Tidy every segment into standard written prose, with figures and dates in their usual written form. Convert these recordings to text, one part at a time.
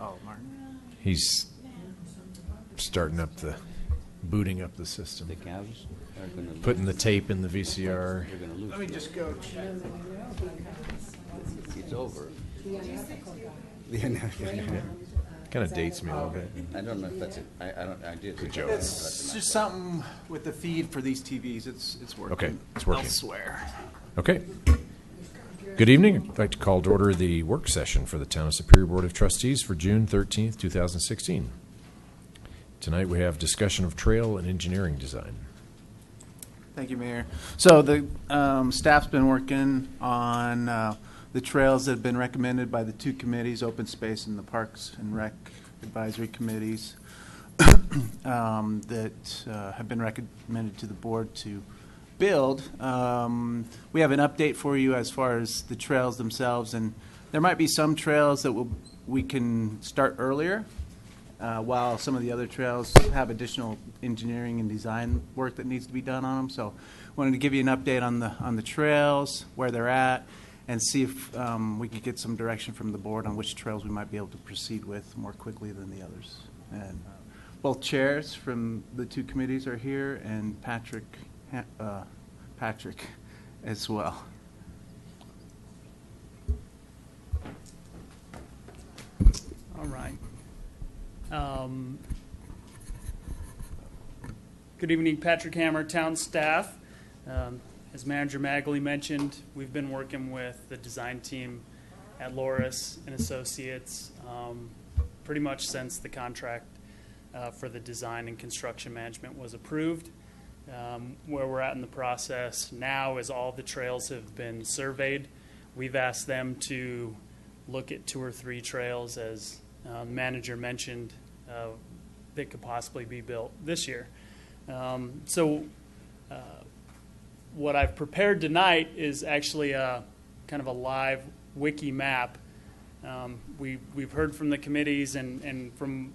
Oh, Mark. He's booting up the system. The cows are going to Putting the tape in the VCR. They're going to lose. Let me just go check. It's over. Kind of dates me a little bit. I don't know if that's it. I did. Good job. It's just something with the feed for these TVs. It's working. Okay, it's working. Elsewhere. Okay. Good evening. I'd like to call to order the work session for the Town of Superior Board of Trustees for June 13th, 2016. Tonight we have discussion of trail and engineering design. Thank you, Mayor. So the staff's been working on the trails that have been recommended by the two committees, Open Space and the Parks and Rec Advisory Committees, that have been recommended to the board to build. We have an update for you as far as the trails themselves, and there might be some trails that we can start earlier, while some of the other trails have additional engineering and design work that needs to be done on them. So wanted to give you an update on the trails, where they're at, and see if we could get some direction from the board on which trails we might be able to proceed with more quickly than the others. And both chairs from the two committees are here, and Patrick as well. All right. Good evening, Patrick Hammer, town staff. As Manager Magley mentioned, we've been working with the design team at Loris and Associates pretty much since the contract for the design and construction management was approved. Where we're at in the process now is all the trails have been surveyed. We've asked them to look at 2 or 3 trails, as the manager mentioned, that could possibly be built this year. What I've prepared tonight is actually a kind of a live wiki map. We've heard from the committees and from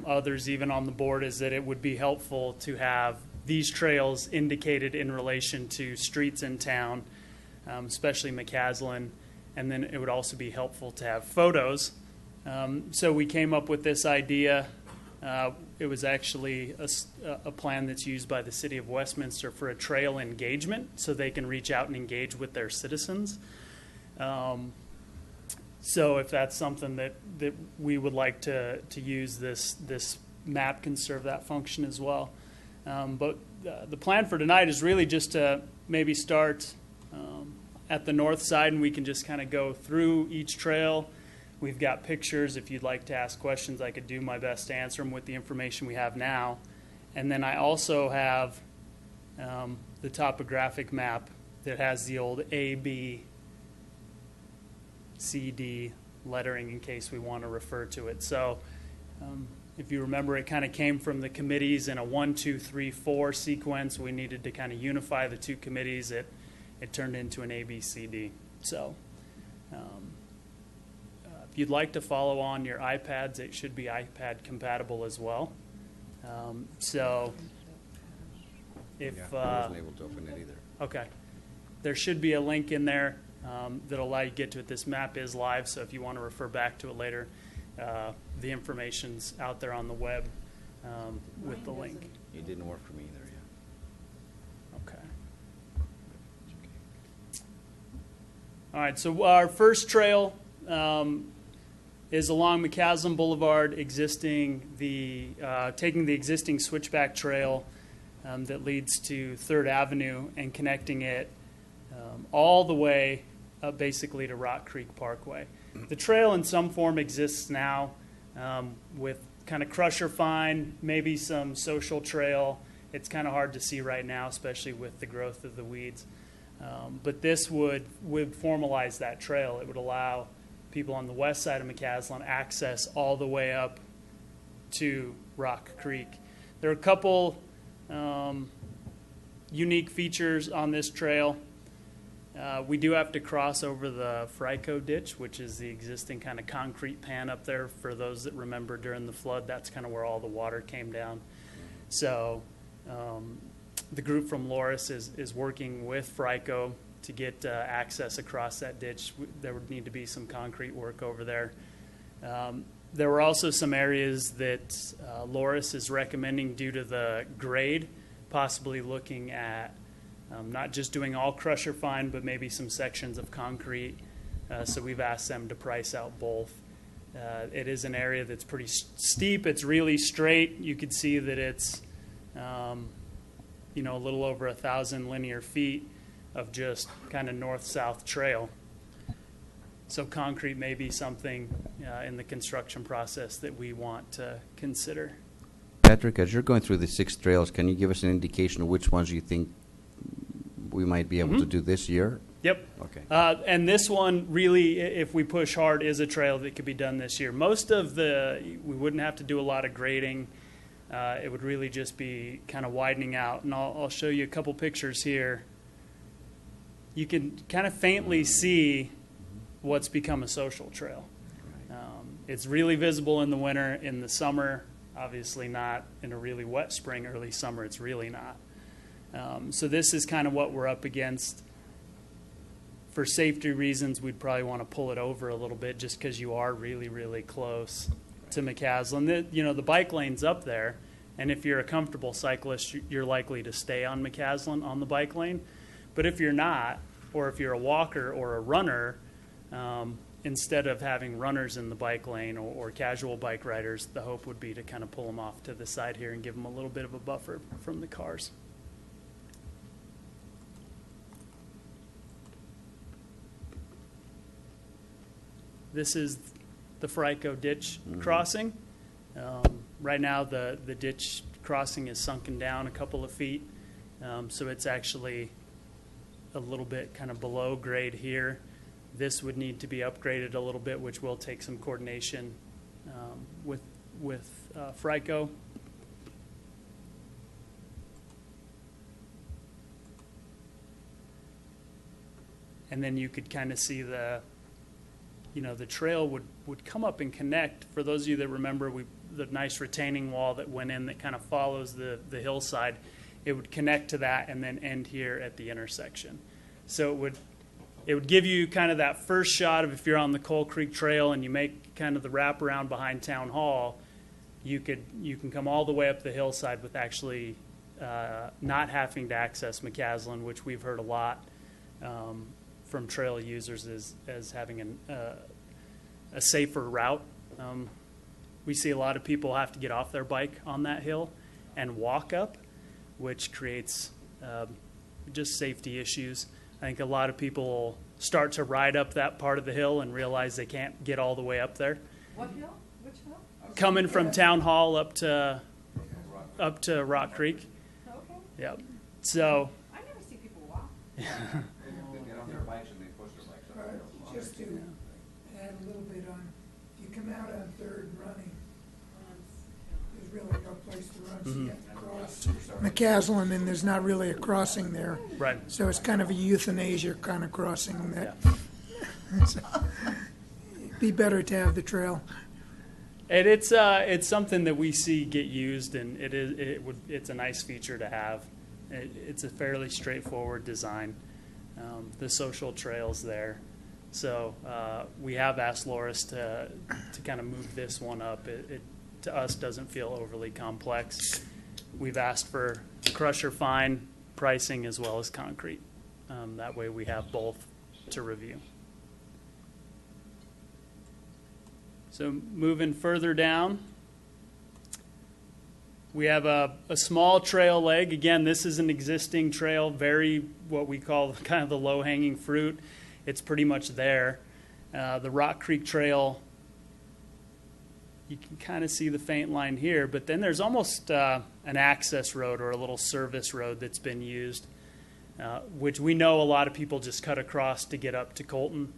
others even on the board is that it would be helpful to have these trails indicated in relation to streets in town, especially McCaslin, and then it would also be helpful to have photos. So we came up with this idea. It was actually a plan that's used by the City of Westminster for a trail engagement, so they can reach out and engage with their citizens. So if that's something that we would like to use, this map can serve that function as well. But the plan for tonight is really just to maybe start at the north side, and we can just kind of go through each trail. We've got pictures. If you'd like to ask questions, I could do my best to answer them with the information we have now. And then I also have the topographic map that has the old A, B, C, D lettering in case we want to refer to it. So if you remember, it kind of came from the committees in a 1, 2, 3, 4 sequence. We needed to kind of unify the two committees. It turned into an A, B, C, D. So if you'd like to follow on your iPads, it should be iPad compatible as well. So if I wasn't able to open it either. okay, there should be a link in there that'll allow you to get to it. This map is live, so if you want to refer back to it later, the information's out there on the web with the link. It didn't work for me either, yeah. Okay. All right, so our first trail is along McCaslin Boulevard, taking the existing switchback trail that leads to 3rd Avenue and connecting it all the way up basically to Rock Creek Parkway. The trail in some form exists now with kind of crusher fine, maybe some social trail. It's kind of hard to see right now, especially with the growth of the weeds. But this would formalize that trail. It would allow people on the west side of McCaslin access all the way up to Rock Creek. There are a couple unique features on this trail. We do have to cross over the Frico ditch, which is the existing kind of concrete pan up there. For those that remember during the flood, that's kind of where all the water came down. So the group from Loris is working with Frico to get access across that ditch. There would need to be some concrete work over there. There were also some areas that Loris is recommending due to the grade, possibly looking at not just doing all crusher fine, but maybe some sections of concrete. So we've asked them to price out both. It is an area that's pretty steep. It's really straight. You could see that it's, a little over 1,000 linear feet of just kind of north-south trail. So concrete may be something in the construction process that we want to consider. Patrick, as you're going through the 6 trails, can you give us an indication of which ones you think we might be able to do this year? Yep. Okay. And this one really, if we push hard, is a trail that could be done this year. Most of we wouldn't have to do a lot of grading. It would really just be kind of widening out. And I'll show you a couple pictures here. You can kind of faintly see what's become a social trail. It's really visible in the winter. In the summer, obviously not. In a really wet spring, early summer, it's really not. So this is kind of what we're up against. For safety reasons, we'd probably want to pull it over a little bit just because you are really, really close to McCaslin. The bike lane's up there, and if you're a comfortable cyclist, you're likely to stay on McCaslin on the bike lane. But if you're not, or if you're a walker or a runner, instead of having runners in the bike lane or casual bike riders, the hope would be to kind of pull them off to the side here and give them a little bit of a buffer from the cars. This is the Frico ditch crossing. Right now, the ditch crossing is sunken down a couple of feet, so it's actually a little bit kind of below grade here. This would need to be upgraded a little bit, which will take some coordination with Frico. And then you could kind of see the trail would come up and connect. For those of you that remember, the nice retaining wall that went in that kind of follows the hillside, it would connect to that and then end here at the intersection. So it would give you kind of that first shot of if you're on the Coal Creek Trail and you make kind of the wraparound behind Town Hall, you can come all the way up the hillside with actually not having to access McCaslin, which we've heard a lot from trail users as having a safer route. We see a lot of people have to get off their bike on that hill and walk up, which creates just safety issues. I think a lot of people will start to ride up that part of the hill and realize they can't get all the way up there. What hill? Which hill? Coming from Town Hall up to Rock Creek. Okay. Yep. So I never see people walk. They get on their bikes and they push their bikes up the hill. Just to add a little bit on, if you come out on Third running, there's really no place to run, so you have to cross McCaslin, and there's not really a crossing there. right. So it's kind of a euthanasia kind of crossing that. It'd be better to have the trail. And it's something that we see get used, and it's a nice feature to have. It's a fairly straightforward design. The social trail's there, so we have asked Loris to kind of move this one up. It to us doesn't feel overly complex. We've asked for crusher fine pricing as well as concrete. That way we have both to review. So moving further down, we have a small trail leg. Again, this is an existing trail, very what we call kind of the low-hanging fruit. It's pretty much there. The Rock Creek Trail, you can kind of see the faint line here, but then there's almost an access road or a little service road that's been used, which we know a lot of people just cut across to get up to Colton.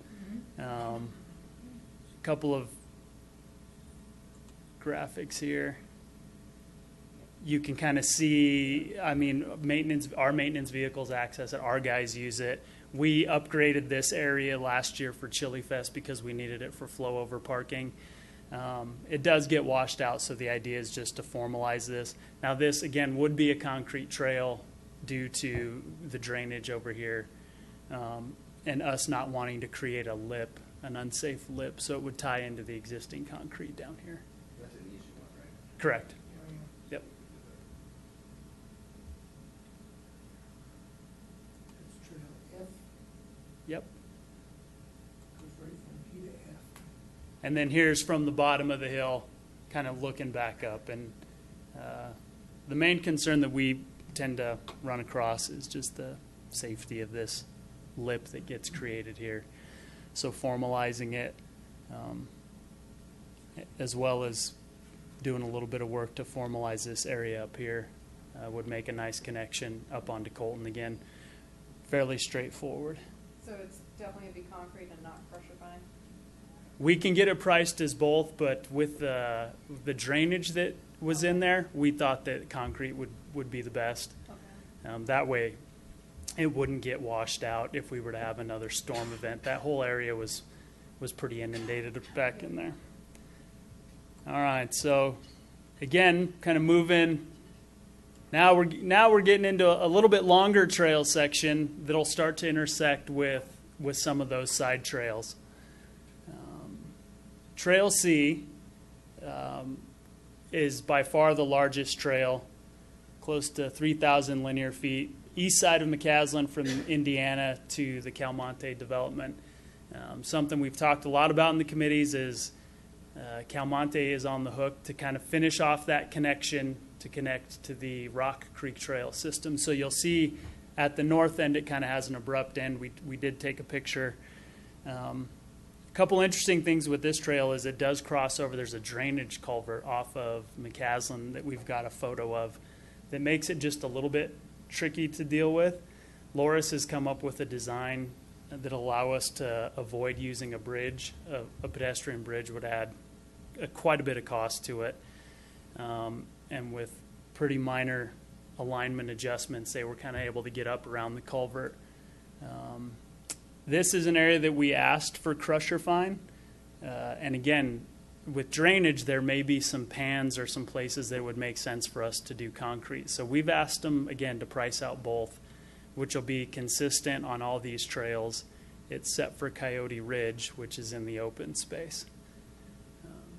A couple of graphics here. You can kind of see, our maintenance vehicles access it, our guys use it. We upgraded this area last year for Chili Fest because we needed it for flow over parking. It does get washed out, so the idea is just to formalize this. Now this, again, would be a concrete trail due to the drainage over here and us not wanting to create a lip an unsafe lip, so it would tie into the existing concrete down here. That's an easy one, right? Correct. Yep. That's trail F, Yep. goes right from P to F. And then here's from the bottom of the hill, kind of looking back up. And the main concern that we tend to run across is just the safety of this lip that gets created here. So formalizing it, as well as doing a little bit of work to formalize this area up here, would make a nice connection up onto Colton again. Fairly straightforward. So it's definitely gonna be concrete and not crusher fine? We can get it priced as both, but with the drainage that was in there, we thought that concrete would be the best. Okay. That way, it wouldn't get washed out if we were to have another storm event. That whole area was pretty inundated back in there. All right, so again, kind of moving. Now we're getting into a little bit longer trail section that'll start to intersect with some of those side trails. Trail C is by far the largest trail, close to 3,000 linear feet, east side of McCaslin from Indiana to the Calmonte development. Something we've talked a lot about in the committees is Calmonte is on the hook to kind of finish off that connection to connect to the Rock Creek Trail system. So you'll see at the north end it kind of has an abrupt end. We did take a picture. Couple interesting things with this trail is it does cross over. There's a drainage culvert off of McCaslin that we've got a photo of that makes it just a little bit tricky to deal with. Loris has come up with a design that allow us to avoid using a bridge. A pedestrian bridge would add quite a bit of cost to it. And with pretty minor alignment adjustments, they were kind of able to get up around the culvert. This is an area that we asked for crusher fine. And again, with drainage, there may be some pans or some places that it would make sense for us to do concrete. So we've asked them, again, to price out both, which will be consistent on all these trails, except for Coyote Ridge, which is in the open space.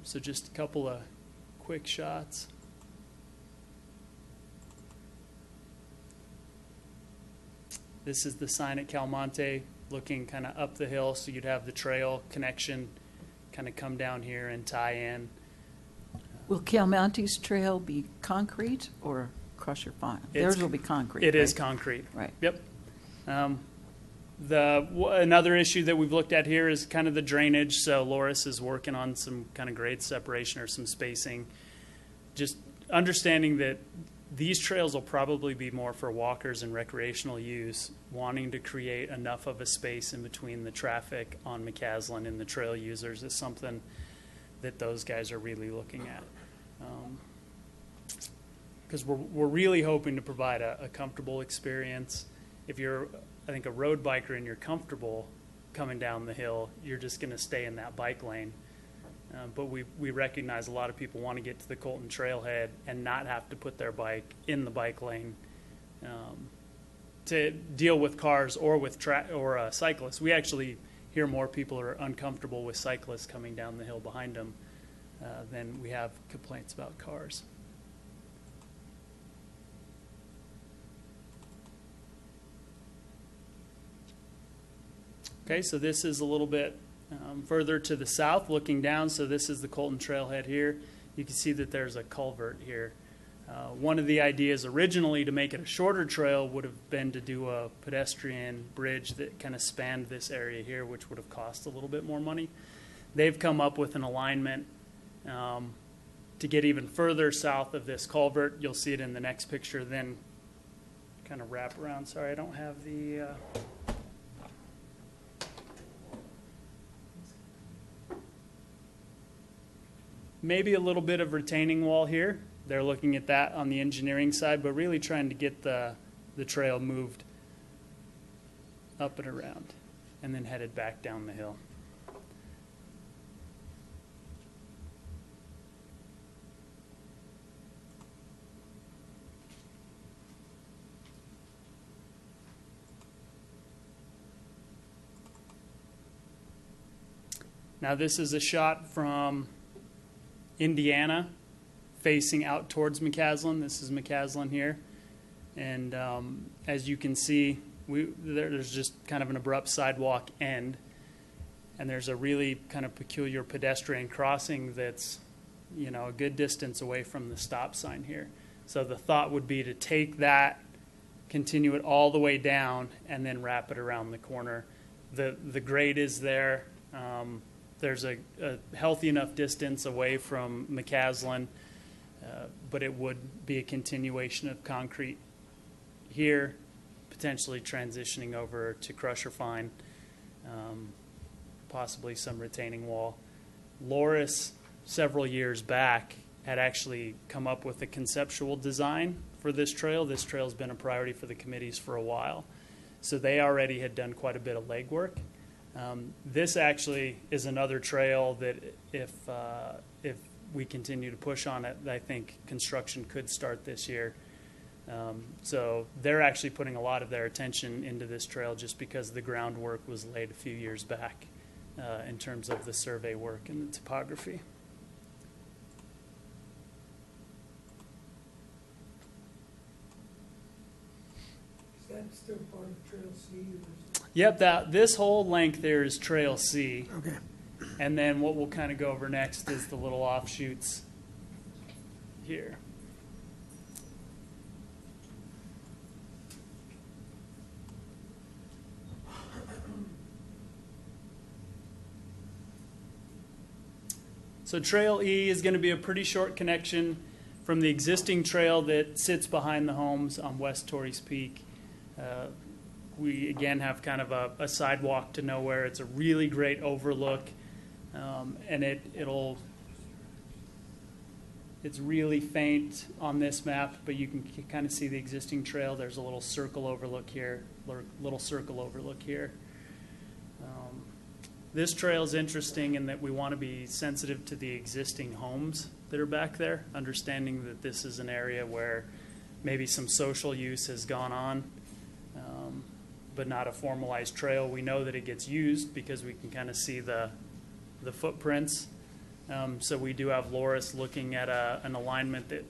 So just a couple of quick shots. This is the sign at Calmonte, looking kind of up the hill, so you'd have the trail connection kind of come down here and tie in. Will Calmonte's trail be concrete or crusher fine? Theirs will be concrete. It is right? concrete. Right. Yep. Another issue that we've looked at here is kind of the drainage. So Loris is working on some kind of grade separation or some spacing. Just understanding that these trails will probably be more for walkers and recreational use, wanting to create enough of a space in between the traffic on McCaslin and the trail users is something that those guys are really looking at. Because we're really hoping to provide a comfortable experience. If you're, I think, a road biker and you're comfortable coming down the hill, you're just going to stay in that bike lane. But we recognize a lot of people want to get to the Colton trailhead and not have to put their bike in the bike lane to deal with cars or with cyclists. We actually hear more people are uncomfortable with cyclists coming down the hill behind them than we have complaints about cars. Okay, so this is a little bit further to the south, looking down. So this is the Colton trailhead here. You can see that there's a culvert here. One of the ideas originally to make it a shorter trail would have been to do a pedestrian bridge that kind of spanned this area here, which would have cost a little bit more money. They've come up with an alignment to get even further south of this culvert. You'll see it in the next picture, then kind of wrap around. Sorry, I don't have the... Maybe a little bit of retaining wall here. They're looking at that on the engineering side, but really trying to get the trail moved up and around and then headed back down the hill. Now this is a shot from Indiana facing out towards McCaslin. This is McCaslin here. And as you can see, there's just kind of an abrupt sidewalk end. And there's a really kind of peculiar pedestrian crossing that's, you know, a good distance away from the stop sign here. So the thought would be to take that, continue it all the way down, and then wrap it around the corner. The grade is there. There's a healthy enough distance away from McCaslin, but it would be a continuation of concrete here, potentially transitioning over to crusher fine, possibly some retaining wall. Loris, several years back, had actually come up with a conceptual design for this trail. This trail's been a priority for the committees for a while. So they already had done quite a bit of legwork. This actually is another trail that if we continue to push on it, I think construction could start this year. So they're actually putting a lot of their attention into this trail just because the groundwork was laid a few years back in terms of the survey work and the topography. Is that still part of Trail C? Or is Yep, this whole length there is Trail C. it? Okay. And then what we'll kind of go over next is the little offshoots here. So Trail E is going to be a pretty short connection from the existing trail that sits behind the homes on West Torrey's Peak. We, again, have kind of a sidewalk to nowhere. It's a really great overlook, and it's really faint on this map, but you can kind of see the existing trail. There's a little circle overlook here, This trail is interesting in that we want to be sensitive to the existing homes that are back there, understanding that this is an area where maybe some social use has gone on, but not a formalized trail. We know that it gets used because we can kind of see the footprints. So we do have Loris looking at an alignment that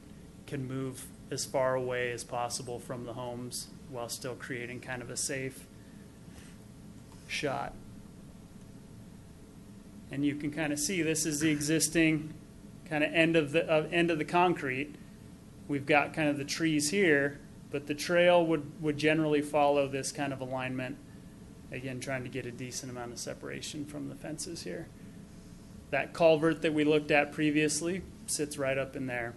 can move as far away as possible from the homes while still creating kind of a safe shot. And you can kind of see this is the existing kind of end of the concrete. We've got kind of the trees here, but the trail would generally follow this kind of alignment. Again, trying to get a decent amount of separation from the fences here. That culvert that we looked at previously sits right up in there.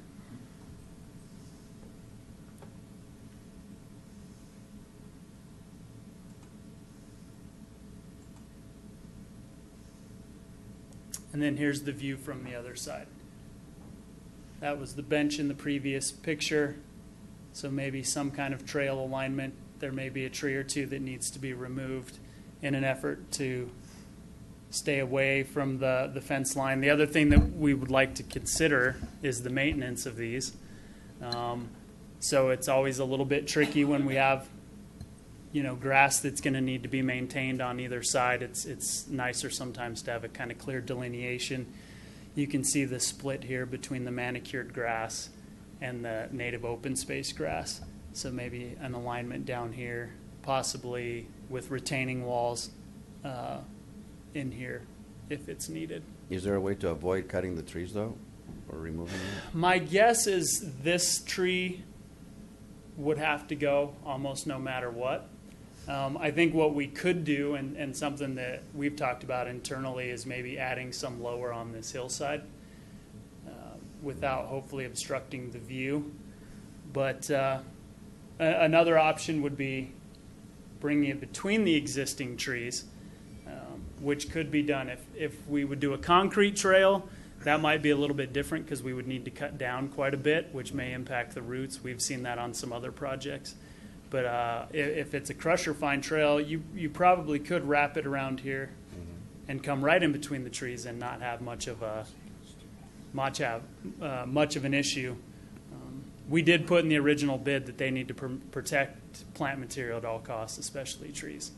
And then here's the view from the other side. That was the bench in the previous picture. So maybe some kind of trail alignment. There may be a tree or two that needs to be removed in an effort to stay away from the fence line. The other thing that we would like to consider is the maintenance of these. So it's always a little bit tricky when we have, grass that's going to need to be maintained on either side. It's nicer sometimes to have a kind of clear delineation. You can see the split here between the manicured grass and the native open space grass. So maybe an alignment down here, possibly with retaining walls in here if it's needed. Is there a way to avoid cutting the trees, though, or removing them? My guess is this tree would have to go almost no matter what. I think what we could do, and something that we've talked about internally, is maybe adding some lower on this hillside without hopefully obstructing the view. But another option would be bringing it between the existing trees, which could be done. If we would do a concrete trail, that might be a little bit different because we would need to cut down quite a bit, which may impact the roots. We've seen that on some other projects. But if it's a crusher fine trail, you probably could wrap it around here and come right in between the trees and not have much of an issue. We did put in the original bid that they need to protect plant material at all costs, especially trees.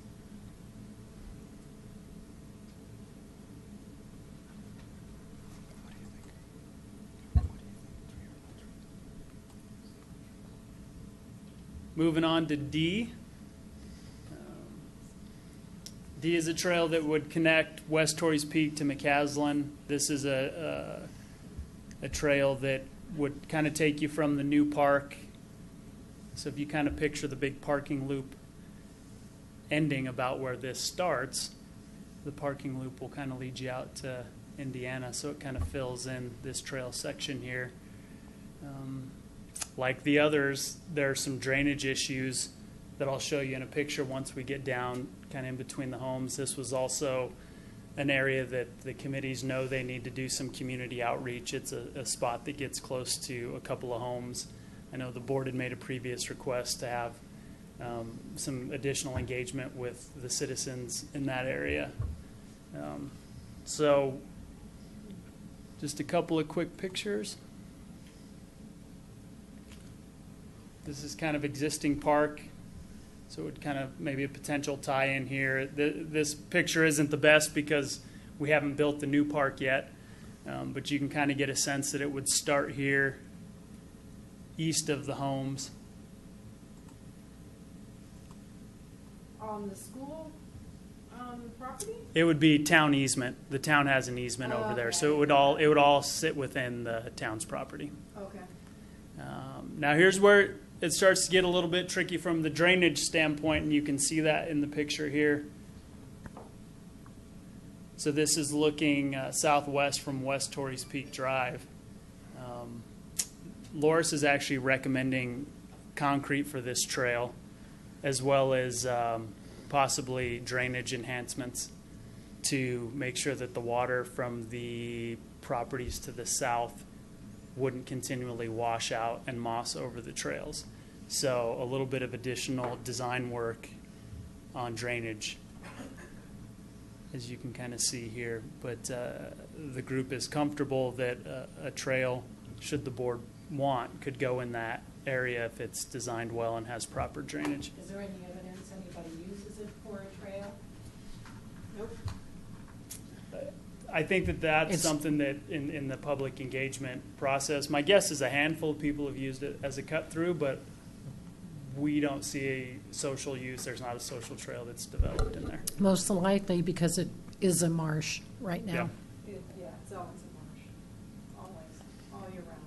Moving on to D. D is a trail that would connect West Torrey's Peak to McCaslin. This is a trail that would kind of take you from the new park. So if you kind of picture the big parking loop ending about where this starts, the parking loop will kind of lead you out to Indiana. So it kind of fills in this trail section here. Like the others, there are some drainage issues that I'll show you in a picture once we get down kind of in between the homes. This was also an area that the committees know they need to do some community outreach. It's a spot that gets close to a couple of homes. I know the board had made a previous request to have some additional engagement with the citizens in that area. So just a couple of quick pictures. This is kind of existing park, so it would kind of maybe a potential tie-in here. This picture isn't the best because we haven't built the new park yet, but you can kind of get a sense that it would start here east of the homes. On the school property? It would be town easement. The town has an easement over there, so it would all sit within the town's property. Okay. Now here's where it starts to get a little bit tricky from the drainage standpoint, and you can see that in the picture here. So this is looking southwest from West Torrey's Peak Drive. Loris is actually recommending concrete for this trail, as well as possibly drainage enhancements to make sure that the water from the properties to the south wouldn't continually wash out and moss over the trails. So a little bit of additional design work on drainage, as you can kind of see here. But the group is comfortable that a trail, should the board want, could go in that area if it's designed well and has proper drainage. Is there any evidence anybody uses it for a trail? Nope. I think that that's It's- something that in the public engagement process, my guess is a handful of people have used it as a cut through, but we don't see a social use. There's not a social trail that's developed in there. Most likely because it is a marsh right Yeah. now. Yeah, it's always a marsh. Always, all year round.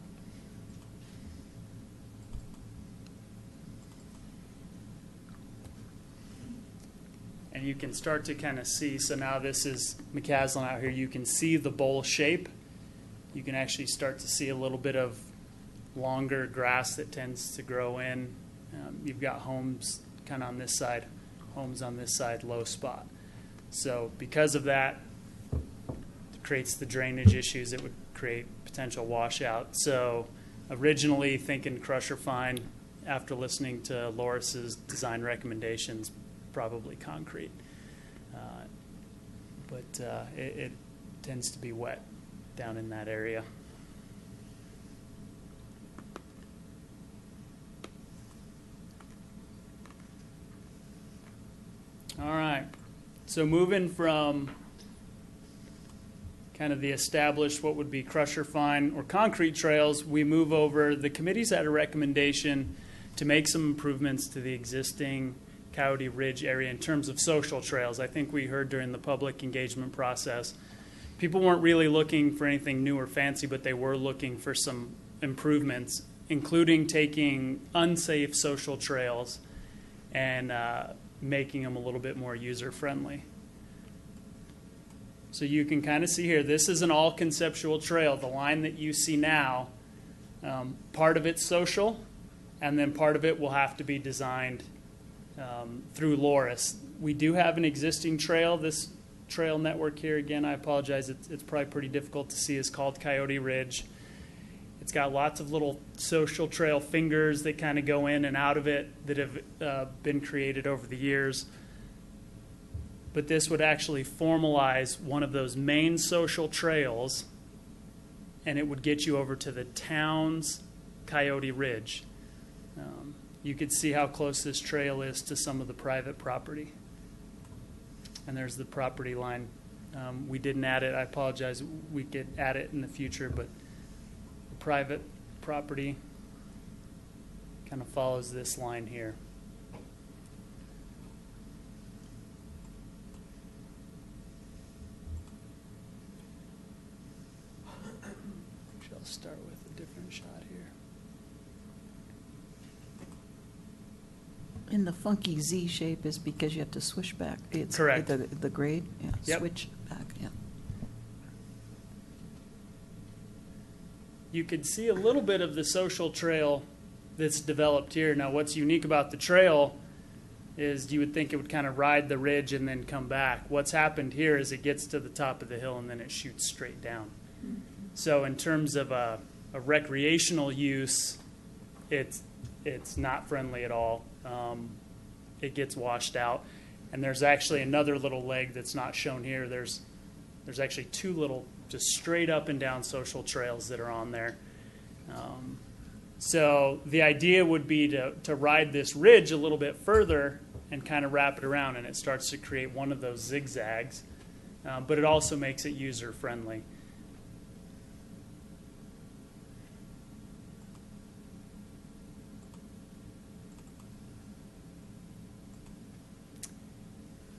And you can start to kind of see, so now this is McCaslin out here. You can see the bowl shape. You can actually start to see a little bit of longer grass that tends to grow in. You've got homes kind of on this side, homes on this side, low spot. So because of that, it creates the drainage issues. It would create potential washout. So originally thinking crusher fine, after listening to Loris's design recommendations, probably concrete. But it tends to be wet down in that area. All right. So moving from kind of the established what would be crusher fine or concrete trails, we move over. The committee's had a recommendation to make some improvements to the existing Coyote Ridge area in terms of social trails. I think we heard during the public engagement process, people weren't really looking for anything new or fancy, but they were looking for some improvements, including taking unsafe social trails and making them a little bit more user-friendly. So you can kind of see here, this is an all-conceptual trail. The line that you see now, part of it's social, and then part of it will have to be designed through Loris. We do have an existing trail. This trail network here, again, I apologize, it's probably pretty difficult to see, is called Coyote Ridge. It's got lots of little social trail fingers that kind of go in and out of it that have been created over the years. But this would actually formalize one of those main social trails, and it would get you over to the town's Coyote Ridge. You could see how close this trail is to some of the private property. And there's the property line. We didn't add it. I apologize. We could add it in the future, but the private property Kind of follows this line here. Actually, I'll start with a different shot here. And the funky Z shape is because you have to swish back. It's Correct. The grade, yeah, Yep. switch back, yeah. You could see a little bit of the social trail that's developed here. Now, what's unique about the trail is you would think it would kind of ride the ridge and then come back. What's happened here is it gets to the top of the hill and then it shoots straight down. So in terms of a recreational use, it's not friendly at all. It gets washed out. And there's actually another little leg that's not shown here. There's actually two little just straight up and down social trails that are on there. So the idea would be to ride this ridge a little bit further and kind of wrap it around, and it starts to create one of those zigzags. But it also makes it user friendly.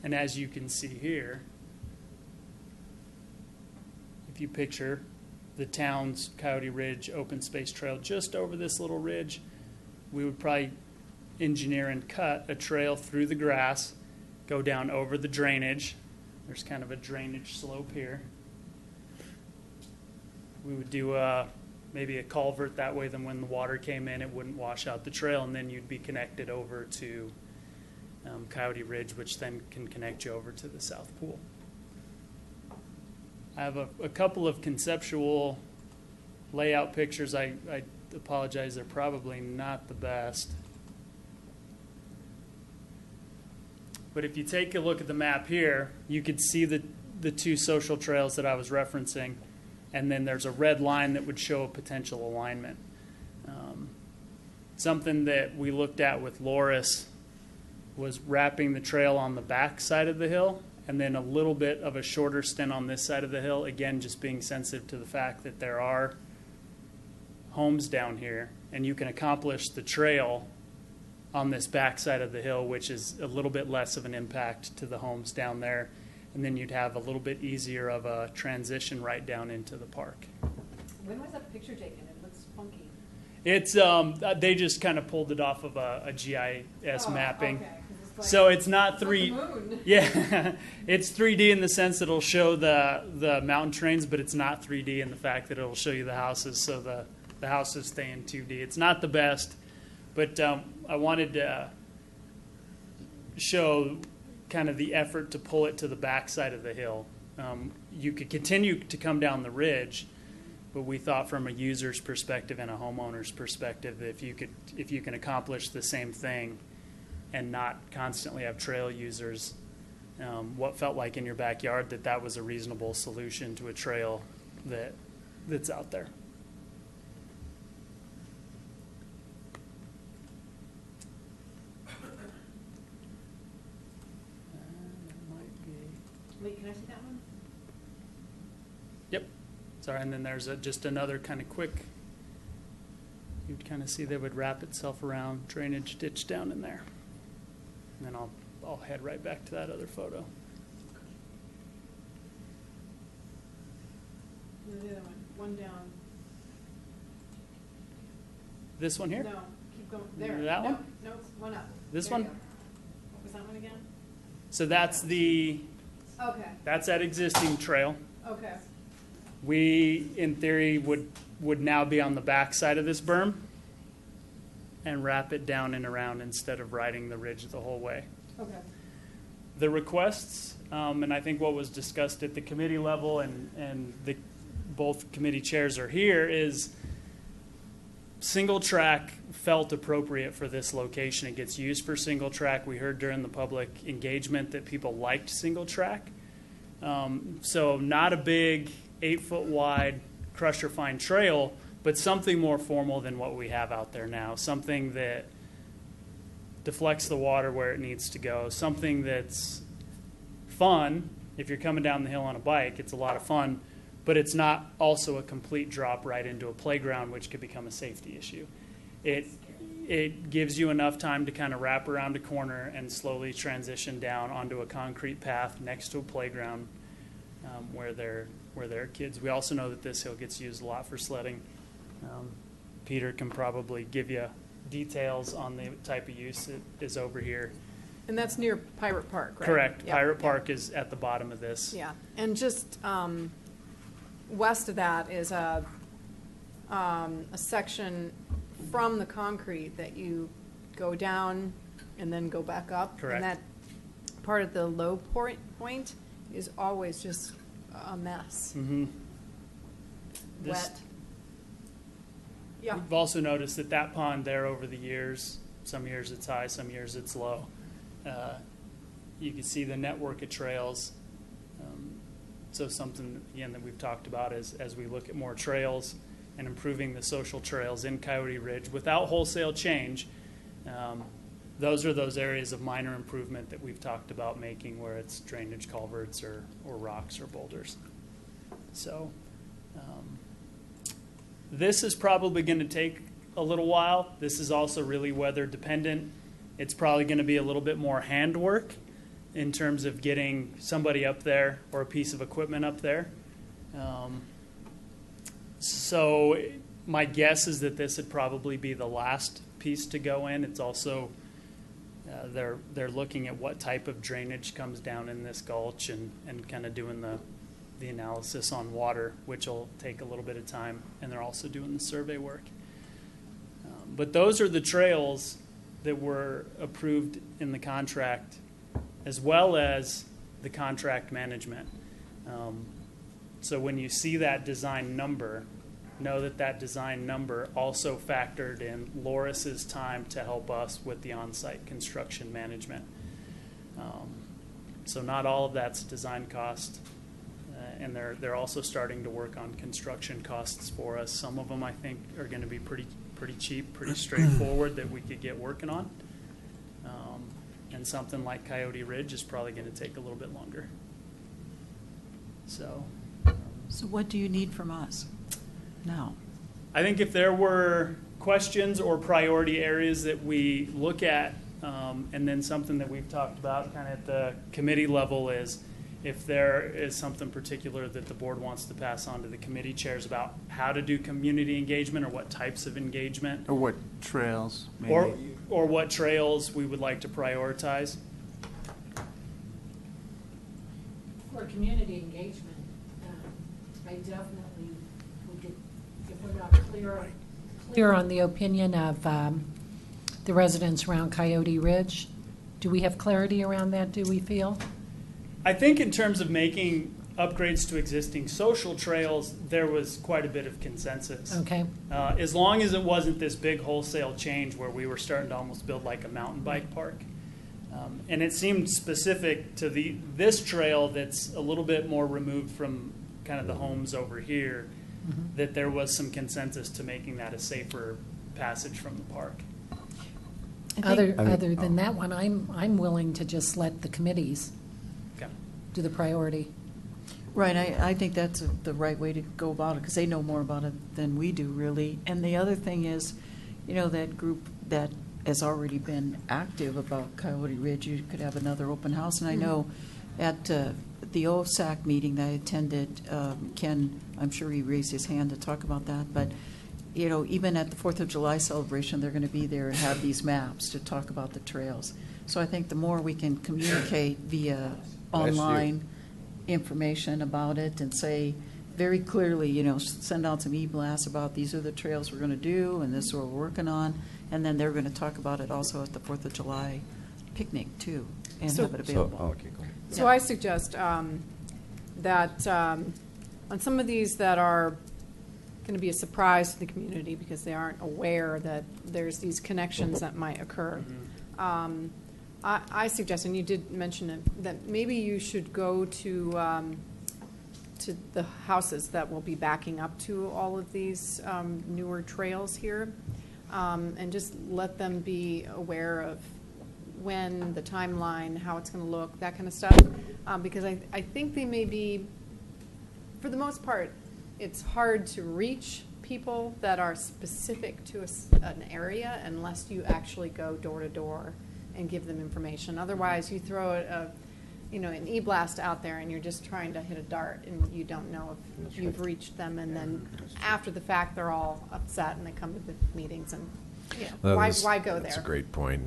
And as you can see here, if you picture the town's Coyote Ridge open space trail just over this little ridge, we would probably engineer and cut a trail through the grass, go down over the drainage. There's kind of a drainage slope here. We would do maybe a culvert that way, then when the water came in, it wouldn't wash out the trail, and then you'd be connected over to Coyote Ridge, which then can connect you over to the South Pool. I have a couple of conceptual layout pictures. I apologize, they're probably not the best. But if you take a look at the map here, you could see the two social trails that I was referencing, and then there's a red line that would show a potential alignment. Something that we looked at with Loris was wrapping the trail on the back side of the hill, and then a little bit of a shorter stint on this side of the hill, again, just being sensitive to the fact that there are homes down here, and you can accomplish the trail on this back side of the hill, which is a little bit less of an impact to the homes down there, and then you'd have a little bit easier of a transition right down into the park. When was that picture taken? It looks funky. It's they just kind of pulled it off of a GIS mapping. Okay. 'Cause it's like, So it's not it's like three. the moon. Yeah, it's 3D in the sense that it'll show the mountain trains, but it's not 3D in the fact that it'll show you the houses. So the houses stay in 2D. It's not the best, but I wanted to show kind of the effort to pull it to the back side of the hill. You could continue to come down the ridge, but we thought from a user's perspective and a homeowner's perspective, if you can accomplish the same thing and not constantly have trail users, what felt like in your backyard, that was a reasonable solution to a trail that's out there. Wait, can I see that one? Yep. Sorry, and then there's just another kind of quick, you'd kind of see they would wrap itself around, drainage ditch down in there. And then I'll head right back to that other photo. No, the other one. One down. This one here? No, keep going. There. That no, one? No, it's one up. This There you one? go. What was that one again? So that's Okay. that's that existing trail. Okay. We, in theory, would now be on the back side of this berm and wrap it down and around instead of riding the ridge the whole way. Okay. The requests, and I think what was discussed at the committee level and both committee chairs are here, is single track felt appropriate for this location. It gets used for single track. We heard during the public engagement that people liked single track. So not a big 8-foot wide crusher fine trail, but something more formal than what we have out there now. Something that deflects the water where it needs to go. Something that's fun. If you're coming down the hill on a bike, it's a lot of fun, but it's not also a complete drop right into a playground, which could become a safety issue. it gives you enough time to kind of wrap around a corner and slowly transition down onto a concrete path next to a playground where there are kids. We also know that this hill gets used a lot for sledding. Peter can probably give you details on the type of use that is over here. And that's near Pirate Park, right? Correct. Yeah, Pirate yeah. Park is at the bottom of this. Yeah, and just west of that is a section from the concrete that you go down and then go back up. Correct. And that part of the low point is always just a mess. Mm-hmm. Wet. Yeah. We've also noticed that that pond there over the years, some years it's high, some years it's low. You can see the network of trails. So something, again, that we've talked about as we look at more trails and improving the social trails in Coyote Ridge without wholesale change. Those are those areas of minor improvement that we've talked about making, where it's drainage culverts or rocks or boulders. So this is probably going to take a little while. This is also really weather dependent. It's probably going to be a little bit more handwork in terms of getting somebody up there or a piece of equipment up there. So my guess is that this would probably be the last piece to go in. It's also, they're looking at what type of drainage comes down in this gulch and kind of doing the analysis on water, which will take a little bit of time, and they're also doing the survey work. But those are the trails that were approved in the contract, as well as the contract management. So when you see that design number, know that that design number also factored in Loris's time to help us with the on-site construction management. So not all of that's design cost, and they're also starting to work on construction costs for us. Some of them, I think, are going to be pretty cheap, pretty straightforward that we could get working on. And something like Coyote Ridge is probably going to take a little bit longer. So what do you need from us now? I think if there were questions or priority areas that we look at, and then something that we've talked about kind of at the committee level is if there is something particular that the board wants to pass on to the committee chairs about how to do community engagement or what types of engagement. Or what trails, maybe. Or what trails we would like to prioritize. For community engagement, I definitely would get, if we're not clear on the opinion of the residents around Coyote Ridge, do we have clarity around that, do we feel? I think in terms of making upgrades to existing social trails, there was quite a bit of consensus. Okay. As long as it wasn't this big wholesale change where we were starting to almost build like a mountain bike park. And it seemed specific to this trail that's a little bit more removed from kind of the homes over here, that there was some consensus to making that a safer passage from the park. Other than that one, I'm willing to just let the committees Okay. do the priority. Right, I think that's the right way to go about it, because they know more about it than we do, really. And the other thing is, that group that has already been active about Coyote Ridge, you could have another open house. And I know at the OSAC meeting that I attended, Ken, I'm sure he raised his hand to talk about that, but, even at the 4th of July celebration, they're going to be there and have these maps to talk about the trails. So I think the more we can communicate via online information about it and say very clearly, send out some e-blasts about these are the trails we're going to do and this is what we're working on, and then they're going to talk about it also at the 4th of July picnic too, and have it available. Okay, cool. So I suggest that on some of these that are going to be a surprise to the community because they aren't aware that there's these connections that might occur, I suggest, and you did mention it, that maybe you should go to the houses that will be backing up to all of these newer trails here, and just let them be aware of when, the timeline, how it's going to look, that kind of stuff. Because I think they may be, for the most part, it's hard to reach people that are specific to an area unless you actually go door to door and give them information. Otherwise, you throw an e-blast out there and you're just trying to hit a dart and you don't know if you've reached them, and then after the fact they're all upset and they come to the meetings and Well, why go there? That's a great point,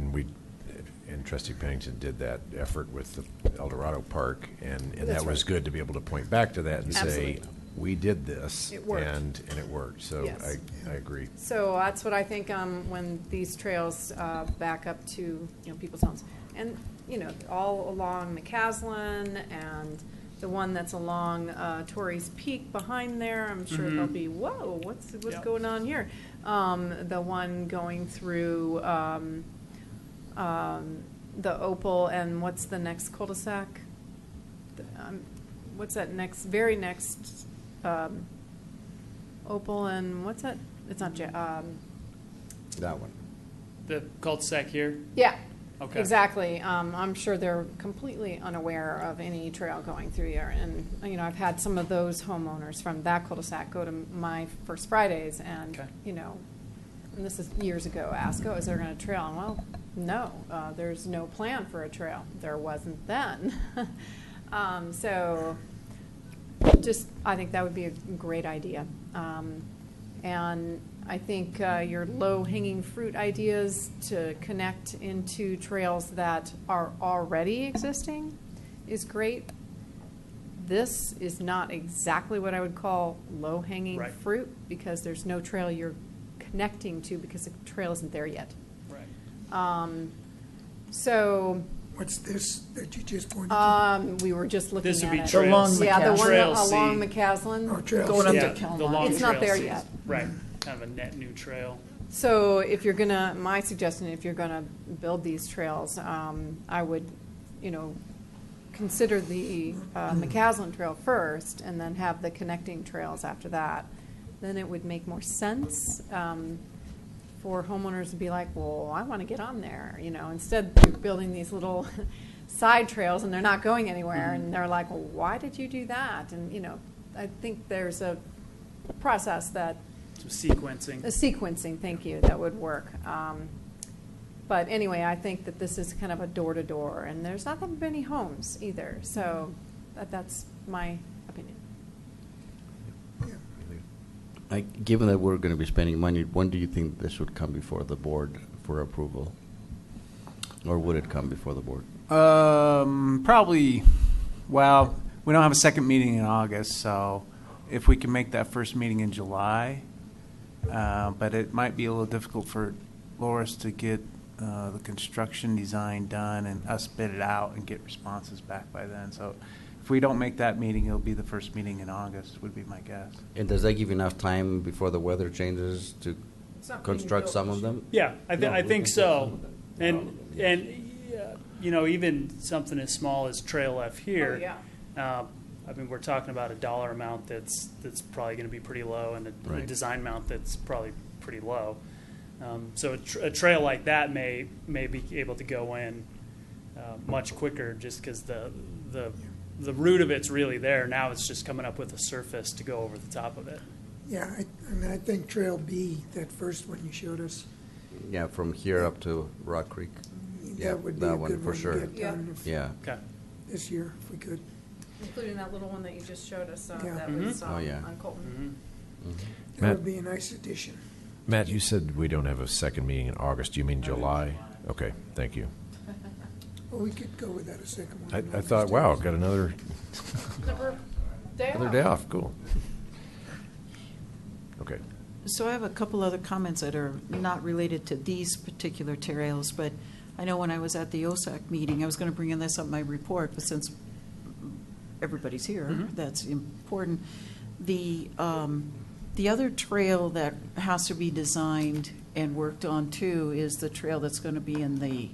and Trustee Pennington did that effort with the El Dorado Park, and That's that was right. good to be able to point back to that and Absolutely. say, we did this, It worked. and it worked. So Yes. I agree. So that's what I think when these trails back up to people's homes, and all along McCaslin and the one that's along Torrey's Peak behind there. I'm sure they'll be what's Yep. going on here. The one going through the Opal, and what's the next cul-de-sac? What's that very next Opal, and what's that? It's not That one. The cul-de-sac here? yeah. Okay. Exactly. I'm sure they're completely unaware of any trail going through there. And, I've had some of those homeowners from that cul-de-sac go to my First Fridays and, Okay. and this is years ago, ask, is there going to trail? And, well, no, there's no plan for a trail. There wasn't then. So I think that would be a great idea. And I think your low-hanging fruit ideas to connect into trails that are already existing is great. This is not exactly what I would call low-hanging Right. fruit, because there's no trail you're connecting to because the trail isn't there yet. Right. So What's this that you just pointed to? we were just looking This would at be it. trails. Along Yeah, the one Trail along C. McCaslin. Oh, Trail Going up C. to Yeah, the Calmont. long It's not Trail there C. yet. Right. Kind of a net new trail. So if you're gonna, my suggestion, if you're gonna build these trails, I would, consider the McCaslin Trail first, and then have the connecting trails after that. Then it would make more sense for homeowners to be like, well, I want to get on there, instead of building these little side trails and they're not going anywhere, and they're like, well, why did you do that? And I think there's a process that So sequencing. a sequencing, thank you, that would work. But anyway, I think that this is kind of a door-to-door, and there's not that many homes either, so that's my opinion. Given that we're going to be spending money, when do you think this would come before the board for approval? Or would it come before the board? Probably, well, we don't have a second meeting in August, so if we can make that first meeting in July, but it might be a little difficult for Loris to get the construction design done and us bid it out and get responses back by then. So if we don't make that meeting, it'll be the first meeting in August, would be my guess. And does that give enough time before the weather changes to construct some of them? Yeah, I No, think we can so. put some And even something as small as Trail F here. Oh, yeah. We're talking about a dollar amount that's probably going to be pretty low, and a Right. design amount that's probably pretty low. So a trail like that may be able to go in much quicker, just because the root of it's really there. Now it's just coming up with a surface to go over the top of it. Yeah, I think Trail B, that first one you showed us, Yeah, from here up to Rock Creek. Yeah, that would be a that one good for one to sure. get done Yeah. Okay. this year, if we could. Including that little one that you just showed us, Yeah. that Mhm. was Oh, yeah. on Colton. Mm-hmm. That Matt? would be a nice addition. Matt, you said we don't have a second meeting in August. Do you mean July? Okay, thank you. Well, we could go without a second one. I thought, wow, got another Day another off. day off. Cool. Okay. So I have a couple other comments that are not related to these particular trails, but I know when I was at the OSAC meeting, I was going to bring in this up in my report, but since everybody's here, that's important. The other trail that has to be designed and worked on too is the trail that's going to be in the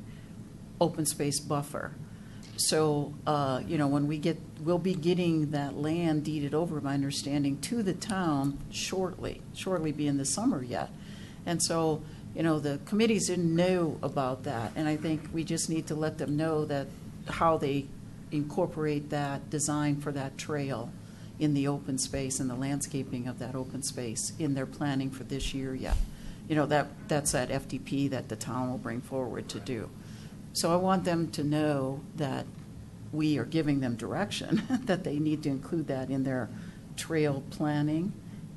open space buffer. So, when we'll be getting that land deeded over, my understanding, to the town shortly being the summer yet. And so, the committees didn't know about that, and I think we just need to let them know that how they incorporate that design for that trail in the open space and the landscaping of that open space in their planning for this year yet. You know, that's that FDP that the town will bring forward to do. So I want them to know that we are giving them direction, that they need to include that in their trail planning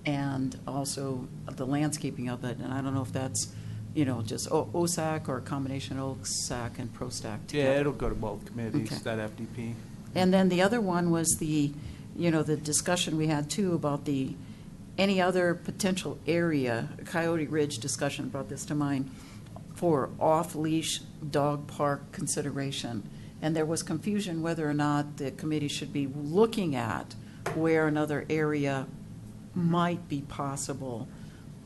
and also the landscaping of it. And I don't know if that's, you know, just OSAC or a combination of OSAC and ProStac together. Yeah, it'll go to both committees, Okay. that FDP. And then the other one was the, you know, the discussion we had too about any other potential area, Coyote Ridge discussion brought this to mind, for off-leash dog park consideration. And there was confusion whether or not the committee should be looking at where another area might be possible.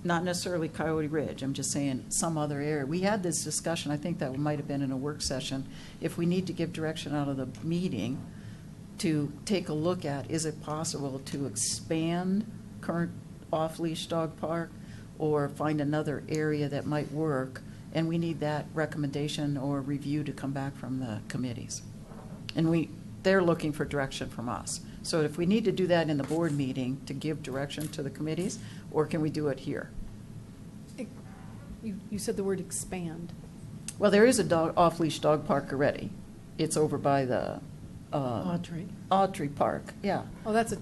Not necessarily Coyote Ridge, I'm just saying some other area. We had this discussion, I think that might have been in a work session, if we need to give direction out of the meeting to take a look at, is it possible to expand current off-leash dog park or find another area that might work? And we need that recommendation or review to come back from the committees. And they're looking for direction from us. So if we need to do that in the board meeting to give direction to the committees, or can we do it here? You said the word expand. Well, there is a off-leash dog park already. It's over by the Autry Park, yeah. Oh, that's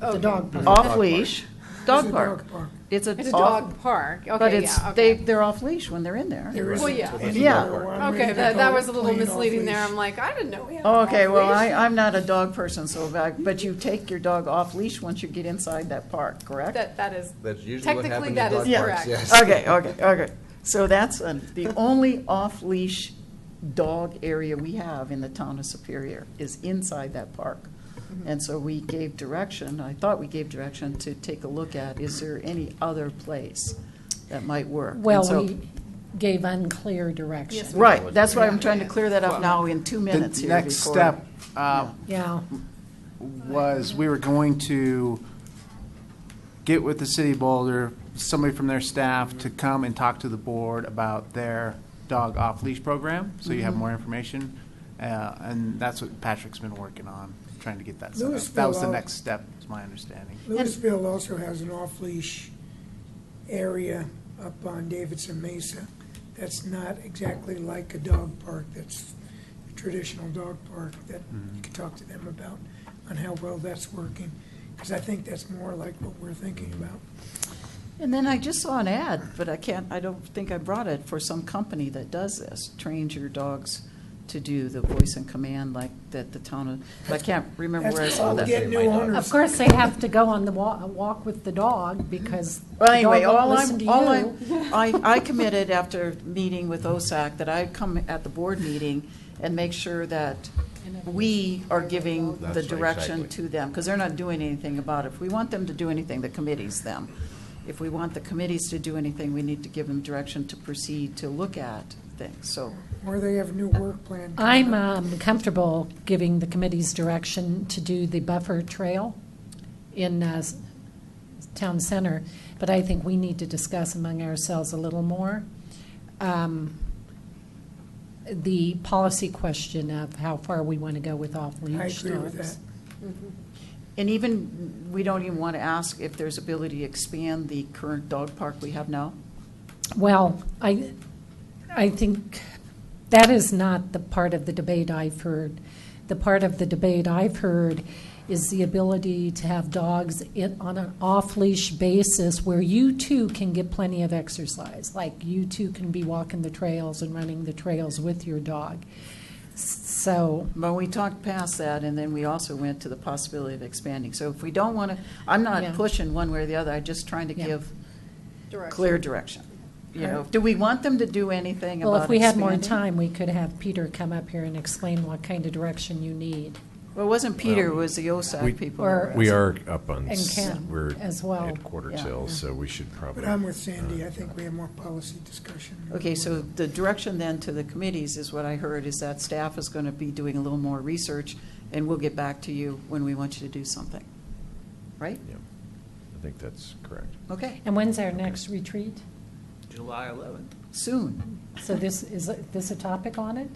a dog park. Off-leash dog It's a park. dog park. It's a dog park. Okay, But it's, yeah, okay. they're off-leash when they're in there. There Well, isn't yeah. any Yeah. other one. Okay, We that call was it a little plain misleading there. off-leash. I'm like, I didn't know we had. Oh, okay, well, off-leash. I'm not a dog person, so, but you take your dog off-leash once you get inside that park, correct? That is, That's usually what technically happens that in is dog parks, correct. yes. Okay. So that's the only off-leash dog area we have in the town of Superior is inside that park. And so we gave direction, I thought we gave direction to take a look at, is there any other place that might work? And Well, so- we gave unclear direction. Yes, Right, that's why I'm trying to clear that up now in 2 minutes The here. next before- step Yeah, was we were going to get with the city of Boulder, somebody from their staff to come and talk to the board about their dog off-leash program, so you have more information. And that's what Patrick's been working on, trying to get that set up. That was the Louisville- next step, is my understanding. Louisville also has an off-leash area up on Davidson Mesa that's not exactly like a dog park. That's a traditional dog park that you could talk to them about on how well that's working. Because I think that's more like what we're thinking about. And then I just saw an ad, but I don't think I brought it, for some company that does this, trains your dogs to do the voice and command like that the town of, I can't remember where I That's saw called that. get new owners. of course, they have to go on the walk with the dog because Well, the anyway, dog won't listen to you. I committed after meeting with OSAC that I'd come at the board meeting and make sure that we are giving the That's direction exactly. to them, because they're not doing anything about it. If we want them to do anything, the committees them. If we want the committees to do anything, we need to give them direction to proceed to look at things, so. Or they have a new work plan. I'm comfortable giving the committee's direction to do the buffer trail in town center, but I think we need to discuss among ourselves a little more. The policy question of how far we want to go with off-leash I dogs. agree with that. And even, we don't even want to ask if there's ability to expand the current dog park we have now? Well, I think that is not the part of the debate I've heard. The part of the debate I've heard is the ability to have dogs on an off-leash basis where you too can get plenty of exercise, like you too can be walking the trails and running the trails with your dog. So, But we talked past that, and then we also went to the possibility of expanding. So if we don't want to, I'm Yeah. not pushing one way or the other, I'm just trying to Yeah. give direction. clear direction. You know, do we want them to do anything about well, if we had more expanding? time, we could have Peter come up here and explain what kind of direction you need. Well, it wasn't Peter, it Well, was the OSAC we- people. Or- We are up on, And Ken we're as well. at Quarter Yeah. Till, so we should probably. But I'm with Sandy. I think we have more policy discussion. Okay, so the direction then to the committees is what I heard, is that staff is going to be doing a little more research, and we'll get back to you when we want you to do something. Right? Yeah, I think that's correct. Okay, And when's our next retreat? July 11th. soon. So is this a topic on it?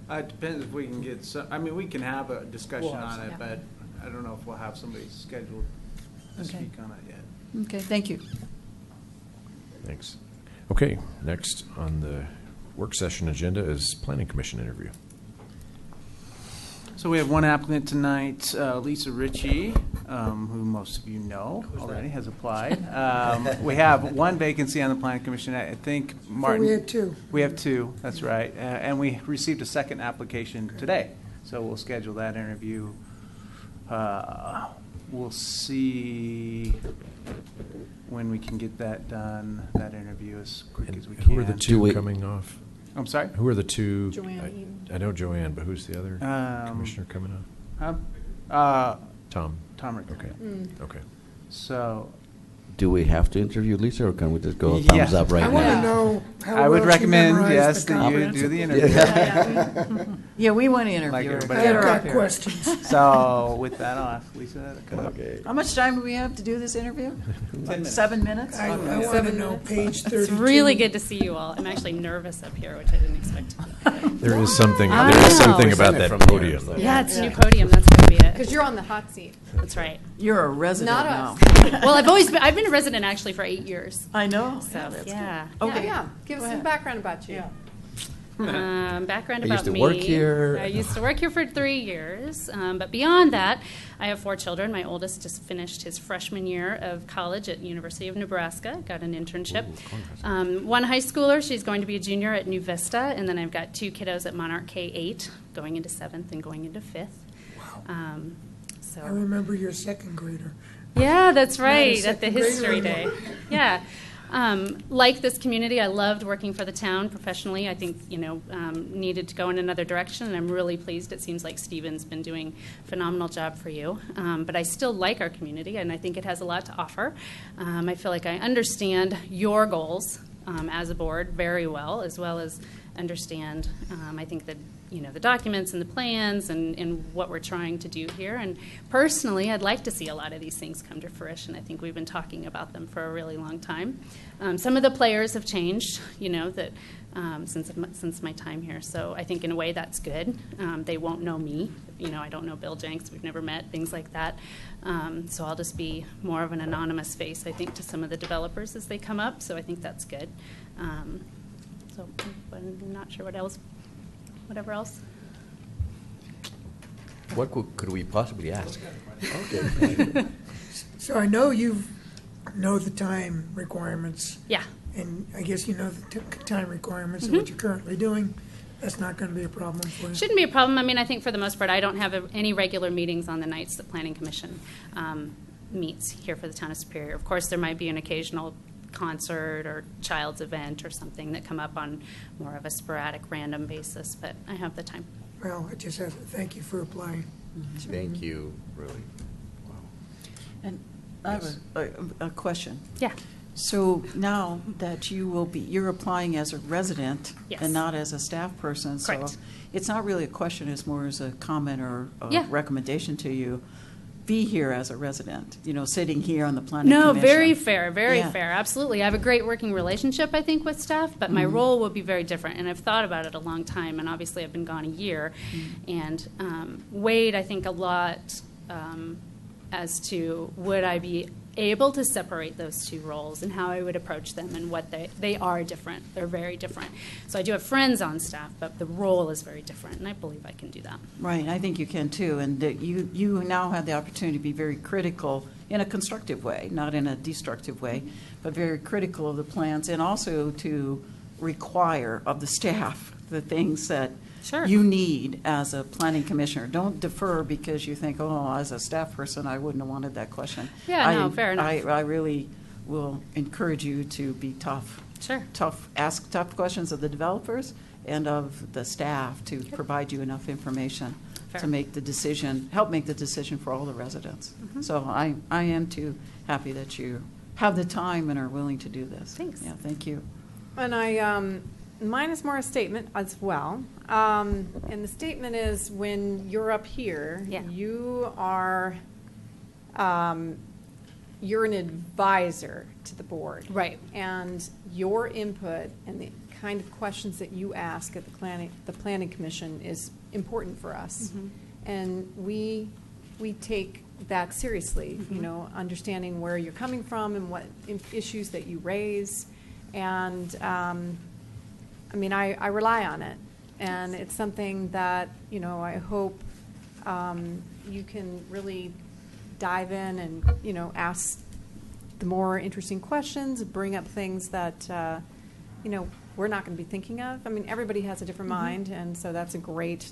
It depends if we can get some, I mean, we can have a discussion on it, Yeah. but I don't know if we'll have somebody scheduled to Okay. speak on it yet. Okay, thank you. Thanks. Okay, next on the work session agenda is Planning Commission interview. So we have one applicant tonight, Lisa Ritchie, who most of you know already has applied. We have one vacancy on the Planning Commission. I think Martin. we had two. We have two, that's right. And we received a second application today. So we'll schedule that interview. We'll see when we can get that done, that interview as quick as we can. Who are the Do two we- coming off? I'm sorry? Who are the two? Joanne Eaton. I know Joanne, but who's the other commissioner coming off? Tom. Tom Rick. Okay. Okay. So Do we have to interview Lisa, or can we just go Yeah. thumbs up right I now? want to know how I would well she recommend, memorized yes, the that you comprehensive do the plan. interview. Yeah, we want to Like interview her. everybody Get else. her I've up got here. questions. So with that, I'll ask Lisa to come up. Okay. How much time do we have to do this interview? 10 minutes. 7 minutes? I Okay. want to 7 know minutes. page 32. It's really good to see you all. I'm actually nervous up here, which I didn't expect. There is something. I There is know. something We about sent it that from there, podium. so- though. Yeah, it's a new podium. That's going to be it. Because you're on the hot seat. That's right. You're a resident Not now. us. Well, I've been a resident actually for 8 years. I know. So that's yeah. good. Okay. Yeah, give us Go some ahead. background about you. Background I about used to me. work here. I used to work here for 3 years, but beyond that, I have 4 children. My oldest just finished his freshman year of college at University of Nebraska. Got an internship. One high schooler. She's going to be a junior at New Vista, and then I've got 2 kiddos at Monarch K-8, going into 7th and going into 5th. Wow. I remember your second grader. Yeah, that's right, Not a at the second grader History Day. anymore. Yeah. Like this community, I loved working for the town professionally. I think, needed to go in another direction, and I'm really pleased. It seems like Stephen's been doing a phenomenal job for you. But I still like our community, and I think it has a lot to offer. I feel like I understand your goals as a board very well as understand, I think that, the documents and the plans and what we're trying to do here. And personally, I'd like to see a lot of these things come to fruition. I think we've been talking about them for a really long time. Some of the players have changed, that since my time here. So I think in a way that's good. They won't know me. I don't know Bill Jenks. We've never met, things like that. So I'll just be more of an anonymous face, I think, to some of the developers as they come up. So I think that's good. So I'm not sure whatever else. What could we possibly ask? Okay. So I know you know the time requirements, Yeah. and I guess you know the time requirements of what you're currently doing. That's not going to be a problem for you. Shouldn't be a problem. I mean, I think for the most part, I don't have any regular meetings on the nights the Planning Commission meets here for the town of Superior. Of course, there might be an occasional concert or child's event or something that come up on more of a sporadic, random basis, but I have the time. Well, I just have to thank you for applying. Thank you, really. Wow. And I have a question. Yeah. So now that you're applying as a resident Yes. and not as a staff person. Correct. So it's not really a question, it's more as a comment or a Yeah. recommendation to you. Be here as a resident, sitting here on the planning No, commission. very fair, very Yeah. fair. Absolutely. I have a great working relationship, I think, with staff, but my role will be very different. And I've thought about it a long time, and obviously I've been gone a year. And weighed, I think, a lot as to would I be able to separate those two roles and how I would approach them and what they are different. They're very different. So I do have friends on staff, but the role is very different, and I believe I can do that. Right, I think you can too, and that you now have the opportunity to be very critical in a constructive way, not in a destructive way, but very critical of the plans, and also to require of the staff the things that Sure. you need as a planning commissioner. Don't defer because you think, oh, as a staff person, I wouldn't have wanted that question. Yeah, no, fair enough. I really will encourage you to be tough. Sure. Ask tough questions of the developers and of the staff to provide you enough information Fair. to make the decision, help make the decision for all the residents. So I am too happy that you have the time and are willing to do this. Thanks. Yeah, thank you. And mine is more a statement as well. And the statement is when you're up here, Yeah. you are, you're an advisor to the board. Right. And your input and the kind of questions that you ask at the planning commission is important for us. And we we take that seriously, you know, understanding where you're coming from and what issues that you raise. And, I mean, I rely on it. And it's something that, you know, I hope you can really dive in and, you know, ask the more interesting questions, bring up things that, you know, we're not going to be thinking of. I mean, everybody has a different mind, and so that's a great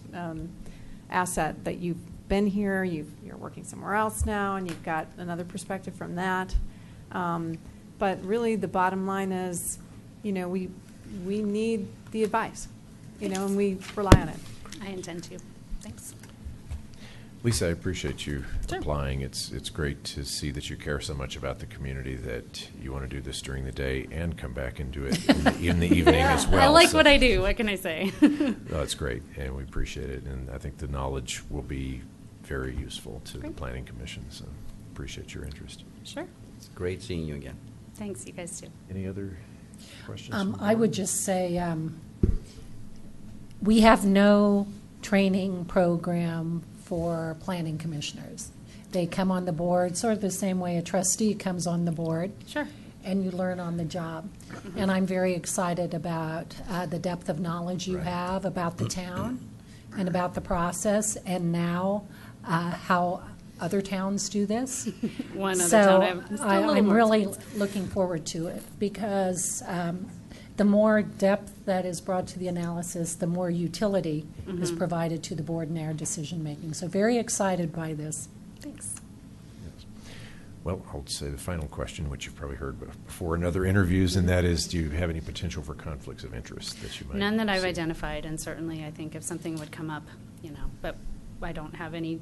asset that you've been here, you're working somewhere else now, and you've got another perspective from that. But really, the bottom line is, you know, we need the advice, you know, and we rely on it. I intend to. Thanks. Lisa, I appreciate you Sure. applying. It's great to see that you care so much about the community that you want to do this during the day and come back and do it in the evening as well. I like So- what I do. What can I say? No, it's great, and we appreciate it. And I think the knowledge will be very useful to the Great. Planning Commission, so appreciate your interest. Sure. It's great seeing you again. Thanks, you guys too. Any other questions? from the I would board? just say, we have no training program for planning commissioners. They come on the board sort of the same way a trustee comes on the board. Sure. And you learn on the job. And I'm very excited about the depth of knowledge you Right. have about the town and about the process, and now how other towns do this. One other So town. I'm still a little I'm more really expensive. looking forward to it, because the more depth that is brought to the analysis, the more utility is provided to the board in our decision-making. So very excited by this. Thanks. Yes. Well, I'll say the final question, which you've probably heard before in other interviews, and that is, do you have any potential for conflicts of interest that you might None that I've see? identified, and certainly I think if something would come up, you know, but I don't have any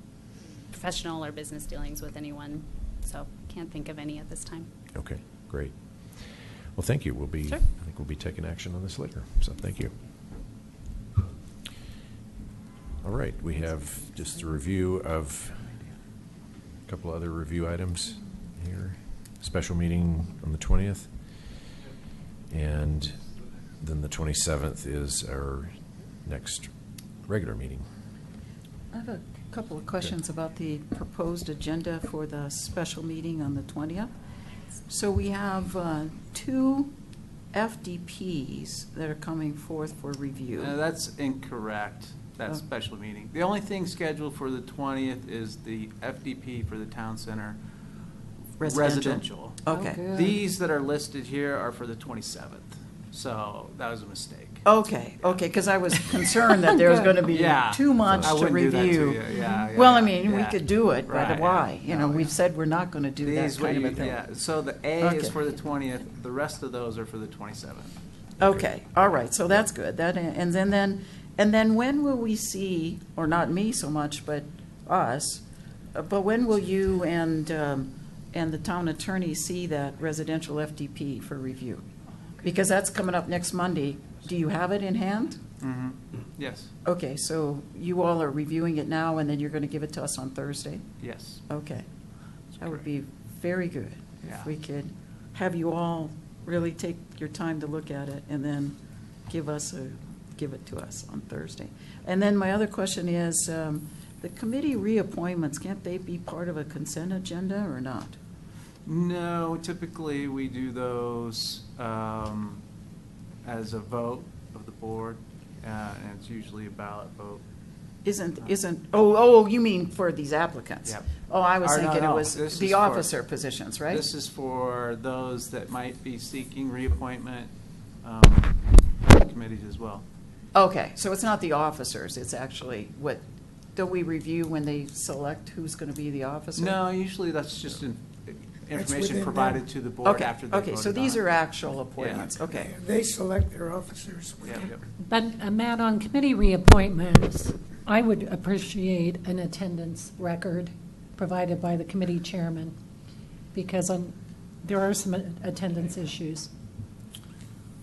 professional or business dealings with anyone, so can't think of any at this time. Okay, great. Well, thank you. Sure. I think we'll be taking action on this later, so thank you. All right, we have just a review of a couple other review items here. Special meeting on the 20th, and then the 27th is our next regular meeting. I have a couple of questions about the proposed agenda for the special meeting on the 20th. So we have two FDPs that are coming forth for review. That's incorrect, that Oh. special meeting. The only thing scheduled for the 20th is the FDP for the town center residential. Okay. Good. These that are listed here are for the 27th, so that was a mistake. Okay, because I was concerned that there was going to be Yeah. too much I to wouldn't do that to review. you. Yeah, Well, I yeah, mean, we yeah. could do it by the Right. why. You know, Oh, we've yeah. said we're not going to do that These, kind of a thing. yeah, so the A is Okay. for the 20th, the rest of those are for the 27th. Okay, all right, so that's good. That, and then when will we see, or not me so much, but us, but when will you and the town attorney see that residential FDP for review? Because that's coming up next Monday. Do you have it in hand? Mm-hmm. Yes, Okay, so you all are reviewing it now, and then you're going to give it to us on Thursday? yes. Okay. That would be very good Yeah. if we could have you all really take your time to look at it and then give it to us on Thursday. And then my other question is, the committee reappointments, can't they be part of a consent agenda or not? No, typically we do those as a vote of the board, and it's usually a ballot vote. You mean for these applicants? Yep. Oh, I was Or no, thinking it no, was this the is for- officer positions, right? This is for those that might be seeking reappointment, committees as well. Okay, so it's not the officers, it's actually what, do we review when they select who's going to be the officer? No, usually that's just information within provided them. to the board Okay, after they okay, so voted on these it. are actual appointments, okay. They select their officers. Yep, yep. But Matt, on committee reappointments, I would appreciate an attendance record provided by the committee chairman, because there are some attendance issues.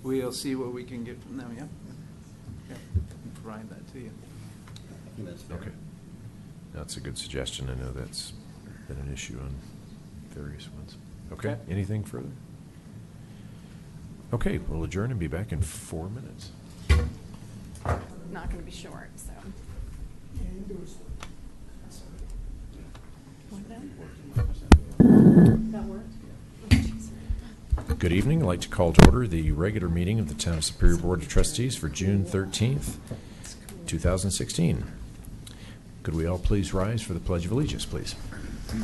We'll see what we can get from them, yeah. Yeah, and provide that to you. Okay. That's a good suggestion. I know that's been an issue on various ones. Okay, Okay. anything further? Okay, we'll adjourn and be back in 4 minutes. Not going to be short, so. Good evening. I'd like to call to order the regular meeting of the Town of Superior Board of Trustees for June 13th, 2016. Could we all please rise for the Pledge of Allegiance, please? I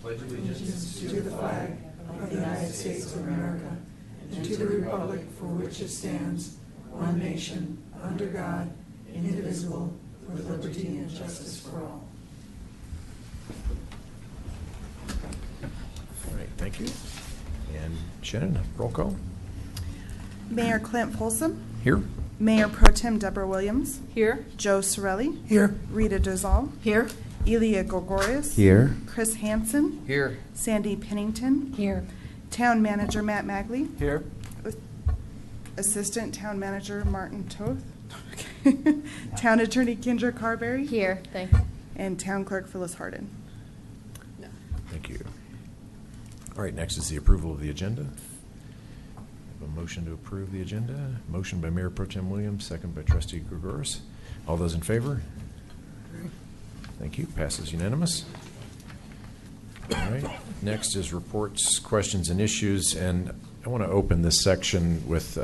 pledge allegiance To the flag of the United States of America and to the republic for which it stands, one nation, under God, indivisible, with liberty and justice for all. All right, thank you. And Shannon, roll call. Mayor Clint Folsom, Here. Mayor Pro Tem Deborah Williams, Here? Joe Sorelli, Here. Rita Dozal, Here. Elia Gregorius, Here. Chris Hansen, Here. Sandy Pennington, Here. Town Manager Matt Magley, Here. Assistant Town Manager Martin Toth, Town Attorney Kendra Carberry, Here, thank you. and Town Clerk Phyllis Harden. Thank you. All right, next is the approval of the agenda. A motion to approve the agenda. Motion by Mayor Pro Tem Williams, second by Trustee Gregorius. All those in favor? Thank you. Passes unanimous. All right. Next is reports, questions, and issues. And I want to open this section with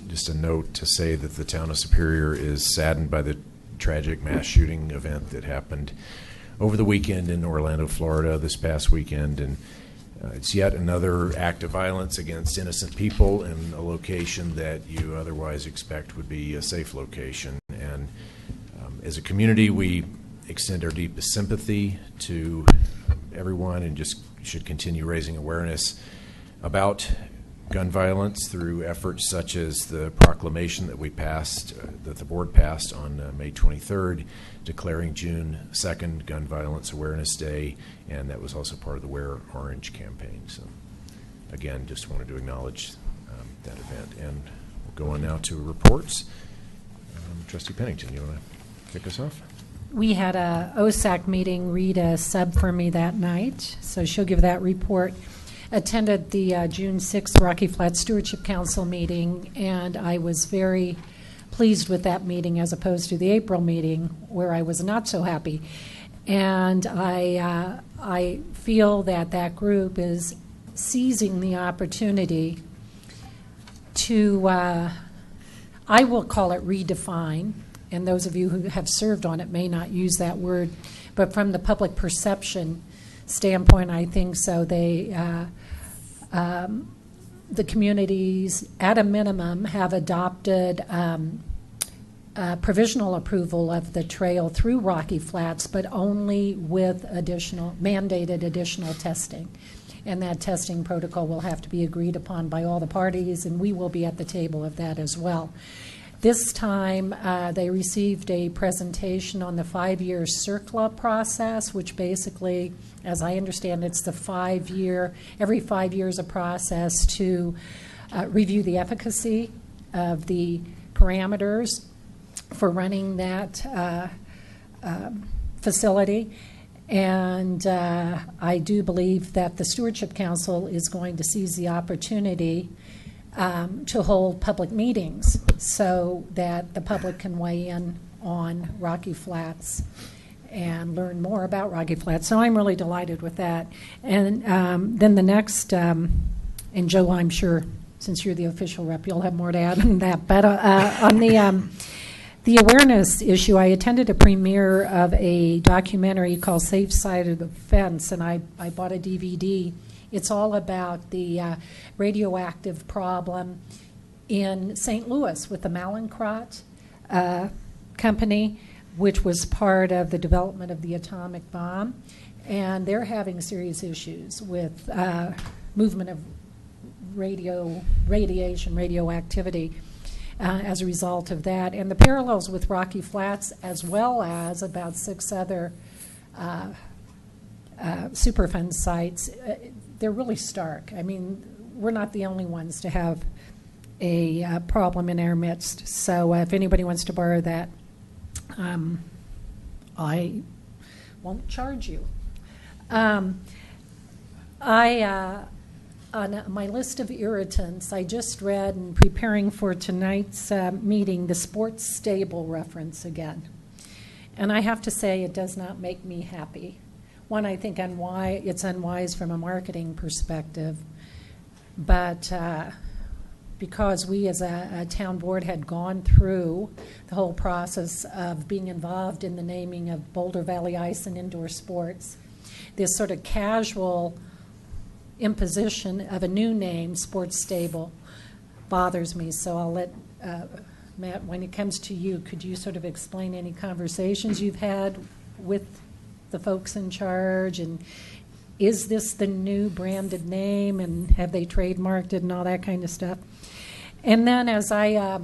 just a note to say that the Town of Superior is saddened by the tragic mass shooting event that happened over the weekend in Orlando, Florida, this past weekend. And it's yet another act of violence against innocent people in a location that you otherwise expect would be a safe location. And as a community, we extend our deepest sympathy to everyone and just should continue raising awareness about gun violence through efforts such as the proclamation that we passed, that the board passed on May 23rd, declaring June 2nd Gun Violence Awareness Day, and that was also part of the Wear Orange campaign. So again, just wanted to acknowledge that event. And we'll go on now to reports. Trustee Pennington, you want to kick us off? We had a OSAC meeting. Rita subbed for me that night, so she'll give that report. Attended the June 6th Rocky Flats Stewardship Council meeting, and I was very pleased with that meeting as opposed to the April meeting where I was not so happy. And I feel that that group is seizing the opportunity to, I will call it redefine, and those of you who have served on it may not use that word, but from the public perception standpoint, I think so. The communities, at a minimum, have adopted provisional approval of the trail through Rocky Flats, but only with mandated additional testing. And that testing protocol will have to be agreed upon by all the parties, and we will be at the table of that as well. This time, they received a presentation on the 5-year CERCLA process, which basically, as I understand, it's the every 5 years a process to review the efficacy of the parameters for running that facility. And I do believe that the Stewardship Council is going to seize the opportunity to hold public meetings so that the public can weigh in on Rocky Flats and learn more about Rocky Flats. So I'm really delighted with that. And then the next, and Joe, I'm sure, since you're the official rep, you'll have more to add on that. But on the awareness issue, I attended a premiere of a documentary called Safe Side of the Fence, and I bought a DVD. It's all about the radioactive problem in St. Louis with the Mallinckrodt company, which was part of the development of the atomic bomb. And they're having serious issues with movement of radiation, radioactivity as a result of that. And the parallels with Rocky Flats, as well as about 6 other Superfund sites, they're really stark. I mean, we're not the only ones to have a problem in our midst. So if anybody wants to borrow that, I won't charge you. On my list of irritants, I just read, in preparing for tonight's meeting, the sports stable reference again. And I have to say, it does not make me happy. One, I think it's unwise from a marketing perspective, but because we as a town board had gone through the whole process of being involved in the naming of Boulder Valley Ice and Indoor Sports, this sort of casual imposition of a new name, Sports Stable, bothers me. So I'll let Matt, when it comes to you, could you sort of explain any conversations you've had with the folks in charge, and is this the new branded name, and have they trademarked it and all that kind of stuff? And then as I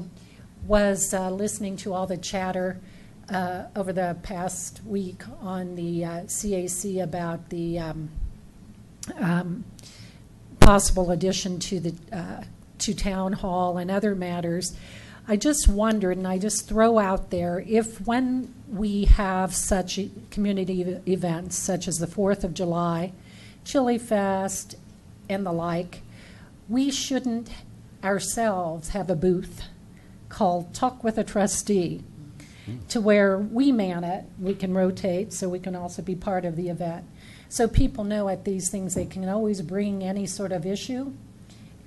was listening to all the chatter over the past week on the CAC about the possible addition to the to town hall and other matters, I just wondered, and I just throw out there, if when we have such community events such as the 4th of July, Chili Fest, and the like, we shouldn't ourselves have a booth called Talk with a Trustee, to where we man it, we can rotate, so we can also be part of the event. So people know at these things they can always bring any sort of issue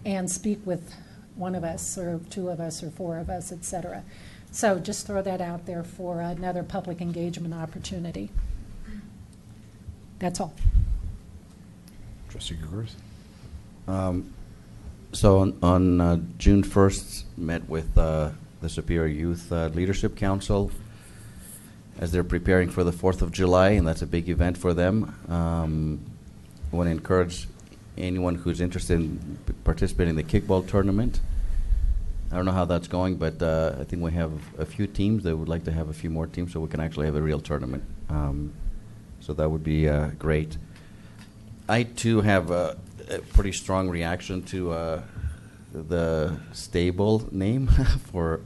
and speak with one of us, or two of us, or four of us, et cetera. So just throw that out there for another public engagement opportunity. That's all. Trustee Gregorith? So on June 1st, met with the Superior Youth Leadership Council as they're preparing for the 4th of July, and that's a big event for them. I want to encourage anyone who's interested in participating in the kickball tournament. I don't know how that's going, but I think we have a few teams that would like to have a few more teams so we can actually have a real tournament. So that would be great. I, too, have a pretty strong reaction to the stable name for,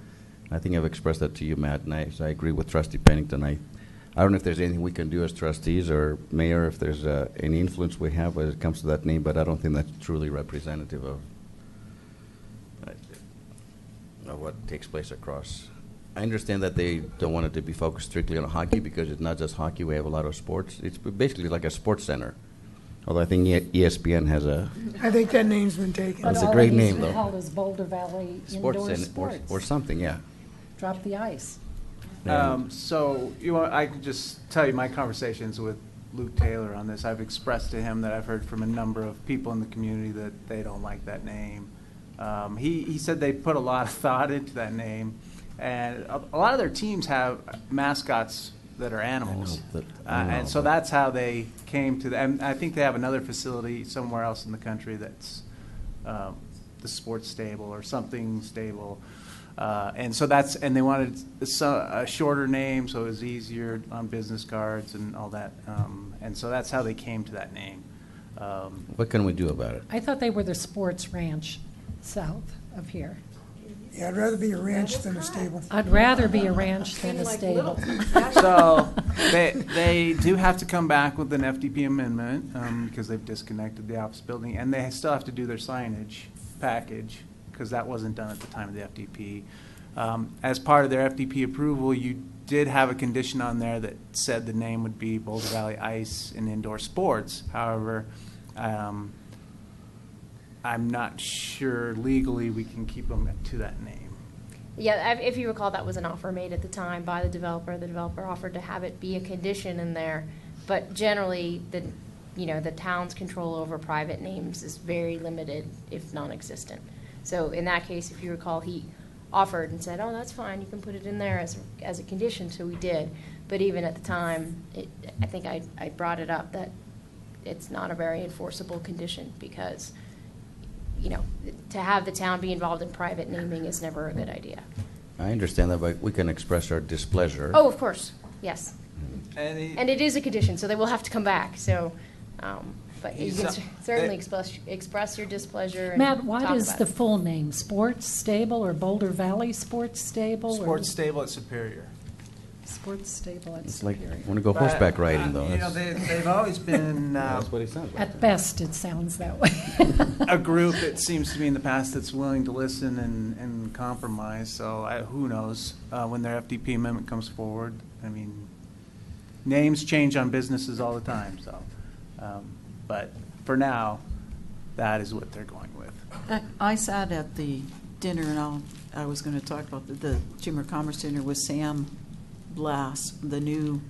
I think I've expressed that to you, Matt, and so I agree with Trustee Pennington. I don't know if there's anything we can do as trustees or mayor, if there's any influence we have when it comes to that name, but I don't think that's truly representative of what takes place across. I understand that they don't want it to be focused strictly on hockey, because it's not just hockey. We have a lot of sports. It's basically like a sports center. Although I think ESPN has a... I think that name's been taken. That's a great name, though. Called as Boulder Valley Indoor Sports. Or something, yeah. Drop the ice. So I can just tell you my conversations with Luke Taylor on this. I've expressed to him that I've heard from a number of people in the community that they don't like that name. He said they put a lot of thought into that name, and a lot of their teams have mascots that are animals, and so that's how they came to that. And I think they have another facility somewhere else in the country that's the sports stable or something stable. And so they wanted a shorter name so it was easier on business cards and all that. And so that's how they came to that name. What can we do about it? I thought they were the sports ranch south of here. Yeah, I'd rather be a ranch than a stable. I'd rather be a ranch than a stable. So they do have to come back with an FDP amendment because they've disconnected the office building, and they still have to do their signage package, because that wasn't done at the time of the FDP. As part of their FDP approval, you did have a condition on there that said the name would be Boulder Valley Ice and Indoor Sports. However, I'm not sure legally we can keep them to that name. Yeah, if you recall, that was an offer made at the time by the developer. The developer offered to have it be a condition in there, but generally, the town's control over private names is very limited, if non-existent. So in that case, if you recall, he offered and said, "Oh, that's fine. You can put it in there as a condition." So we did. But even at the time, I think I brought it up that it's not a very enforceable condition, because to have the town be involved in private naming is never a good idea. I understand that, but we can express our displeasure. Oh, of course, yes. And it is a condition, so they will have to come back. So, but you can certainly express your displeasure. And Matt, what talk is about the it. full name? Sports Stable or Boulder Valley Sports Stable? Sports Stable at Superior. Sports Stable at It's like, Superior. I want to go horseback riding, though. They've always been That's what he sounds like. At best, it sounds that way. a group, it seems to me, in the past that's willing to listen and compromise. So who knows when their FDP amendment comes forward? I mean, names change on businesses all the time, so. But for now, that is what they're going with. I sat at the dinner, and I was going to talk about the Chamber of Commerce dinner with Sam Blass, the new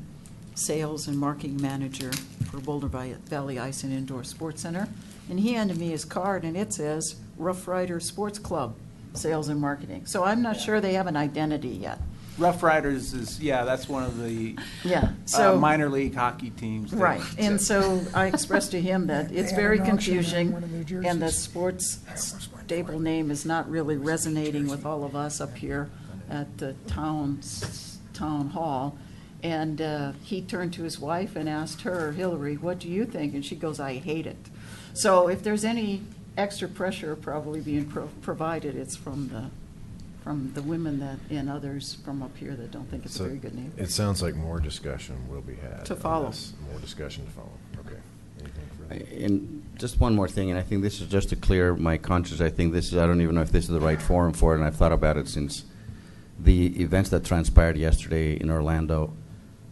sales and marketing manager for Boulder Valley Ice and Indoor Sports Center. And he handed me his card, and it says Rough Rider Sports Club, Sales and Marketing. So I'm not sure they have an identity yet. Rough Riders is, that's one of the Yeah, so minor league hockey teams. right, and so I expressed to him that it's had very an auction on confusing, one of their jerseys. and the sports stable name is not really resonating with all of us up here at the town hall. And he turned to his wife and asked her, Hillary, what do you think? And she goes, I hate it. So if there's any extra pressure probably being provided, it's from the women that and others from up here that don't think it's a very good name. It sounds like more discussion will be had. To on follow. this. More discussion to follow. Okay. Anything further? And just one more thing, and I think this is just to clear my conscience. I think this is, I don't even know if this is the right forum for it, and I've thought about it since the events that transpired yesterday in Orlando.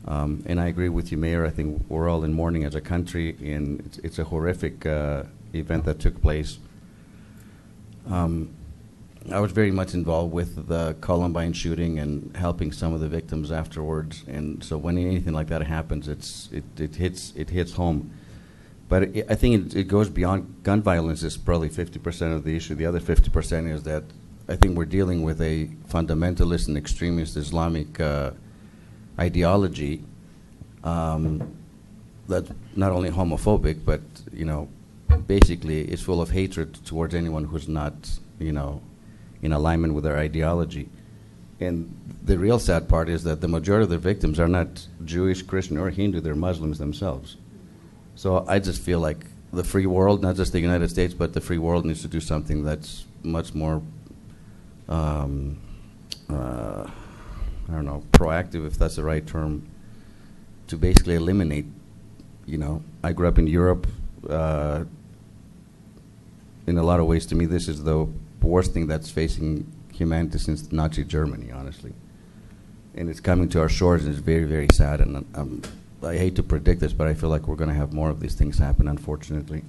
And I agree with you, Mayor. I think we're all in mourning as a country, and it's a horrific event that took place. I was very much involved with the Columbine shooting and helping some of the victims afterwards. And so when anything like that happens, it hits home. But I think it goes beyond gun violence. Is probably 50% of the issue. The other 50% is that I think we're dealing with a fundamentalist and extremist Islamic ideology that's not only homophobic, but basically it's full of hatred towards anyone who's not in alignment with their ideology. And the real sad part is that the majority of the victims are not Jewish, Christian, or Hindu. They're Muslims themselves. So I just feel like the free world, not just the United States, but the free world needs to do something that's much more I don't know, proactive, if that's the right term, to basically eliminate, I grew up in Europe. In a lot of ways, to me, this is the worst thing that's facing humanity since Nazi Germany, honestly. And it's coming to our shores, and it's very, very sad. And I hate to predict this, but I feel like we're going to have more of these things happen, unfortunately.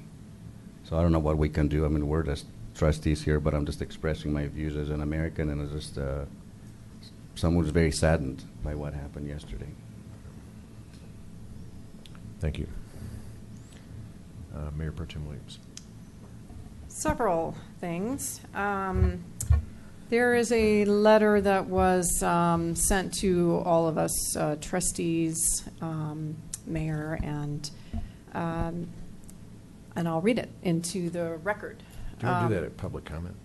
So I don't know what we can do. I mean, we're just trustees here, but I'm just expressing my views as an American and as just someone who's very saddened by what happened yesterday. Thank you. Mayor Pro Tem Williams. Several things. There is a letter that was sent to all of us trustees, mayor, and I'll read it into the record. Do you want to do that at public comment?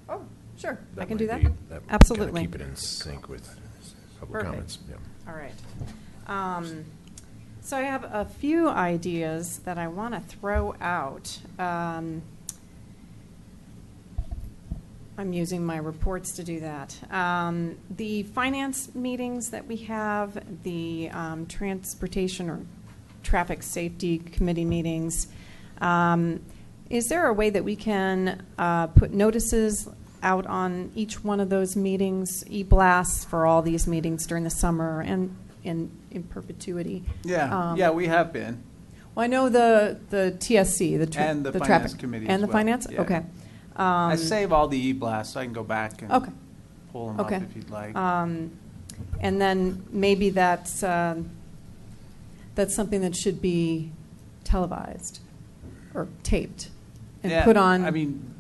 Oh, sure. I That can do might that. be- that might Absolutely. kinda keep it in sync with public Perfect. comments. Yeah. All right. So I have a few ideas that I want to throw out. I'm using my reports to do that. The finance meetings that we have, the transportation or traffic safety committee meetings, is there a way that we can put notices out on each one of those meetings, e-blasts for all these meetings during the summer and in perpetuity? Yeah, we have been. Well, I know the TSC, And the finance traffic committee and as the well. finance. Yeah. Okay. I save all the e-blasts, so I can go back and Okay. pull them Okay. up if you'd like. And then maybe that's something that should be televised or taped and Yeah, put on. I mean,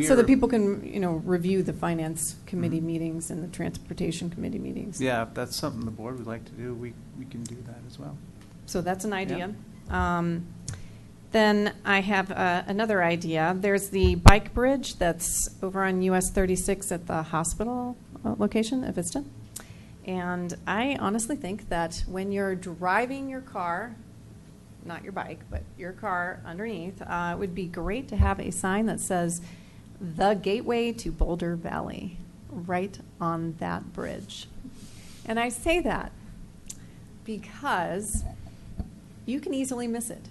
so that people can, review the finance committee Mhm. meetings and the transportation committee meetings. Yeah, if that's something the board would like to do, we can do that as well. So that's an idea. Then I have another idea. There's the bike bridge that's over on US 36 at the hospital location at Vista. And I honestly think that when you're driving your car, not your bike, but your car underneath, it would be great to have a sign that says, "The Gateway to Boulder Valley," right on that bridge. And I say that because you can easily miss it,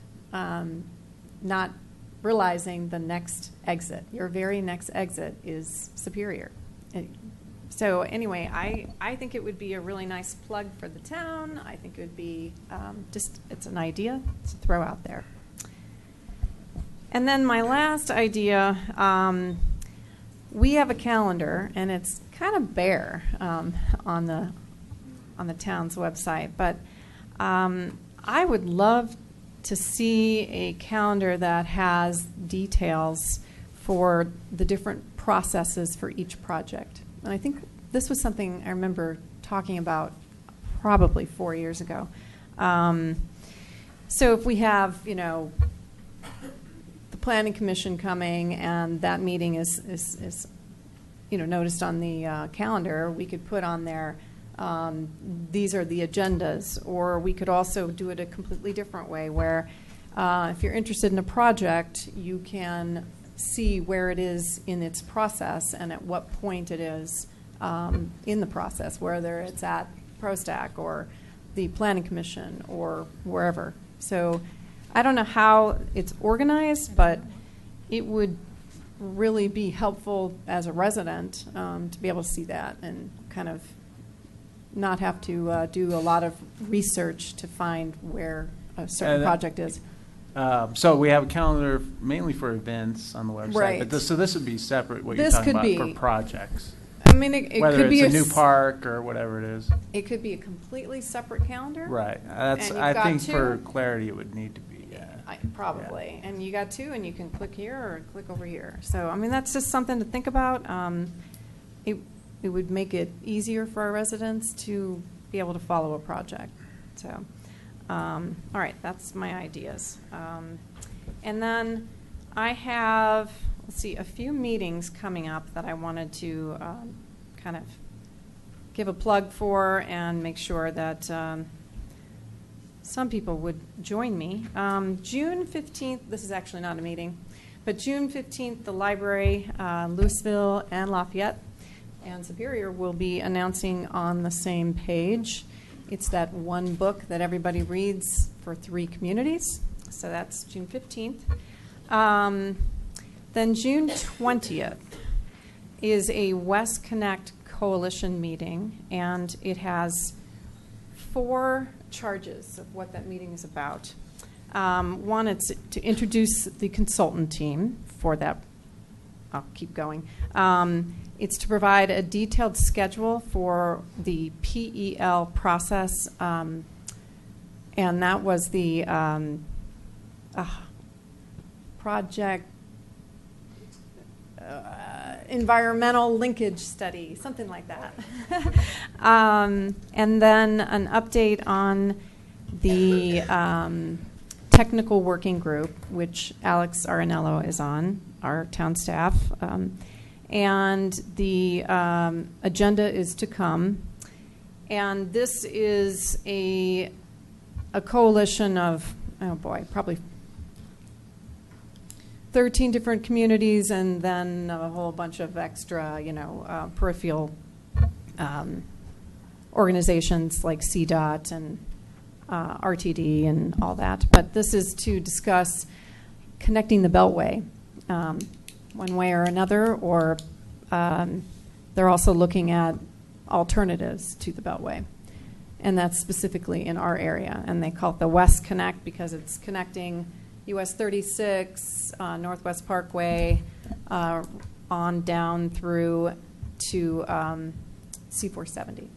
not realizing the next exit. Your very next exit is Superior. So anyway, I think it would be a really nice plug for the town. I think it would be it's an idea to throw out there. And then my last idea, we have a calendar, and it's kind of bare on the town's website. But I would love to see a calendar that has details for the different processes for each project. And I think this was something I remember talking about probably 4 years ago. So if we have, the Planning Commission coming, and that meeting is noticed on the calendar, we could put on there, these are the agendas. Or we could also do it a completely different way, where if you're interested in a project, you can see where it is in its process and at what point it is in the process, whether it's at ProStack or the Planning Commission or wherever. So I don't know how it's organized, but it would really be helpful as a resident to be able to see that and kind of not have to do a lot of research to find where a certain project is. So we have a calendar mainly for events on the website. Right. But so this would be separate, what This you're talking could about, be- for projects. I mean, it Whether could be it's a new park or whatever it is. It could be a completely separate calendar. Right. And you've I got think two. for clarity it would need to be, Probably. And you got two, and you can click here or click over here. So, I mean, that's just something to think about. It would make it easier for our residents to be able to follow a project. So, all right, that's my ideas. And then I have, let's see, a few meetings coming up that I wanted to kind of give a plug for and make sure that some people would join me. June 15th, this is actually not a meeting, but June 15th, the library, Louisville and Lafayette and Superior will be announcing on the same page. It's that one book that everybody reads for 3 communities. So that's June 15th. Then June 20th is a West Connect Coalition meeting, and it has 4 charges of what that meeting is about. One, it's to introduce the consultant team for that. I'll keep going. It's to provide a detailed schedule for the PEL process, and that was the project environmental linkage study, something like that. And then an update on the technical working group, which Alex Arenello is on, our town staff. And the agenda is to come. And this is a coalition of, oh boy, probably 13 different communities, and then a whole bunch of extra, peripheral organizations like CDOT and RTD and all that. But this is to discuss connecting the Beltway one way or another, or they're also looking at alternatives to the Beltway. And that's specifically in our area. And they call it the West Connect because it's connecting US 36, Northwest Parkway, on down through to C470.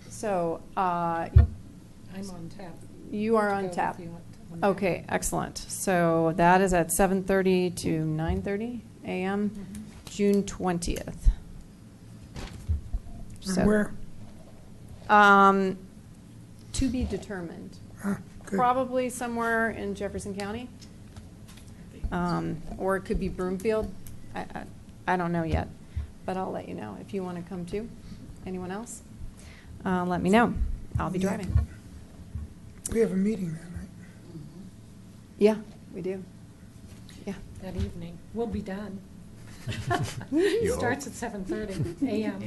So I'm on tap. you are on tap. Okay, excellent. So that is at 7:30 to 9:30 a.m., June 20th. And where? To be determined. Good. Probably somewhere in Jefferson County. Or it could be Broomfield. I don't know yet, but I'll let you know if you want to come too. Anyone else? Let me know. I'll be driving. We have a meeting that night. Yeah, we do. Yeah. That evening. We'll be done. You Starts at 7:30 a.m.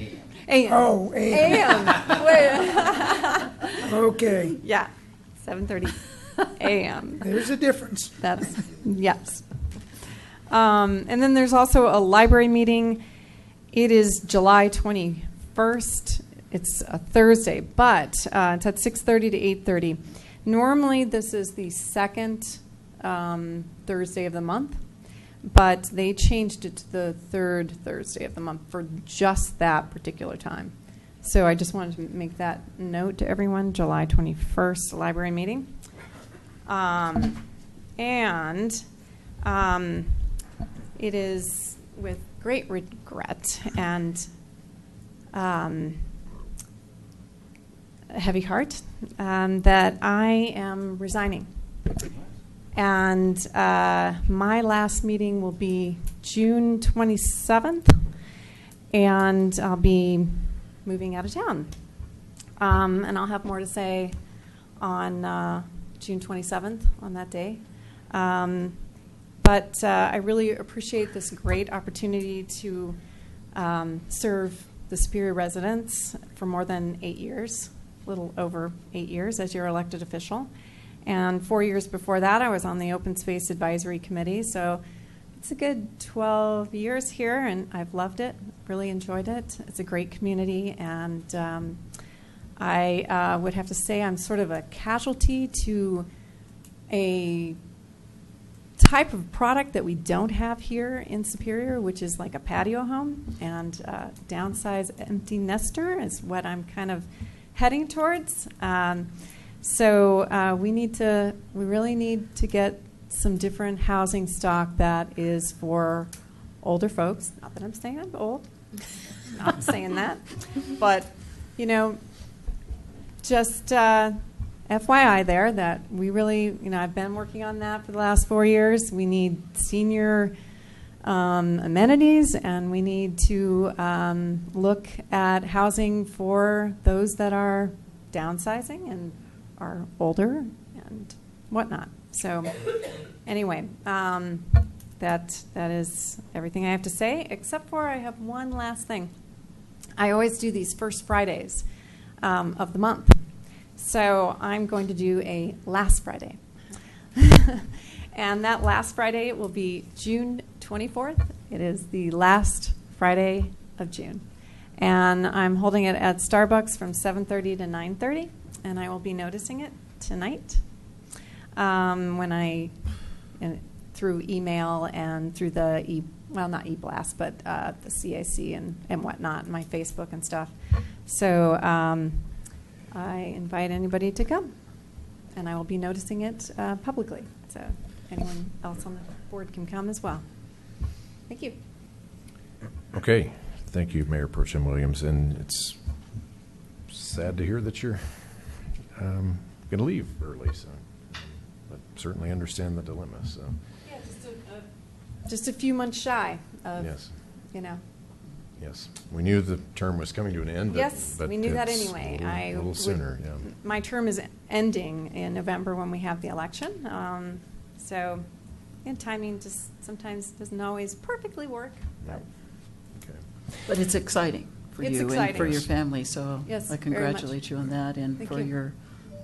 AM. Oh, AM. Wait. Okay, Yeah, 7:30 a.m. there's a difference. That's, yes. And then there's also a library meeting It is July 21st. It's a Thursday, but it's at 6:30 to 8:30. Normally, this is the second Thursday of the month, but they changed it to the third Thursday of the month for just that particular time. So I just wanted to make that note to everyone, July 21st, library meeting. It is with great regret and a heavy heart that I am resigning. And my last meeting will be June 27th, and I'll be moving out of town. And I'll have more to say on June 27th, on that day. But I really appreciate this great opportunity to serve the Superior residents for more than 8 years, a little over 8 years as your elected official. And 4 years before that, I was on the Open Space Advisory Committee. So it's a good 12 years here, and I've loved it, really enjoyed it. It's a great community, and I would have to say I'm sort of a casualty to a type of product that we don't have here in Superior, which is like a patio home, and downsize empty nester is what I'm kind of heading towards. So we really need to get some different housing stock that is for older folks. Not that I'm saying I'm old, not saying that, but just FYI there that we really, I've been working on that for the last 4 years. We need senior amenities, and we need to look at housing for those that are downsizing and are older and whatnot. So anyway, that is everything I have to say, except for I have one last thing. I always do these first Fridays of the month. So I'm going to do a last Friday. And that last Friday will be June 24th. It is the last Friday of June. And I'm holding it at Starbucks from 7:30 to 9:30. And I will be noticing it tonight through email and through the not e-blast, but the CIC and whatnot, my Facebook and stuff. So I invite anybody to come, and I will be noticing it publicly. So anyone else on the board can come as well. Thank you. Okay. Thank you, Mayor Pro Tem Williams. And it's sad to hear that you're going to leave early, so but certainly understand the dilemma. So yeah, just a few months shy of yes. Yes, we knew the term was coming to an end. Yes, but we knew that it's anyway. A little sooner. Yeah. My term is ending in November when we have the election. So, timing just sometimes doesn't always perfectly work. But, Okay. But it's exciting for It's you exciting. and for your family, so Yes, I very congratulate you on that and Thank for you. your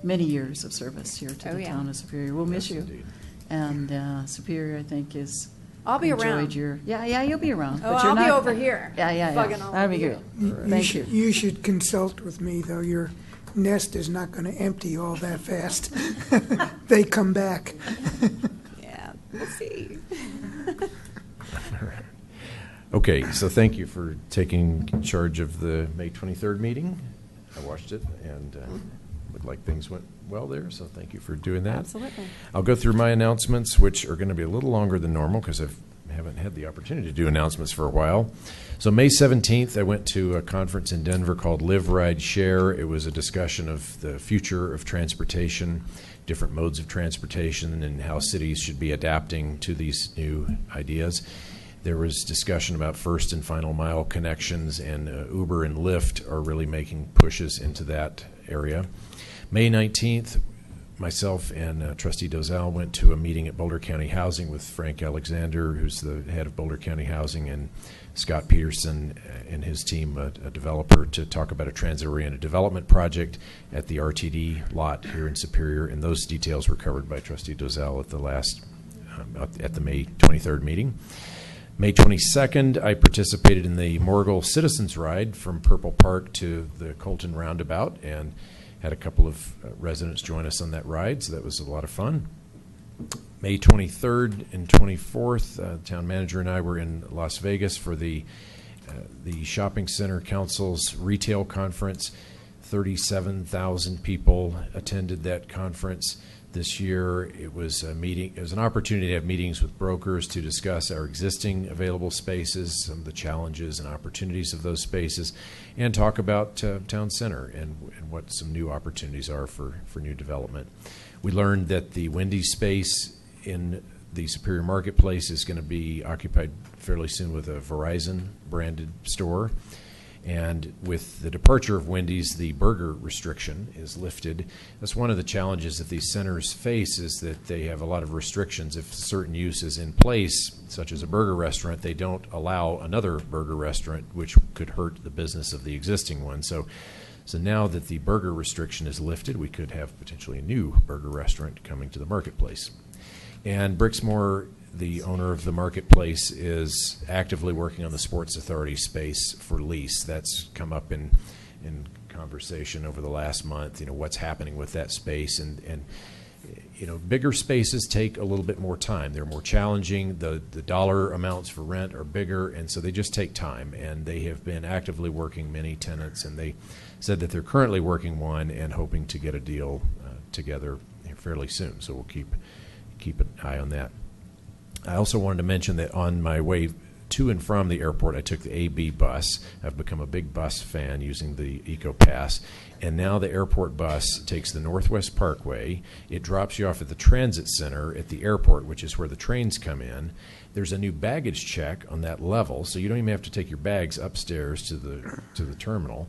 many years of service here to Oh, the yeah. town of Superior. We'll miss Yes, you. indeed. And Superior, I think, is I'll be enjoyed around. you'll be around. Oh, but you're I'll be not- over here. Yeah. bugging all That'd be of good. you. Thank you. You should consult with me, though. Your nest is not going to empty all that fast. They come back. Yeah, we'll see. Okay, so thank you for taking charge of the May 23rd meeting. I watched it, and looked like things went well there, so thank you for doing that. Absolutely. I'll go through my announcements, which are going to be a little longer than normal because I haven't had the opportunity to do announcements for a while. So May 17th, I went to a conference in Denver called Live, Ride, Share. It was a discussion of the future of transportation, different modes of transportation, and how cities should be adapting to these new ideas. There was discussion about first and final mile connections, and Uber and Lyft are really making pushes into that area. May 19th, myself and Trustee Dozal went to a meeting at Boulder County Housing with Frank Alexander, who's the head of Boulder County Housing, and Scott Peterson and his team, a developer, to talk about a transit-oriented development project at the RTD lot here in Superior. And those details were covered by Trustee Dozal at the May 23rd meeting. May 22nd, I participated in the Morrill Citizens Ride from Purple Park to the Colton Roundabout and had a couple of residents join us on that ride, so that was a lot of fun. May 23rd and 24th, the town manager and I were in Las Vegas for the Shopping Center Council's retail conference. 37,000 people attended that conference this year. It was a meeting. It was an opportunity to have meetings with brokers to discuss our existing available spaces, some of the challenges and opportunities of those spaces, and talk about town center and what some new opportunities are for new development. We learned that the Wendy's space in the Superior Marketplace is going to be occupied fairly soon with a Verizon branded store. And with the departure of Wendy's, the burger restriction is lifted. That's one of the challenges that these centers face, is that they have a lot of restrictions. If certain use is in place, such as a burger restaurant, they don't allow another burger restaurant, which could hurt the business of the existing one. So now that the burger restriction is lifted, we could have potentially a new burger restaurant coming to the marketplace. And Brixmor, the owner of the marketplace, is actively working on the Sports Authority space for lease. That's come up in conversation over the last month, what's happening with that space. And bigger spaces take a little bit more time. They're more challenging. The dollar amounts for rent are bigger, and so they just take time. And they have been actively working many tenants, and they said that they're currently working one and hoping to get a deal together fairly soon. So we'll keep an eye on that. I also wanted to mention that on my way to and from the airport, I took the AB bus. I've become a big bus fan using the EcoPass. And now the airport bus takes the Northwest Parkway. It drops you off at the transit center at the airport, which is where the trains come in. There's a new baggage check on that level, so you don't even have to take your bags upstairs to the terminal.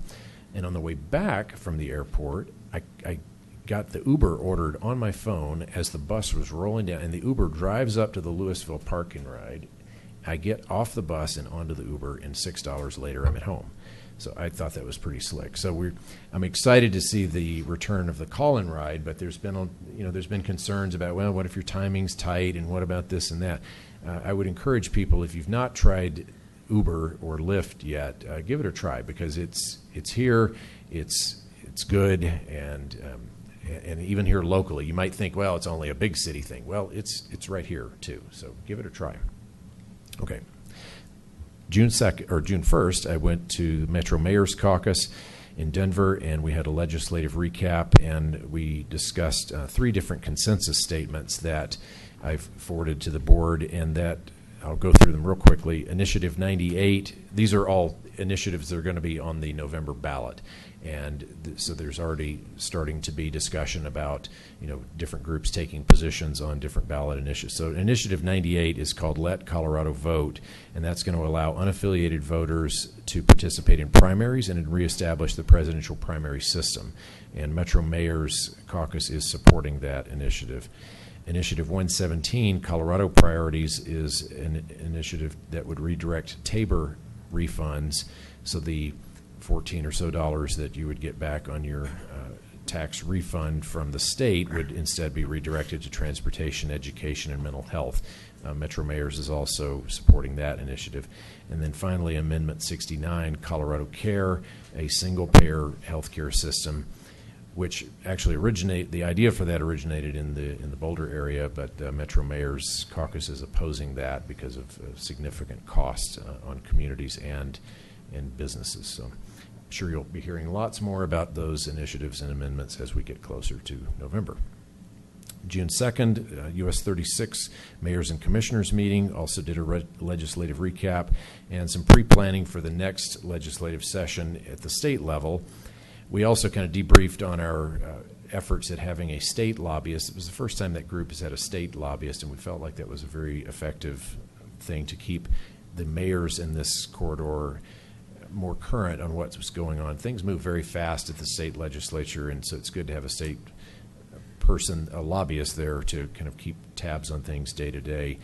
And on the way back from the airport, I got the Uber ordered on my phone as the bus was rolling down, and the Uber drives up to the Louisville parking ride. I get off the bus and onto the Uber, and $6 later I'm at home. So I thought that was pretty slick. So I'm excited to see the return of the call-in ride, but there's been concerns about, well, what if your timing's tight, and what about this and that? I would encourage people, if you've not tried Uber or Lyft yet, give it a try, because it's here, it's good, and even here locally, you might think, well, it's only a big city thing. Well, it's right here too. So give it a try. Okay. June 1st, I went to Metro Mayor's Caucus in Denver, and we had a legislative recap, and we discussed 3 different consensus statements that I've forwarded to the board, and that I'll go through them real quickly. Initiative 98, these are all initiatives that are going to be on the November ballot. And so there's already starting to be discussion about, different groups taking positions on different ballot initiatives. So Initiative 98 is called Let Colorado Vote, and that's going to allow unaffiliated voters to participate in primaries and reestablish the presidential primary system. And Metro Mayor's Caucus is supporting that initiative. Initiative 117, Colorado Priorities, is an initiative that would redirect Tabor refunds, so the $14 or so that you would get back on your tax refund from the state would instead be redirected to transportation, education, and mental health. Metro Mayors is also supporting that initiative. And then finally, Amendment 69, Colorado Care, a single-payer healthcare system, which actually the idea for that originated in the Boulder area, but Metro Mayor's Caucus is opposing that because of significant costs on communities and businesses. So I'm sure you'll be hearing lots more about those initiatives and amendments as we get closer to November. June 2nd, US 36 Mayors and Commissioners meeting, also did a legislative recap and some pre-planning for the next legislative session at the state level. We also kind of debriefed on our efforts at having a state lobbyist. It was the first time that group has had a state lobbyist, and we felt like that was a very effective thing to keep the mayors in this corridor more current on what's going on. Things move very fast at the state legislature, and so it's good to have a state person, a lobbyist there to kind of keep tabs on things day to day.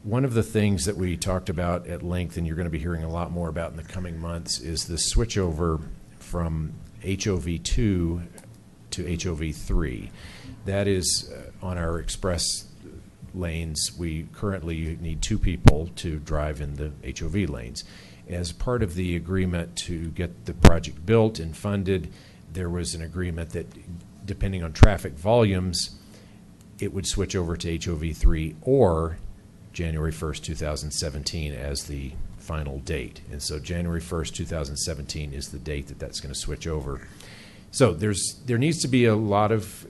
One of the things that we talked about at length, and you're going to be hearing a lot more about in the coming months, is the switchover from HOV2 to HOV3. That is on our express lanes, we currently need 2 people to drive in the HOV lanes. As part of the agreement to get the project built and funded, there was an agreement that depending on traffic volumes, it would switch over to HOV3 or January 1st, 2017 as the final date. And so January 1st, 2017 is the date that that's going to switch over. So there needs to be a lot of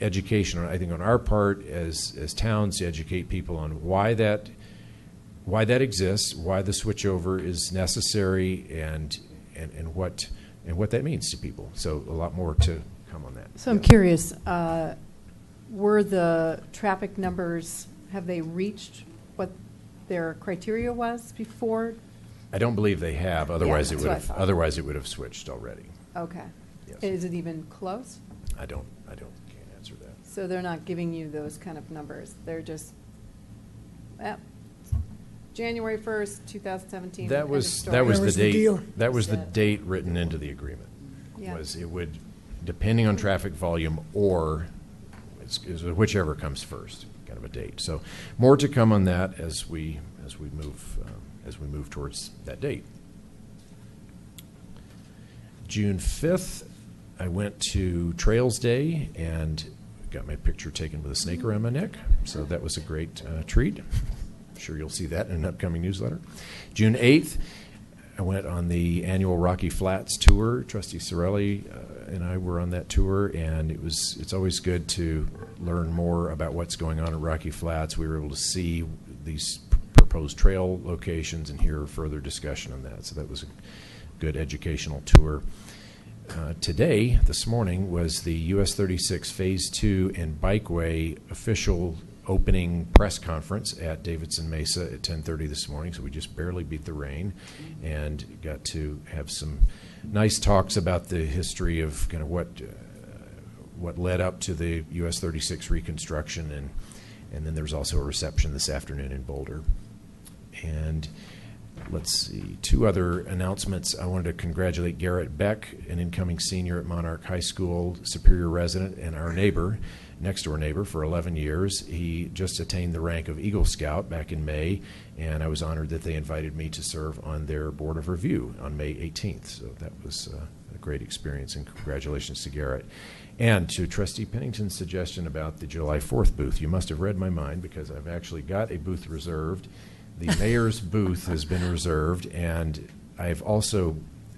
education, I think, on our part as towns to educate people on why that exists, why the switchover is necessary, and what that means to people. So a lot more to come on that. So I'm curious, were the traffic numbers, have they reached what their criteria was before? I don't believe they have. Otherwise, Yeah, it that's would what I have. thought. Otherwise, it would have switched already. Okay. Yes. Is it even close? I can't answer that. So they're not giving you those kind of numbers? They're just, well, January 1st, 2017. That end of was story. that was That the was the date. deal. That was the That- date written into the agreement. Yeah. Was it would, depending on traffic volume or it's whichever comes first, kind of a date. So more to come on that as we move towards that date. June 5th, I went to Trails Day and got my picture taken with a snake around my neck. So that was a great treat. I'm sure you'll see that in an upcoming newsletter. June 8th, I went on the annual Rocky Flats tour. Trustee Sorelli and I were on that tour, and it's always good to learn more about what's going on at Rocky Flats. We were able to see these proposed trail locations and hear further discussion on that. So that was a good educational tour. Today, this morning, was the US 36 Phase 2 and Bikeway official opening press conference at Davidson Mesa at 10:30 this morning, so we just barely beat the rain and got to have some nice talks about the history of kind of what led up to the US 36 reconstruction, and then there's also a reception this afternoon in Boulder. And let's see, 2 other announcements. I wanted to congratulate Garrett Beck, an incoming senior at Monarch High School, Superior resident, and our neighbor, next door neighbor, for 11 years. He just attained the rank of Eagle Scout back in May, and I was honored that they invited me to serve on their Board of Review on May 18th. So that was a great experience, and congratulations to Garrett. And to Trustee Pennington's suggestion about the July 4th booth, you must have read my mind because I've actually got a booth reserved. The mayor's booth has been reserved, and I've also,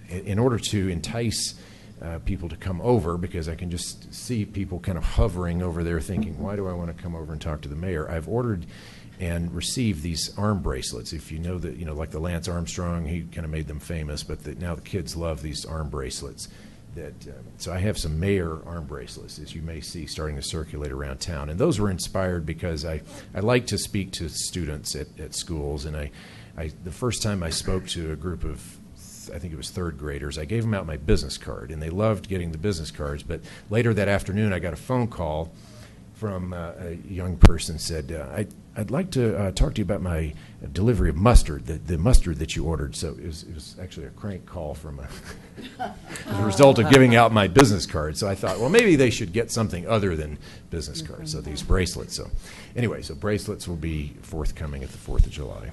in order to entice people to come over, because I can just see people kind of hovering over there thinking, why do I want to come over and talk to the mayor? I've ordered and received these arm bracelets. If you know that, like the Lance Armstrong, he kind of made them famous, but now the kids love these arm bracelets. So I have some mayor arm bracelets, as you may see, starting to circulate around town. And those were inspired because I like to speak to students at schools. And the first time I spoke to a group of, I think it was 3rd graders, I gave them out my business card. And they loved getting the business cards. But later that afternoon, I got a phone call from a young person said, I'd like to talk to you about my delivery of mustard, the mustard that you ordered. So it was actually a crank call from as a result of giving out my business card. So I thought, well, maybe they should get something other than business cards, so these bracelets. So anyway, so bracelets will be forthcoming at the 4th of July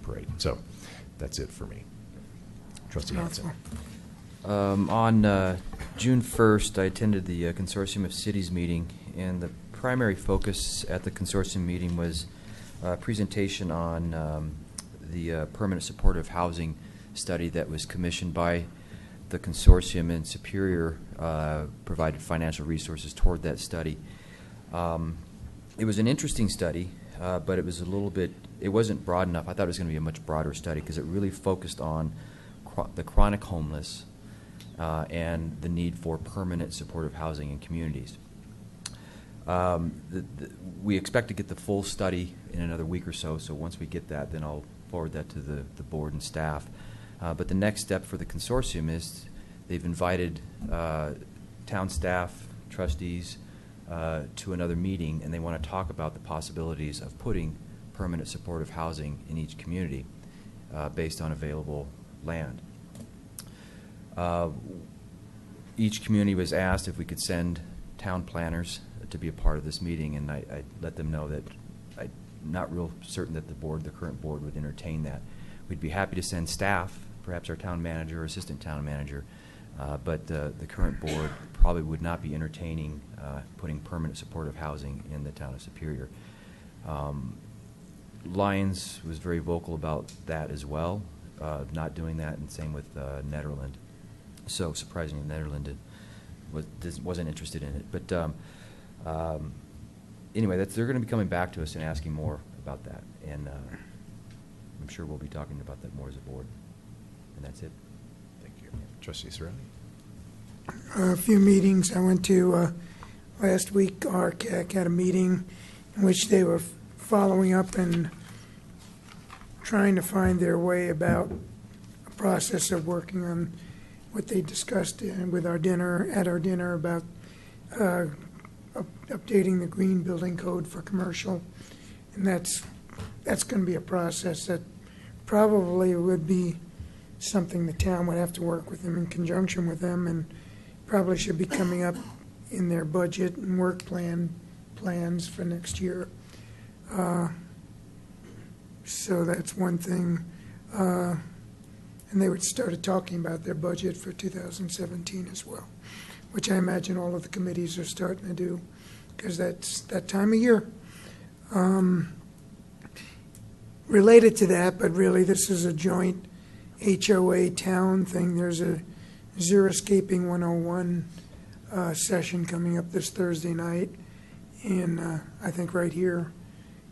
parade. So that's it for me. Trustee Hanson. On June 1st, I attended the Consortium of Cities meeting, and the primary focus at the consortium meeting was a presentation on the permanent supportive housing study that was commissioned by the consortium, and Superior provided financial resources toward that study. It was an interesting study, but it was it wasn't broad enough. I thought it was going to be a much broader study because it really focused on the chronic homeless and the need for permanent supportive housing in communities. We expect to get the full study in another week or so, so once we get that, then I'll forward that to the board and staff. But the next step for the consortium is they've invited town staff, trustees, to another meeting, and they want to talk about the possibilities of putting permanent supportive housing in each community based on available land. Each community was asked if we could send town planners to be a part of this meeting, and I let them know that not real certain that the current board would entertain that. We'd be happy to send staff, perhaps our town manager or assistant town manager, but the current board probably would not be entertaining putting permanent supportive housing in the town of Superior. Lions was very vocal about that as well, not doing that, and same with Nederland. So surprisingly, Nederland wasn't interested in it. But anyway, they're going to be coming back to us and asking more about that, and I'm sure we'll be talking about that more as a board. And that's it. Thank you. Trustee Cirelli? A few meetings I went to last week. RCAC had a meeting in which they were following up and trying to find their way about a process of working on what they discussed at our dinner about updating the green building code for commercial, and that's going to be a process that probably would be something the town would have to work with them in conjunction with them, and probably should be coming up in their budget and work plans for next year. So that's one thing. And they started talking about their budget for 2017 as well, which I imagine all of the committees are starting to do, because that's that time of year. Related to that, but really this is a joint HOA town thing. There's a Xeriscaping 101 session coming up this Thursday night, and I think right here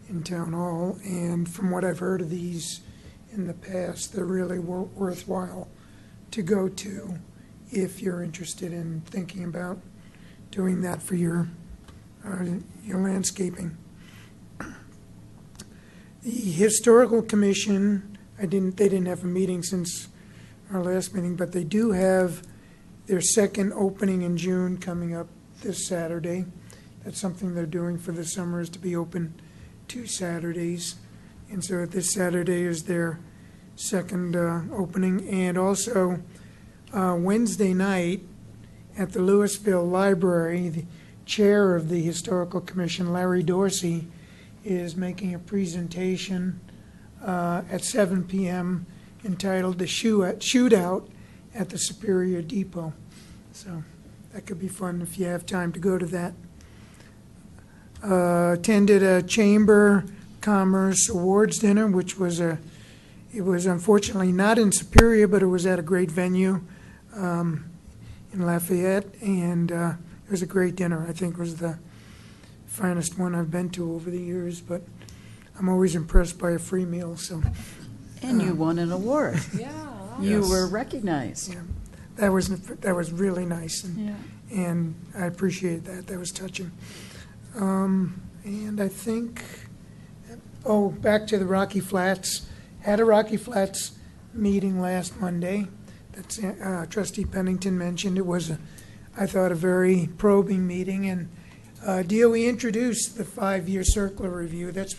in Town Hall. And from what I've heard of these in the past, they're really worthwhile to go to if you're interested in thinking about doing that for your landscaping. The Historical Commission, they didn't have a meeting since our last meeting, but they do have their second opening in June coming up this Saturday. That's something they're doing for the summer, is to be open 2 Saturdays. And so this Saturday is their second opening. And also Wednesday night at the Louisville Library, the chair of the Historical Commission, Larry Dorsey, is making a presentation at 7 p.m. entitled The Shootout at the Superior Depot. So that could be fun if you have time to go to that. Attended a Chamber Commerce Awards dinner, which was it was unfortunately not in Superior, but it was at a great venue in Lafayette, and it was a great dinner. I think it was the finest one I've been to over the years, but I'm always impressed by a free meal. So, And you won an award. Yeah. You Yes. were recognized. yeah, that was really nice, and Yeah. and I appreciate that. That was touching. And I think, back to the Rocky Flats. Had a Rocky Flats meeting last Monday. That's Trustee Pennington mentioned. It was, I thought, a very probing meeting, and DOE introduced the 5-year CERCLA review. That's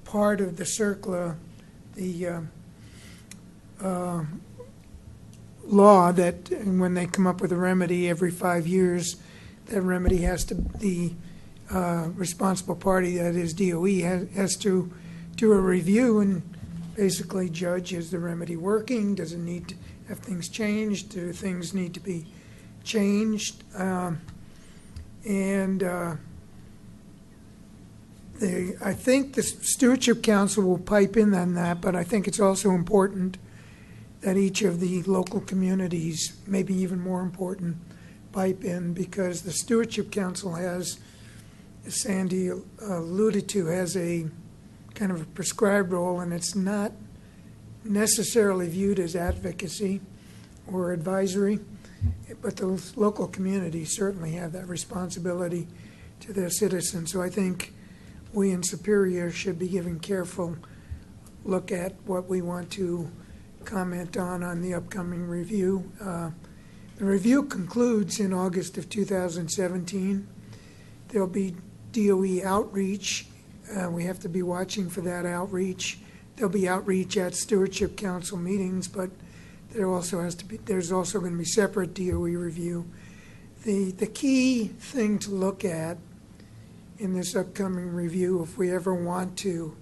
part of the CERCLA, the law that when they come up with a remedy every 5 years, that remedy has to, the responsible party, that is DOE, has to do a review and basically judge, is the remedy working? Does it need to have things changed? Do things need to be changed? I think the Stewardship Council will pipe in on that, but I think it's also important that each of the local communities, maybe even more important, pipe in, because the Stewardship Council has, as Sandy alluded to, has a kind of a prescribed role, and it's not necessarily viewed as advocacy or advisory, but the local communities certainly have that responsibility to their citizens. So I think we in Superior should be giving careful look at what we want to comment on the upcoming review. The review concludes in August of 2017. There'll be DOE outreach. We have to be watching for that outreach. There'll be outreach at Stewardship Council meetings, but there's also going to be separate DOE review. The key thing to look at in this upcoming review, if we ever want to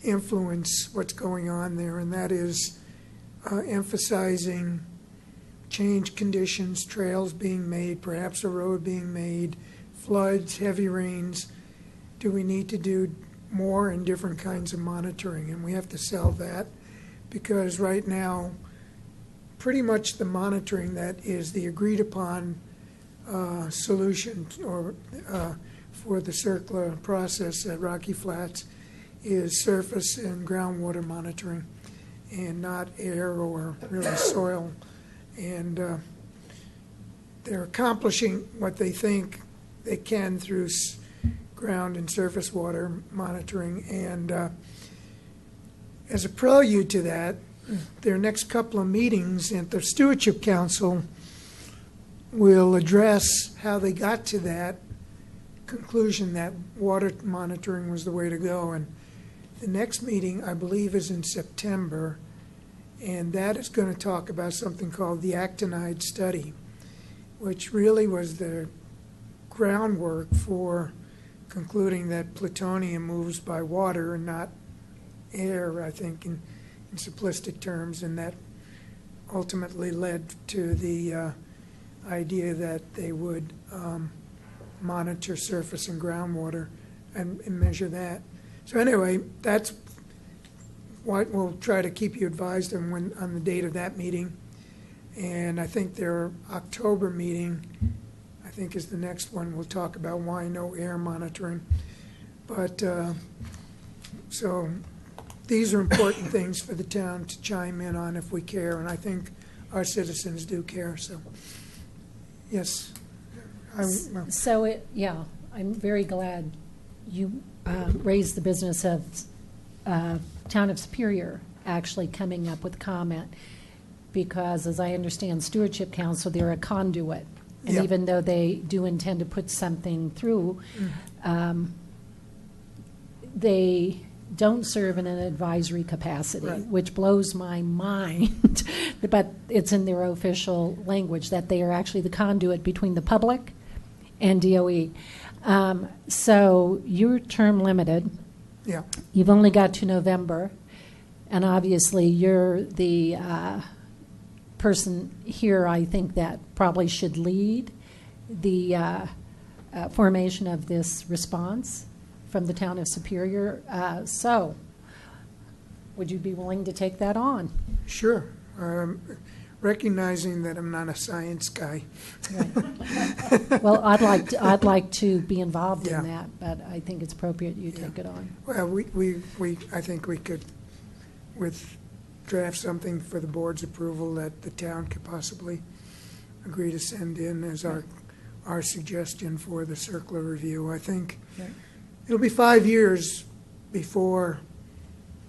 influence what's going on there, and that is emphasizing change conditions, trails being made, perhaps a road being made, floods, heavy rains. Do we need to do more and different kinds of monitoring? And we have to sell that, because right now, pretty much the monitoring that is the agreed upon solution or for the CERCLA process at Rocky Flats is surface and groundwater monitoring, and not air or really soil. And they're accomplishing what they think they can through ground and surface water monitoring. And as a prelude to that, their next couple of meetings at the Stewardship Council will address how they got to that conclusion that water monitoring was the way to go. And the next meeting, I believe, is in September, and that is going to talk about something called the actinide study, which really was the groundwork for concluding that plutonium moves by water and not air, I think, in simplistic terms, and that ultimately led to the idea that they would monitor surface and groundwater and measure that. So anyway, that's what we'll try to keep you advised on the date of that meeting. And I think their October meeting, I think, is the next one. We'll talk about why no air monitoring. But so these are important things for the town to chime in on if we care, and I think our citizens do care. So, yes. I'm very glad you raised the business of Town of Superior actually coming up with comment, because as I understand Stewardship Council, they're a conduit. And Yeah. even though they do intend to put something through, they don't serve in an advisory capacity, Right. which blows my mind. But it's in their official language that they are actually the conduit between the public and DOE. So you're term limited. Yeah. You've only got to November, and obviously you're the person here, I think, that probably should lead the formation of this response from the Town of Superior. So would you be willing to take that on? Sure. Recognizing that I'm not a science guy. Right. Well, I'd like to be involved Yeah. in that, but I think it's appropriate you take it on. Well, I think we could draft something for the board's approval that the town could possibly agree to send in as our suggestion for the CERCLA review. I think Right. it'll be 5 years before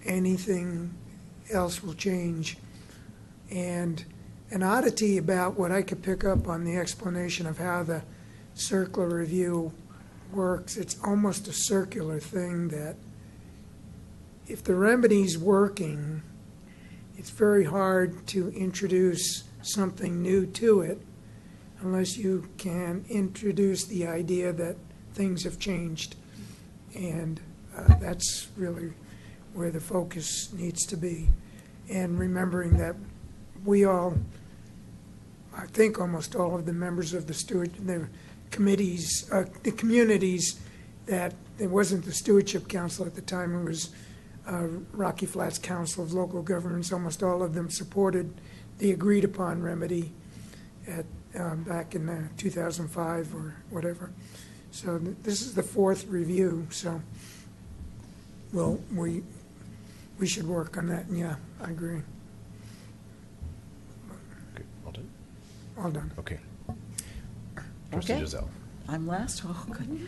anything else will change. And an oddity about what I could pick up on the explanation of how the CERCLA review works, it's almost a circular thing that if the remedy's working, it's very hard to introduce something new to it unless you can introduce the idea that things have changed. And that's really where the focus needs to be. And remembering that we all, I think almost all of the members of the committees, the communities that, it wasn't the Stewardship Council at the time, it was Rocky Flats Council of Local Governments, almost all of them supported the agreed upon remedy at back in 2005 or whatever. So this is the fourth review, so we should work on that, and yeah, I agree. Okay, all done? All done. Okay. Trustee Okay. Giselle. I'm last? Oh, good.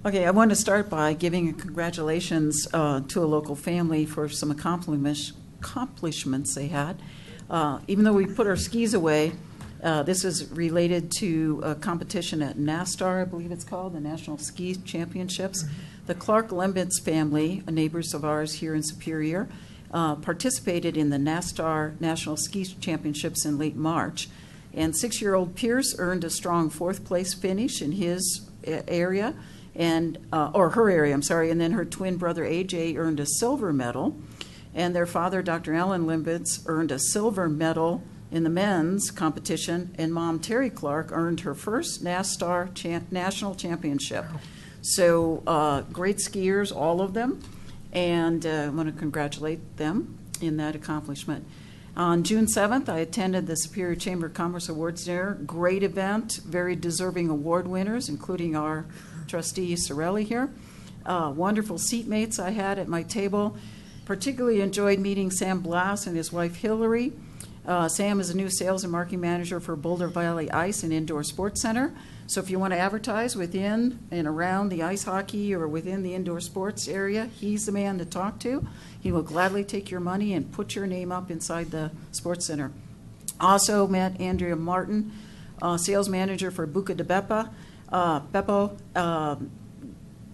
Okay, I want to start by giving congratulations to a local family for some accomplishments they had. Even though we put our skis away, this is related to a competition at NASTAR, I believe it's called, the National Ski Championships. The Clark Lembitz family, neighbors of ours here in Superior, participated in the NASTAR National Ski Championships in late March. And 6-year-old Pierce earned a strong fourth-place finish in his area, and or her area, I'm sorry, and then her twin brother AJ earned a silver medal, and their father, Dr. Alan Limbitz, earned a silver medal in the men's competition, and mom Terry Clark earned her first NASCAR national championship. So great skiers, all of them, and I want to congratulate them in that accomplishment. On June 7th, I attended the Superior Chamber of Commerce Awards dinner. Great event, very deserving award winners, including our trustee Sorelli here. Wonderful seatmates I had at my table. Particularly enjoyed meeting Sam Blass and his wife Hillary. Sam is a new sales and marketing manager for Boulder Valley Ice and Indoor Sports Center. So if you want to advertise within and around the ice hockey or within the indoor sports area, he's the man to talk to. He will gladly take your money and put your name up inside the sports center. Also met Andrea Martin, sales manager for Buca de Beppo. Beppo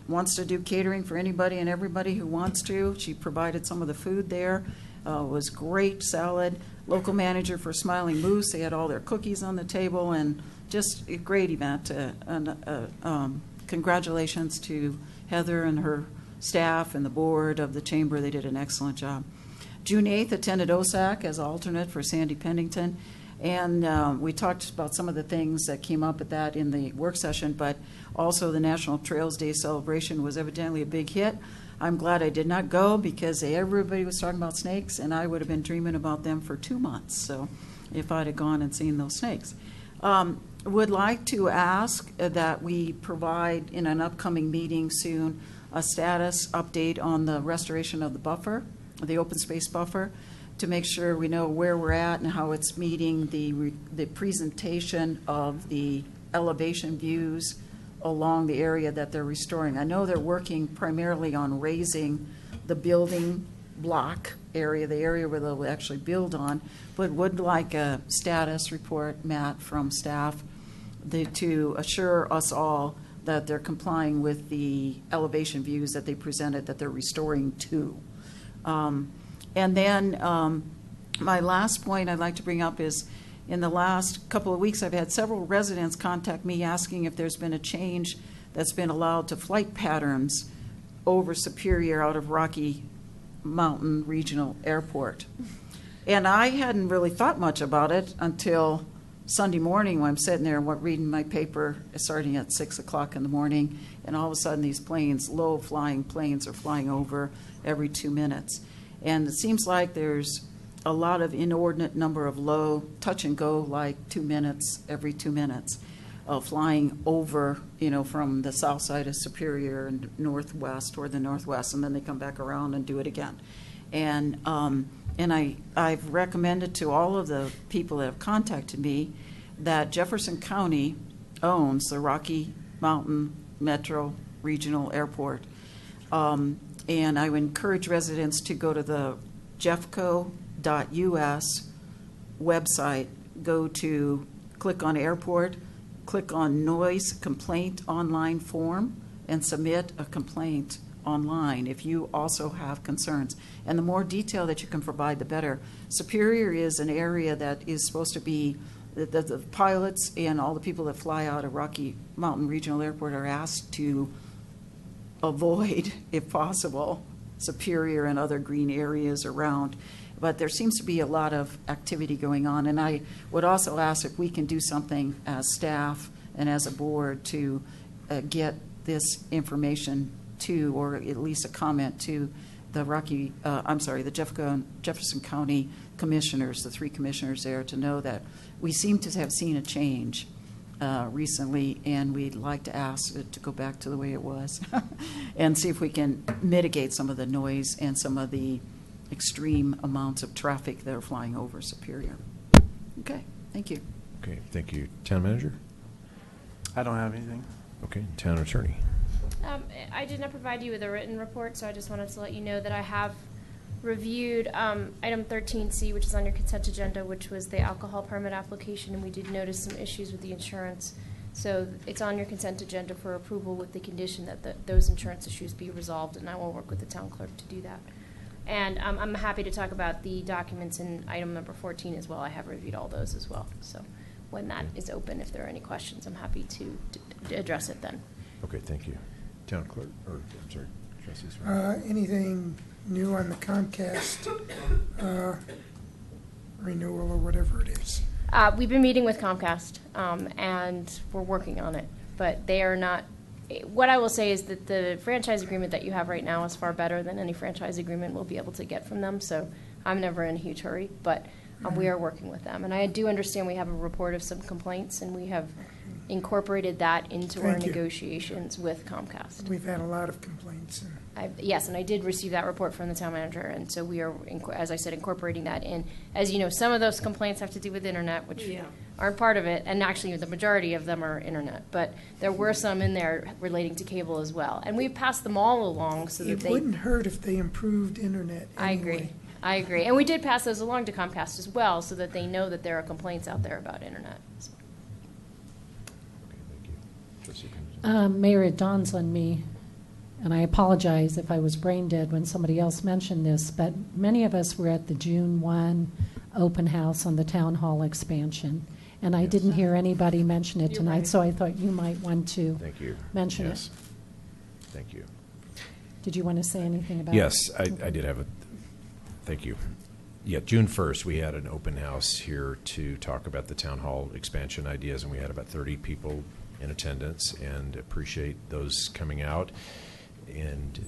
wants to do catering for anybody and everybody who wants to. She provided some of the food there. Was great salad. Local manager for Smiling Moose. They had all their cookies on the table, and just a great event. Congratulations to Heather and her staff and the board of the chamber. They did an excellent job. June 8th, attended OSAC as alternate for Sandy Pennington, and we talked about some of the things that came up at that in the work session, but also the National Trails Day celebration was evidently a big hit. I'm glad I did not go because everybody was talking about snakes, and I would have been dreaming about them for 2 months. So if I'd have gone and seen those snakes. Would like to ask that we provide in an upcoming meeting soon a status update on the restoration of the buffer, the open space buffer, to make sure we know where we're at and how it's meeting the presentation of the elevation views along the area that they're restoring. I know they're working primarily on raising the building block area, the area where they'll actually build on, but would like a status report, Matt, from staff to assure us all that they're complying with the elevation views that they presented that they're restoring to. And then my last point I'd like to bring up is in the last couple of weeks, I've had several residents contact me asking if there's been a change that's been allowed to flight patterns over Superior out of Rocky Mountain Regional Airport. And I hadn't really thought much about it until Sunday morning when I'm sitting there reading my paper starting at 6 o'clock in the morning, and all of a sudden these planes, low-flying planes, are flying over every 2 minutes. And it seems like there's a lot of inordinate number of low touch and go, like 2 minutes, every 2 minutes, flying over, from the south side of Superior and northwest, toward the northwest, and then they come back around and do it again. And I've recommended to all of the people that have contacted me that Jefferson County owns the Rocky Mountain Metro Regional Airport. And I would encourage residents to go to the jeffco.us website, click on airport, click on noise complaint online form, and submit a complaint online if you also have concerns. And the more detail that you can provide, the better. Superior is an area that is supposed to be, the pilots and all the people that fly out of Rocky Mountain Regional Airport are asked to avoid, if possible, Superior and other green areas around. But there seems to be a lot of activity going on, and I would also ask if we can do something as staff and as a board to get this information to, or at least a comment to the Jefferson County commissioners, the 3 commissioners there, to know that we seem to have seen a change recently, and we'd like to ask it to go back to the way it was and see if we can mitigate some of the noise and some of the extreme amounts of traffic that are flying over Superior. Okay, thank you. Okay, thank you. Town manager? I don't have anything. Okay, town attorney. I did not provide you with a written report, so I just wanted to let you know that I have reviewed item 13C, which is on your consent agenda, which was the alcohol permit application, and we did notice some issues with the insurance. So it's on your consent agenda for approval with the condition that those insurance issues be resolved, and I will work with the town clerk to do that. And I'm happy to talk about the documents in item number 14 as well. I have reviewed all those as well. So when that is open, if there are any questions, I'm happy to address it then. Okay, thank you. Town clerk, or, I'm sorry, trustee Sorrell. Anything new on the Comcast renewal or whatever it is? We've been meeting with Comcast, and we're working on it, but they are not. What I will say is that the franchise agreement that you have right now is far better than any franchise agreement we'll be able to get from them, so I'm never in a huge hurry, but we are working with them. And I do understand we have a report of some complaints, and we have incorporated that into our Thank you. negotiations with Comcast. We've had a lot of complaints. Yes, and I did receive that report from the town manager, and so we are, as I said, incorporating that in. As you know, some of those complaints have to do with internet, which aren't part of it, and actually the majority of them are internet. But there were some in there relating to cable as well, and we've passed them all along so that It they. wouldn't hurt if they improved internet I anyway. agree. I agree, and we did pass those along to Comcast as well, so that they know that there are complaints out there about internet. So. Okay, thank you. Trustee Pennington. Mayor, it dawns on me, and I apologize if I was brain dead when somebody else mentioned this, but many of us were at the June 1 open house on the town hall expansion, and I Yes. didn't hear anybody mention it You're tonight, right. so I thought you might want to Thank you. mention Yes. it. Thank you. Did you want to say anything about it? Yes, I did have a, thank you. Yeah, June 1st, we had an open house here to talk about the town hall expansion ideas, and we had about 30 people in attendance, and appreciate those coming out and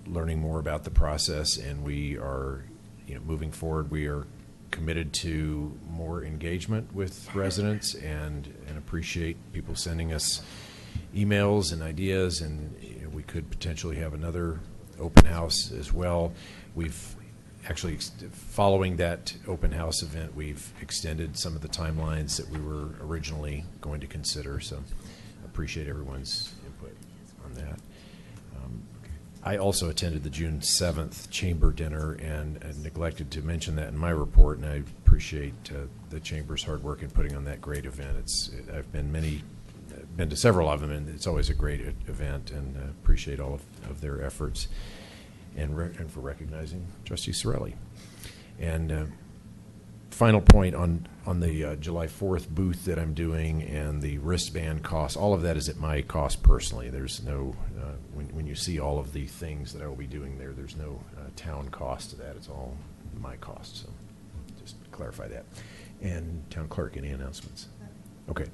learning more about the process. And we are, moving forward, we are committed to more engagement with residents, and appreciate people sending us emails and ideas, and we could potentially have another open house as well. We've actually, following that open house event, we've extended some of the timelines that we were originally going to consider, so appreciate everyone's input on that. I also attended the June 7th chamber dinner, and neglected to mention that in my report, and I appreciate the chamber's hard work in putting on that great event. I've been to several of them, and it's always a great event, and appreciate all of their efforts, and for recognizing Trustee Sorelli. And final point on the July 4th booth that I'm doing, and the wristband cost, all of that is at my cost personally. There's no, when you see all of the things that I will be doing there, there's no town cost to that. It's all my cost, so just clarify that. And Town Clerk, any announcements? Okay.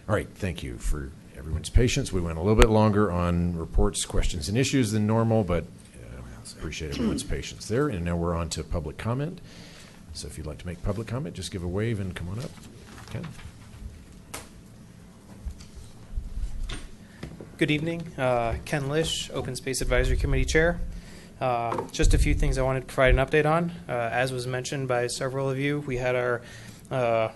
All right, thank you for everyone's patience. We went a little bit longer on reports, questions, and issues than normal, but appreciate everyone's patience there. And now we're on to public comment. So if you'd like to make public comment, just give a wave and come on up. Ken? Good evening. Ken Lish, Open Space Advisory Committee Chair. Just a few things I wanted to provide an update on. As was mentioned by several of you, we had our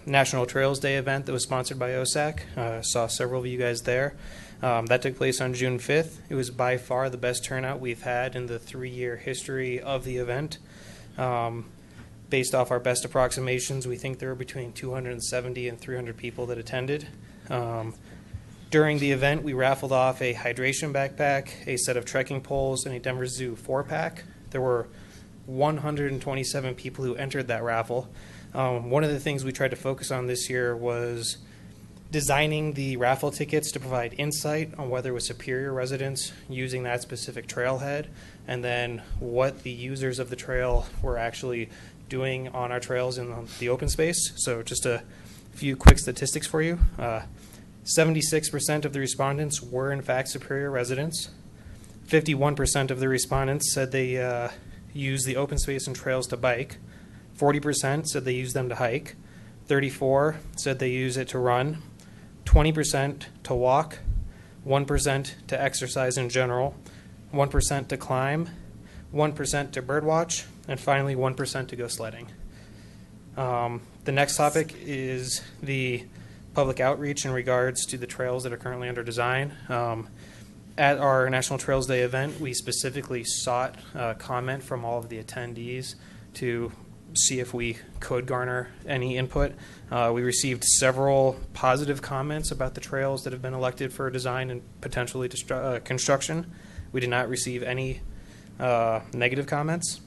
National Trails Day event that was sponsored by OSAC. Saw several of you guys there. That took place on June 5th. It was by far the best turnout we've had in the 3-year history of the event. Based off our best approximations, we think there were between 270 and 300 people that attended. During the event, we raffled off a hydration backpack, a set of trekking poles, and a Denver Zoo 4-pack. There were 127 people who entered that raffle. One of the things we tried to focus on this year was designing the raffle tickets to provide insight on whether it was Superior residents using that specific trailhead, and then what the users of the trail were actually doing on our trails in the open space. So just a few quick statistics for you. 76% of the respondents were in fact Superior residents. 51% of the respondents said they use the open space and trails to bike. 40% said they use them to hike. 34% said they use it to run. 20% to walk. 1% to exercise in general. 1% to climb. 1% to birdwatch. And finally, 1% to go sledding. The next topic is the public outreach in regards to the trails that are currently under design. At our National Trails Day event, we specifically sought comment from all of the attendees to see if we could garner any input. We received several positive comments about the trails that have been elected for design and potentially construction. We did not receive any negative comments.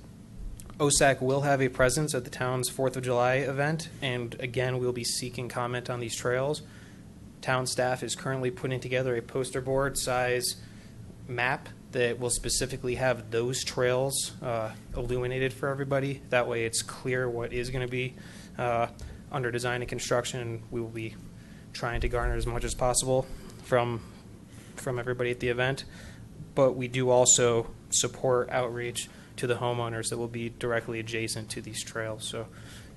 OSAC will have a presence at the town's 4th of July event, and again, we'll be seeking comment on these trails. Town staff is currently putting together a poster board size map that will specifically have those trails illuminated for everybody. That way it's clear what is going to be under design and construction. We will be trying to garner as much as possible from everybody at the event. But we do also support outreach to the homeowners that will be directly adjacent to these trails. So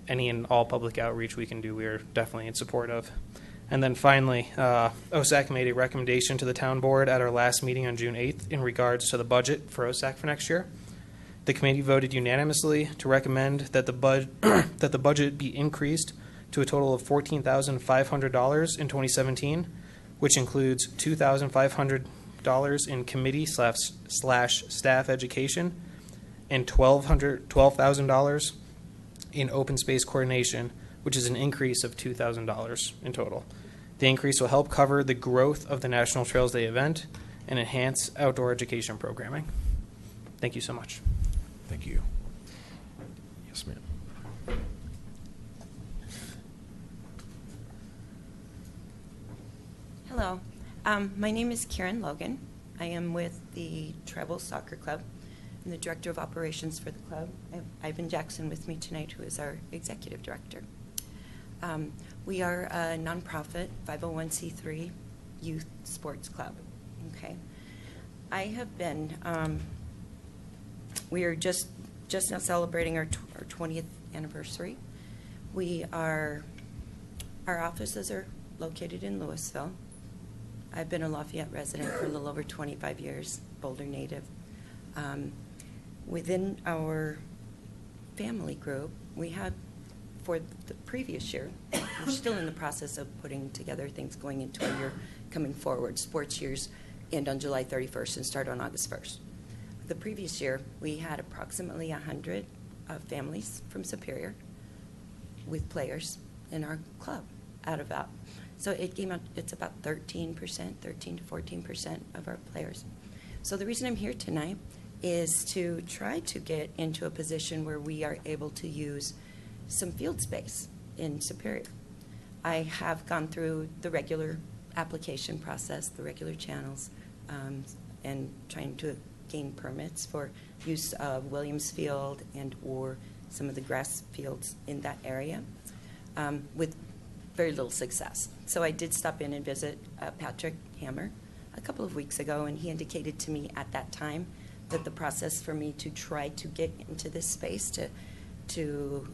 any and all public outreach we can do, we are definitely in support of. And then finally, OSAC made a recommendation to the town board at our last meeting on June 8th in regards to the budget for OSAC for next year. The committee voted unanimously to recommend that the budget be increased to a total of $14,500 in 2017, which includes $2,500 in committee slash staff education and $12,000 in open space coordination, which is an increase of $2,000 in total. The increase will help cover the growth of the National Trails Day event and enhance outdoor education programming. Thank you so much. Thank you. Yes, ma'am. Hello. My name is Karen Logan. I am with the Tribal Soccer Club. I'm the Director of Operations for the club. I have Ivan Jackson with me tonight, who is our Executive Director. We are a nonprofit 501c3 youth sports club. Okay. I have been, we are just now celebrating our 20th anniversary. Our offices are located in Louisville. I've been a Lafayette resident for a little over 25 years, Boulder native. Within our family group, we had, for the previous year, we're still in the process of putting together things going into a year coming forward. Sports years end on July 31st and start on August 1st. The previous year, we had approximately 100 families from Superior with players in our club out of that. So it came out, it's about 13% to 14% of our players. So the reason I'm here tonight is to try to get into a position where we are able to use some field space in Superior. I have gone through the regular application process, the regular channels, and trying to gain permits for use of Williams Field and or some of the grass fields in that area with very little success. So I did stop in and visit Patrick Hammer a couple of weeks ago, and he indicated to me at that time that the process for me to try to get into this space to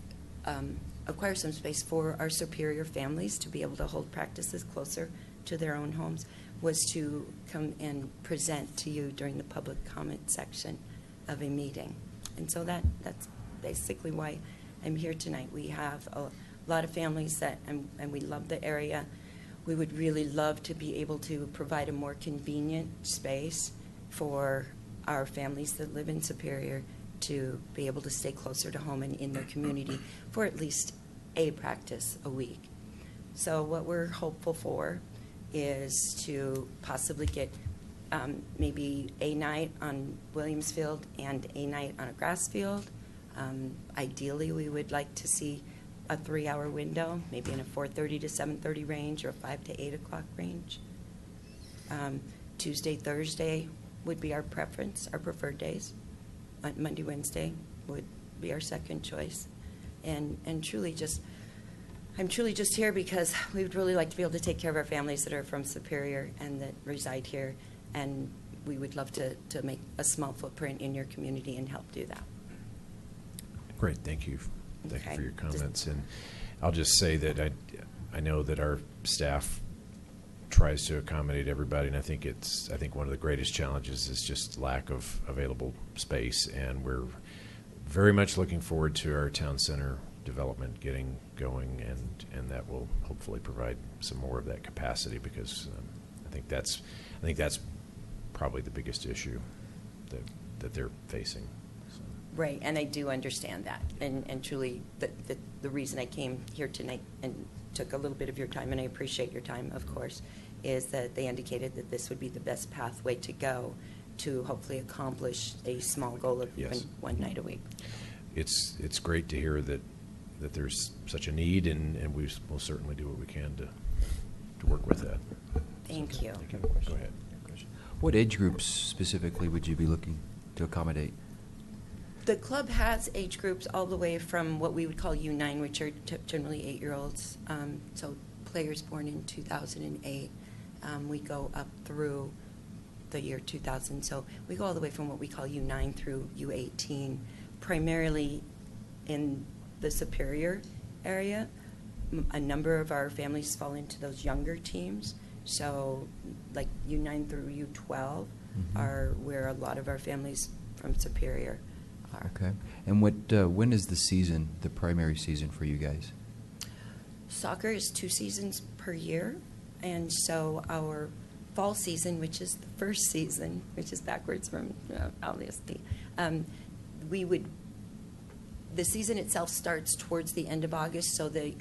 acquire some space for our Superior families to be able to hold practices closer to their own homes was to come and present to you during the public comment section of a meeting. And so that's basically why I'm here tonight. We have a lot of families and we love the area. We would really love to be able to provide a more convenient space for our families that live in Superior to be able to stay closer to home and in their community for at least a practice a week. So what we're hopeful for is to possibly get maybe a night on Williams Field and a night on a grass field. Ideally, we would like to see a 3-hour window, maybe in a 4:30 to 7:30 range or 5 to 8 o'clock range. Tuesday, Thursday would be our preference, our preferred days. Monday, Wednesday would be our second choice. And truly just, I'm truly just here because we would really like to be able to take care of our families that are from Superior and that reside here. And we would love to make a small footprint in your community and help do that. Great, thank you. Thank you Okay. for your comments. And I'll just say that I know that our staff tries to accommodate everybody, and I think one of the greatest challenges is just lack of available space, and we're very much looking forward to our town center development getting going, and that will hopefully provide some more of that capacity, because I think that's probably the biggest issue that they're facing. So. Right, and I do understand that. And truly, the reason I came here tonight and took a little bit of your time, and I appreciate your time, of course, is that they indicated that this would be the best pathway to go to hopefully accomplish a small goal of Yes. one night a week. It's great to hear that there's such a need, and we will certainly do what we can to work with that. Thank you. Go ahead. What age groups specifically would you be looking to accommodate? The club has age groups all the way from what we would call U9, which are generally 8-year-olds. So players born in 2008. We go up through the year 2000. So we go all the way from what we call U9 through U18, primarily in the Superior area. A number of our families fall into those younger teams. So like U9 through U12 are where a lot of our families from Superior are. Okay. And when is the season, the primary season for you guys? Soccer is 2 seasons per year, and so our fall season, which is the first season, which is backwards from LDSD, the season itself starts towards the end of August, so the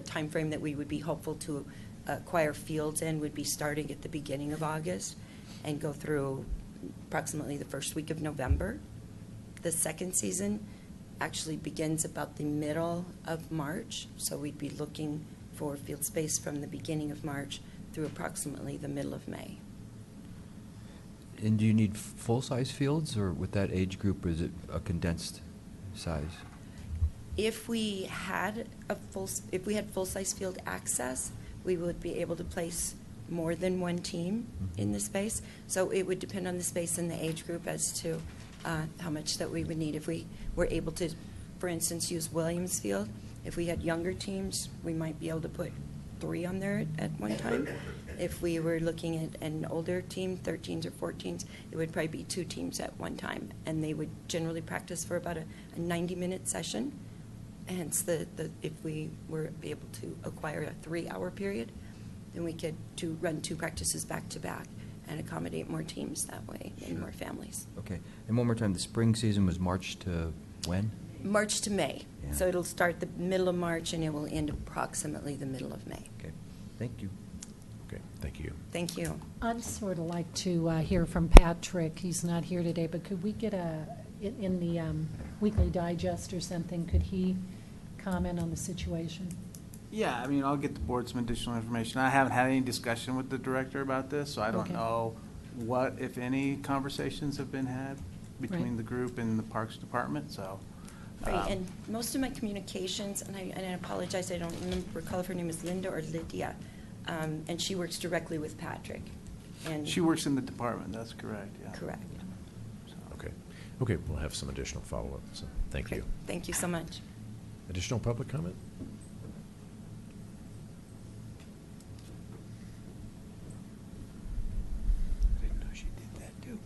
time frame that we would be hopeful to acquire fields in would be starting at the beginning of August and go through approximately the first week of November. The second season actually begins about the middle of March, so we'd be looking for field space from the beginning of March through approximately the middle of May. And do you need full-size fields, or with that age group, is it a condensed size? If we had full-size field access, we would be able to place more than one team in the space. So it would depend on the space and the age group as to how much that we would need. If we were able to, for instance, use Williams Field, if we had younger teams, we might be able to put 3 on there at one time. If we were looking at an older team, 13s or 14s, it would probably be 2 teams at one time. And they would generally practice for about a 90-minute session. Hence, if we were able to acquire a 3-hour period, then we could run 2 practices back to back and accommodate more teams that way and more families. Okay. And one more time, the spring season was March to when? March to May. Yeah. So it'll start the middle of March and it will end approximately the middle of May. Okay. Thank you. Okay, thank you. Thank you. I'd sort of like to hear from Patrick. He's not here today, but could we get in the Weekly Digest or something, could he comment on the situation? Yeah, I mean, I'll get the board some additional information. I haven't had any discussion with the director about this, so I don't Okay. know what, if any, conversations have been had between Right. the group and the Parks Department, so. Right, and most of my communications, and I apologize, I don't recall if her name is Linda or Lydia, and she works directly with Patrick. And She works in the department, that's correct, yeah. Correct. Okay. Okay, we'll have some additional follow-up, so thank you. Thank you so much. Additional public comment? I didn't know she did that, too.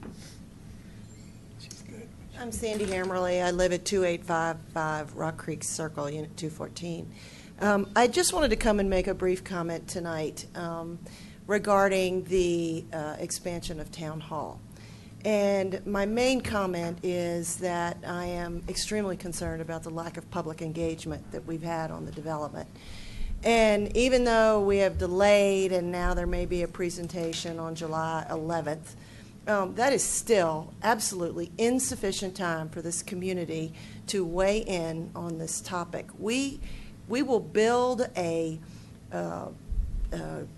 She's good. I'm Sandy Hammerly. I live at 2855 Rock Creek Circle, Unit 214. I just wanted to come and make a brief comment tonight regarding the expansion of Town Hall. And my main comment is that I am extremely concerned about the lack of public engagement that we've had on the development. And even though we have delayed and now there may be a presentation on July 11th, that is still absolutely insufficient time for this community to weigh in on this topic. We will build a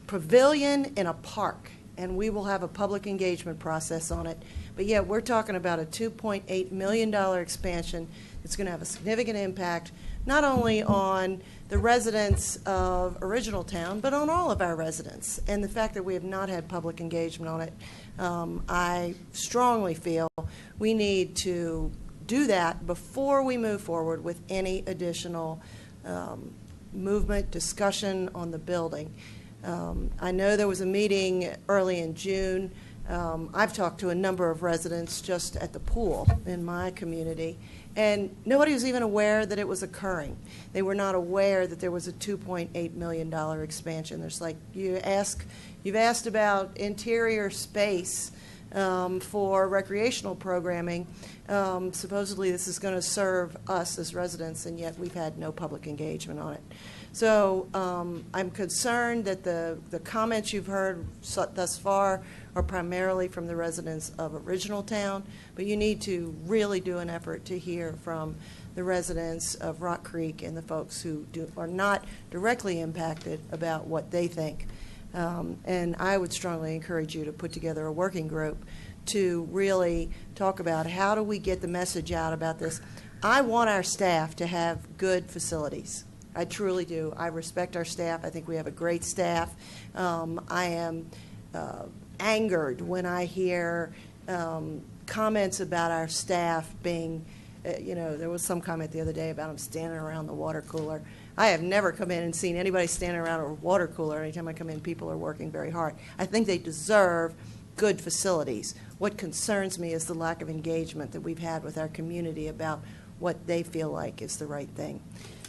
pavilion in a park, and we will have a public engagement process on it. But yet we're talking about a $2.8 million expansion that's going to have a significant impact not only on the residents of Original Town, but on all of our residents. And the fact that we have not had public engagement on it, I strongly feel we need to do that before we move forward with any additional movement, discussion on the building. I know there was a meeting early in June. I've talked to a number of residents just at the pool in my community, and nobody was even aware that it was occurring. They were not aware that there was a $2.8 million expansion. There's like, you've asked about interior space for recreational programming. Supposedly this is going to serve us as residents, and yet we've had no public engagement on it. So I'm concerned that the comments you've heard thus far are primarily from the residents of Original Town, but you need to really do an effort to hear from the residents of Rock Creek and the folks who are not directly impacted about what they think And I would strongly encourage you to put together a working group to really talk about how do we get the message out about this. I want our staff to have good facilities. I truly do. I respect our staff. I think we have a great staff. I am angered when I hear comments about our staff being, there was some comment the other day about them standing around the water cooler. I have never come in and seen anybody standing around a water cooler. Anytime I come in, people are working very hard. I think they deserve good facilities. What concerns me is the lack of engagement that we've had with our community about what they feel like is the right thing.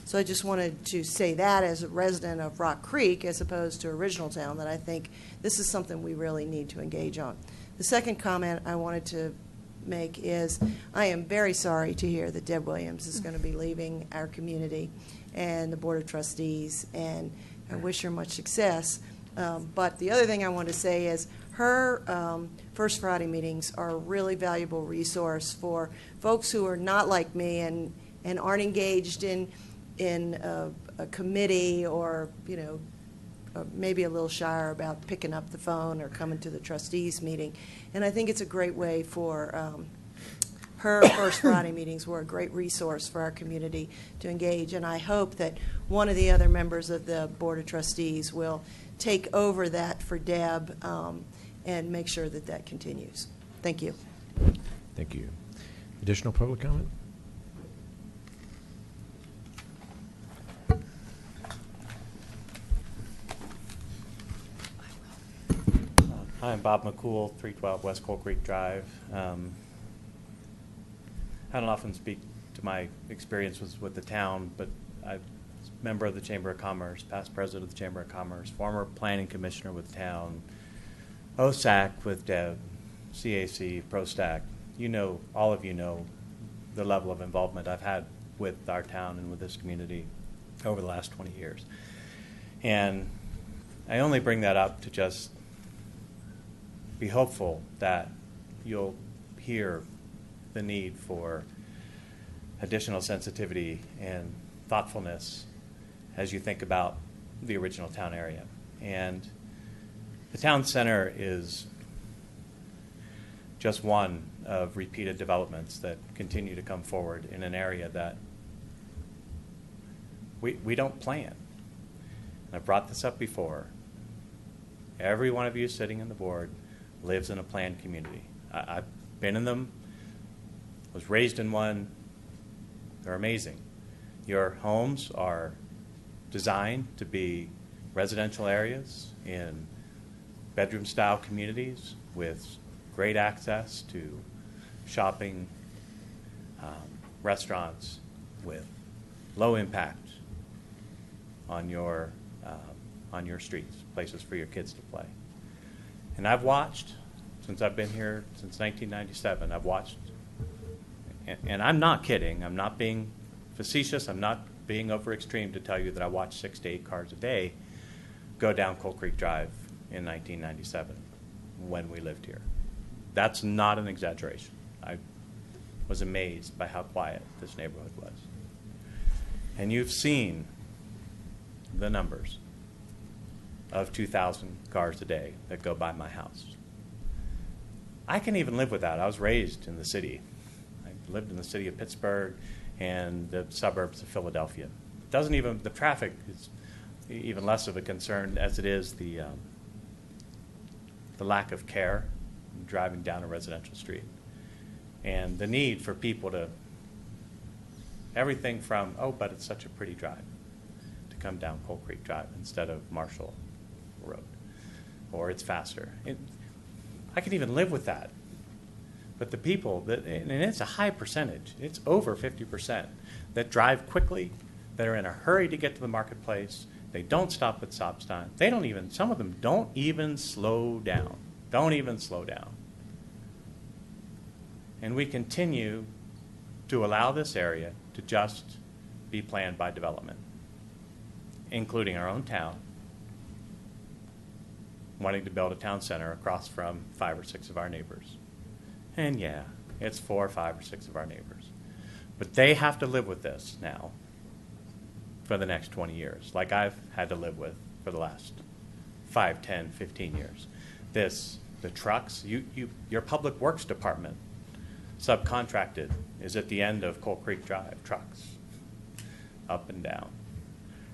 So I just wanted to say that as a resident of Rock Creek, as opposed to Original Town, that I think this is something we really need to engage on. The second comment I wanted to make is I am very sorry to hear that Deb Williams is going to be leaving our community and the Board of Trustees, and I wish her much success. But the other thing I want to say is her First Friday meetings are a really valuable resource for folks who are not like me and aren't engaged in a committee, or maybe a little shyer about picking up the phone or coming to the trustees meeting. And I think it's a great way for her First Friday meetings were a great resource for our community to engage. And I hope that one of the other members of the Board of Trustees will take over that for Deb and make sure that that continues. Thank you. Thank you. Additional public comment? Hi, I'm Bob McCool, 312 West Coal Creek Drive. I don't often speak to my experiences with the town, but I'm a member of the Chamber of Commerce, past president of the Chamber of Commerce, former planning commissioner with the town, OSAC with Deb, CAC, ProStac. All of you know the level of involvement I've had with our town and with this community over the last 20 years. And I only bring that up to just be hopeful that you'll hear the need for additional sensitivity and thoughtfulness as you think about the original town area. And the town center is just one of repeated developments that continue to come forward in an area that we don't plan. And I've brought this up before. Every one of you sitting on the board lives in a planned community. I've been in them, was raised in one. They're amazing. Your homes are designed to be residential areas in bedroom-style communities with great access to shopping, restaurants, with low impact on your streets, places for your kids to play. And I've watched, since I've been here since 1997, I've watched, and I'm not kidding, I'm not being facetious, I'm not being over extreme to tell you that I watched 6 to 8 cars a day go down Coal Creek Drive in 1997 when we lived here. That's not an exaggeration. I was amazed by how quiet this neighborhood was. And you've seen the numbers of 2,000 cars a day that go by my house. I can even live with that. I was raised in the city. I lived in the city of Pittsburgh and the suburbs of Philadelphia. The traffic is even less of a concern as it is the lack of care driving down a residential street. And the need for people to, everything from, oh, but it's such a pretty drive, to come down Coal Creek Drive instead of Marshall Road, or it's faster. I can even live with that. But the people, and it's a high percentage, it's over 50%, that drive quickly, that are in a hurry to get to the marketplace. They don't stop at stop signs. Some of them don't even slow down. And we continue to allow this area to just be planned by development, including our own town, wanting to build a town center across from 5 or 6 of our neighbors. And yeah, it's 4 or 5 or 6 of our neighbors. But they have to live with this now for the next 20 years, like I've had to live with for the last 5, 10, 15 years. The trucks, your public works department, subcontracted, is at the end of Coal Creek Drive, trucks, up and down.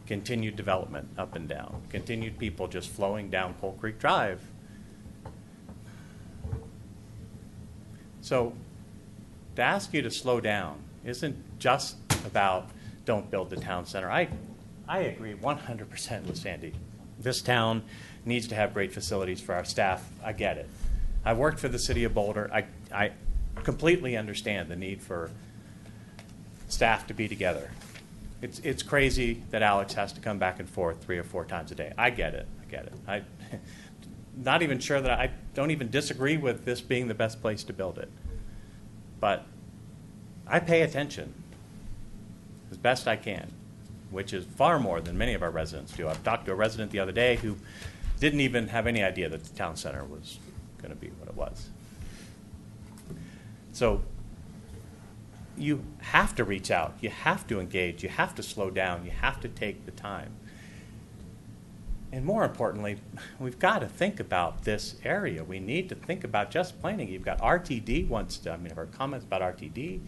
Continued development, up and down. Continued people just flowing down Coal Creek Drive. So to ask you to slow down isn't just about don't build the town center. I agree 100% with Sandy. This town needs to have great facilities for our staff. I get it. I've worked for the city of Boulder. I completely understand the need for staff to be together. It's crazy that Alex has to come back and forth 3 or 4 times a day. I get it. I not even sure that I don't even disagree with this being the best place to build it. But I pay attention as best I can, which is far more than many of our residents do. I've talked to a resident the other day who didn't even have any idea that the town center was going to be what it was. So you have to reach out. You have to engage. You have to slow down. You have to take the time. And more importantly, we've got to think about this area. We need to think about just planning. You've got RTD wants to, I've heard comments about RTD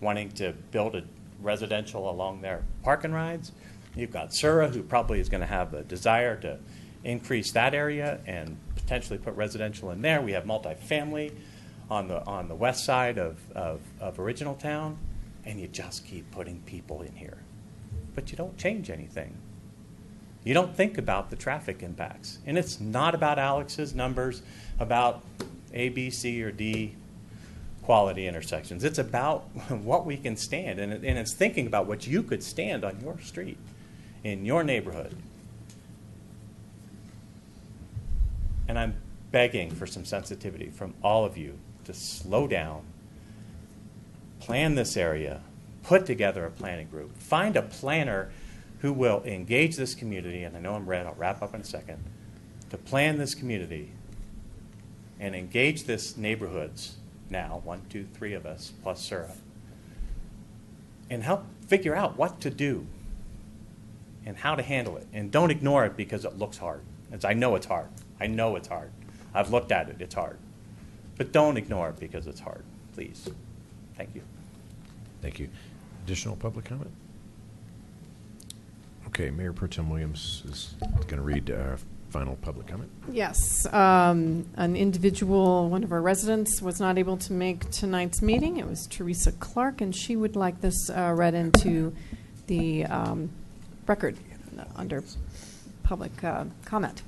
wanting to build a residential along their park and rides. You've got Sura, who probably is going to have a desire to increase that area and potentially put residential in there. We have multifamily on the west side of Original Town, and you just keep putting people in here. But you don't change anything. You don't think about the traffic impacts. And it's not about Alex's numbers, about A, B, C, or D quality intersections. It's about what we can stand, and it's thinking about what you could stand on your street, in your neighborhood. And I'm begging for some sensitivity from all of you to slow down, plan this area, put together a planning group, find a planner who will engage this community, and I know I'm red, I'll wrap up in a second, to plan this community and engage this neighborhoods now, 1, 2, 3 of us, plus Sura, and help figure out what to do and how to handle it. And don't ignore it because it looks hard. I know it's hard. I know it's hard. I've looked at it. It's hard. But don't ignore it because it's hard, please. Thank you. Thank you. Additional public comment? Okay, Mayor Pro Tem Williams is going to read final public comment. Yes, an individual, one of our residents, was not able to make tonight's meeting. It was Teresa Clark, and she would like this read into the record under public comment.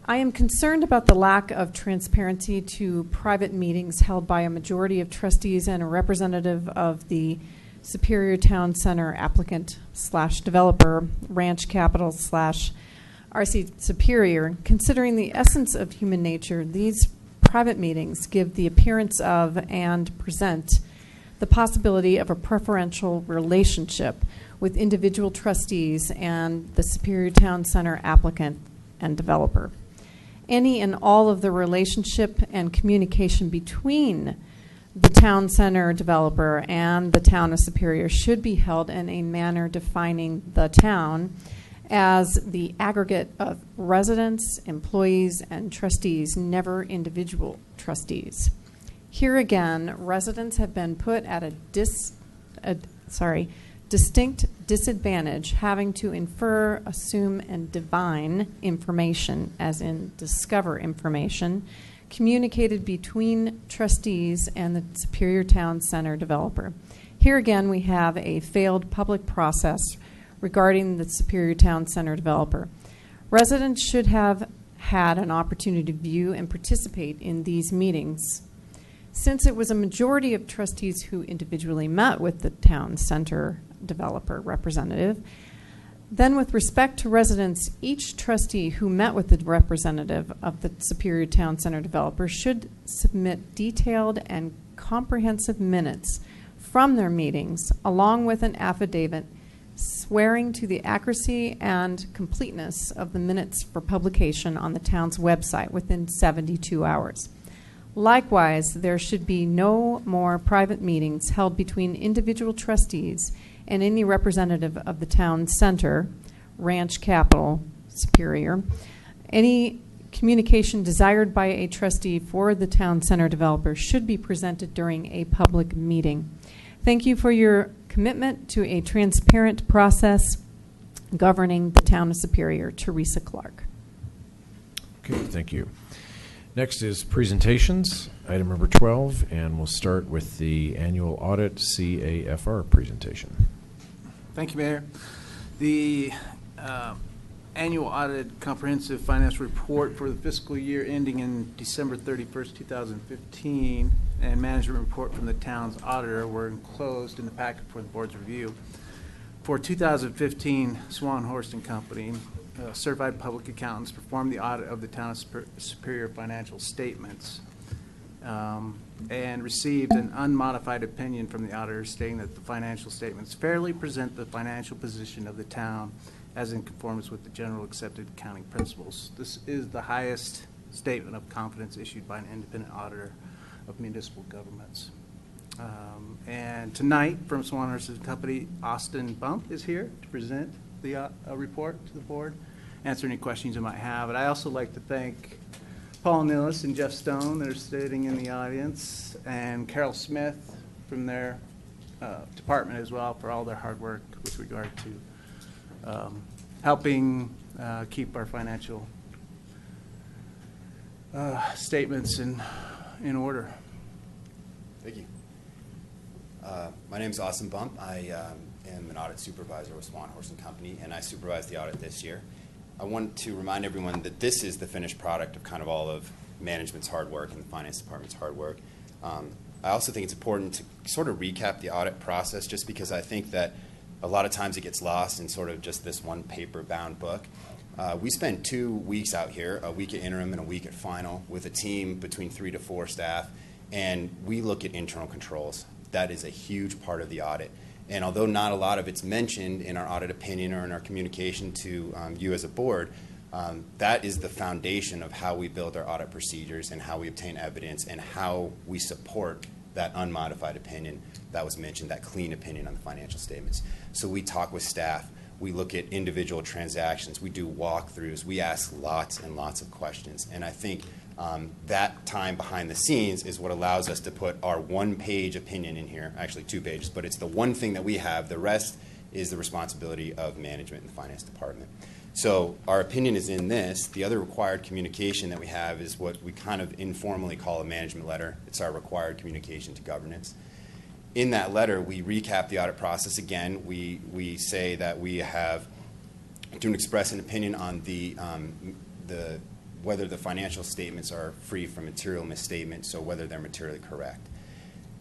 I am concerned about the lack of transparency to private meetings held by a majority of trustees and a representative of the Superior Town Center applicant / developer, Ranch Capital / RC Superior. Considering the essence of human nature, these private meetings give the appearance of and present the possibility of a preferential relationship with individual trustees and the Superior Town Center applicant and developer. Any and all of the relationship and communication between the town center developer and the town of Superior should be held in a manner defining the town as the aggregate of residents, employees, and trustees, never individual trustees. Here again, residents have been put at a distinct disadvantage, having to infer, assume, and divine information, as in discover information, communicated between trustees and the Superior Town Center developer. Here again, we have a failed public process regarding the Superior Town Center developer. Residents should have had an opportunity to view and participate in these meetings. Since it was a majority of trustees who individually met with the town center developer representative, then with respect to residents, each trustee who met with the representative of the Superior Town Center developer should submit detailed and comprehensive minutes from their meetings, along with an affidavit swearing to the accuracy and completeness of the minutes for publication on the town's website within 72 hours. Likewise, there should be no more private meetings held between individual trustees and any representative of the town center, Ranch Capital Superior. Any communication desired by a trustee for the town center developer should be presented during a public meeting. Thank you for your commitment to a transparent process governing the town of Superior. Teresa Clark. Okay, thank you. Next is presentations, item number 12, and we'll start with the annual audit CAFR presentation. Thank you, Mayor. The annual audited comprehensive finance report for the fiscal year ending in December 31st, 2015, and management report from the town's auditor were enclosed in the packet for the board's review. For 2015, Swan Horst and Company, certified public accountants, performed the audit of the town of Superior financial statements and received an unmodified opinion from the auditor stating that the financial statements fairly present the financial position of the town as in conformance with the general accepted accounting principles. This is the highest statement of confidence issued by an independent auditor of municipal governments. And tonight, from Swan Horst and Company, Austin Bump is here to present the report to the board, answer any questions you might have. And I also like to thank Paul Nillis and Jeff Stone that are sitting in the audience, and Carol Smith from their department as well for all their hard work with regard to helping keep our financial statements in order. Thank you. My name is Austin Bump. I am an audit supervisor with Swan Horst and Company, and I supervised the audit this year. I want to remind everyone that this is the finished product of kind of all of management's hard work and the finance department's hard work. I also think it's important to sort of recap the audit process, just because I think that a lot of times it gets lost in sort of just this one paper-bound book. We spend 2 weeks out here, a week at interim and a week at final, with a team between 3 to 4 staff, and we look at internal controls. That is a huge part of the audit. And although not a lot of it's mentioned in our audit opinion or in our communication to you as a board, that is the foundation of how we build our audit procedures and how we obtain evidence and how we support that unmodified opinion that was mentioned, that clean opinion on the financial statements. So we talk with staff. We look at individual transactions. We do walkthroughs. We ask lots and lots of questions. And I think that time behind the scenes is what allows us to put our 1-page opinion in here, actually 2 pages, but it's the one thing that we have. The rest is the responsibility of management and the finance department. So our opinion is in this. The other required communication that we have is what we kind of informally call a management letter. It's our required communication to governance. In that letter, we recap the audit process again. We say that we have to express an opinion on whether the financial statements are free from material misstatements, so whether they're materially correct.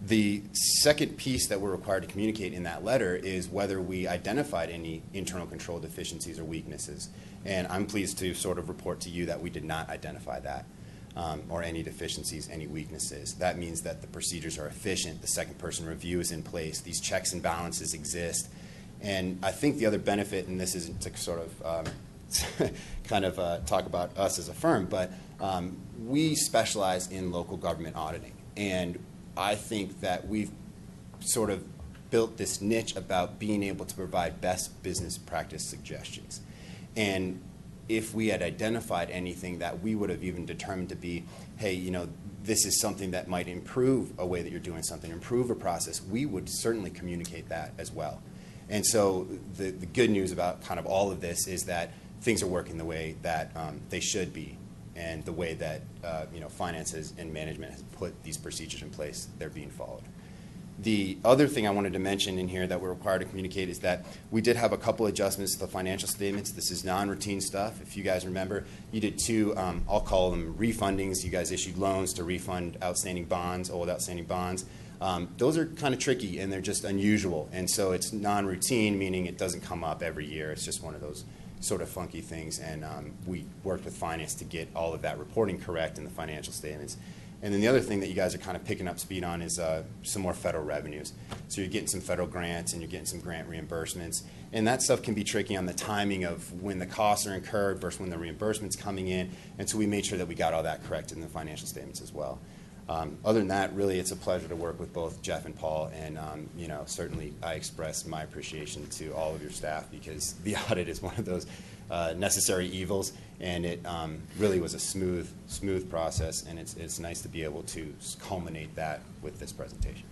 The second piece that we're required to communicate in that letter is whether we identified any internal control deficiencies or weaknesses. And I'm pleased to sort of report to you that we did not identify that, or any deficiencies, any weaknesses. That means that the procedures are efficient, the second person review is in place, these checks and balances exist. And I think the other benefit, and this isn't to sort of talk about us as a firm, but we specialize in local government auditing. And I think that we've sort of built this niche about being able to provide best business practice suggestions. And if we had identified anything that we would have even determined to be, hey, you know, this is something that might improve a way that you're doing something, improve a process, we would certainly communicate that as well. And so the good news about kind of all of this is that things are working the way that they should be, and the way that finances and management has put these procedures in place, they're being followed. The other thing I wanted to mention in here that we're required to communicate is that we did have a couple adjustments to the financial statements. This is non-routine stuff. If you guys remember, you did 2, I'll call them refundings. You guys issued loans to refund outstanding bonds, old outstanding bonds. Those are kind of tricky, and they're just unusual. And so it's non-routine, meaning it doesn't come up every year. It's just one of those sort of funky things. And we worked with finance to get all of that reporting correct in the financial statements. And then the other thing that you guys are kind of picking up speed on is some more federal revenues. So you're getting some federal grants and you're getting some grant reimbursements. And that stuff can be tricky on the timing of when the costs are incurred versus when the reimbursement's coming in. And so we made sure that we got all that correct in the financial statements as well. Other than that, really, it's a pleasure to work with both Jeff and Paul, and certainly I express my appreciation to all of your staff, because the audit is one of those necessary evils, and it really was a smooth process, and it's nice to be able to culminate that with this presentation.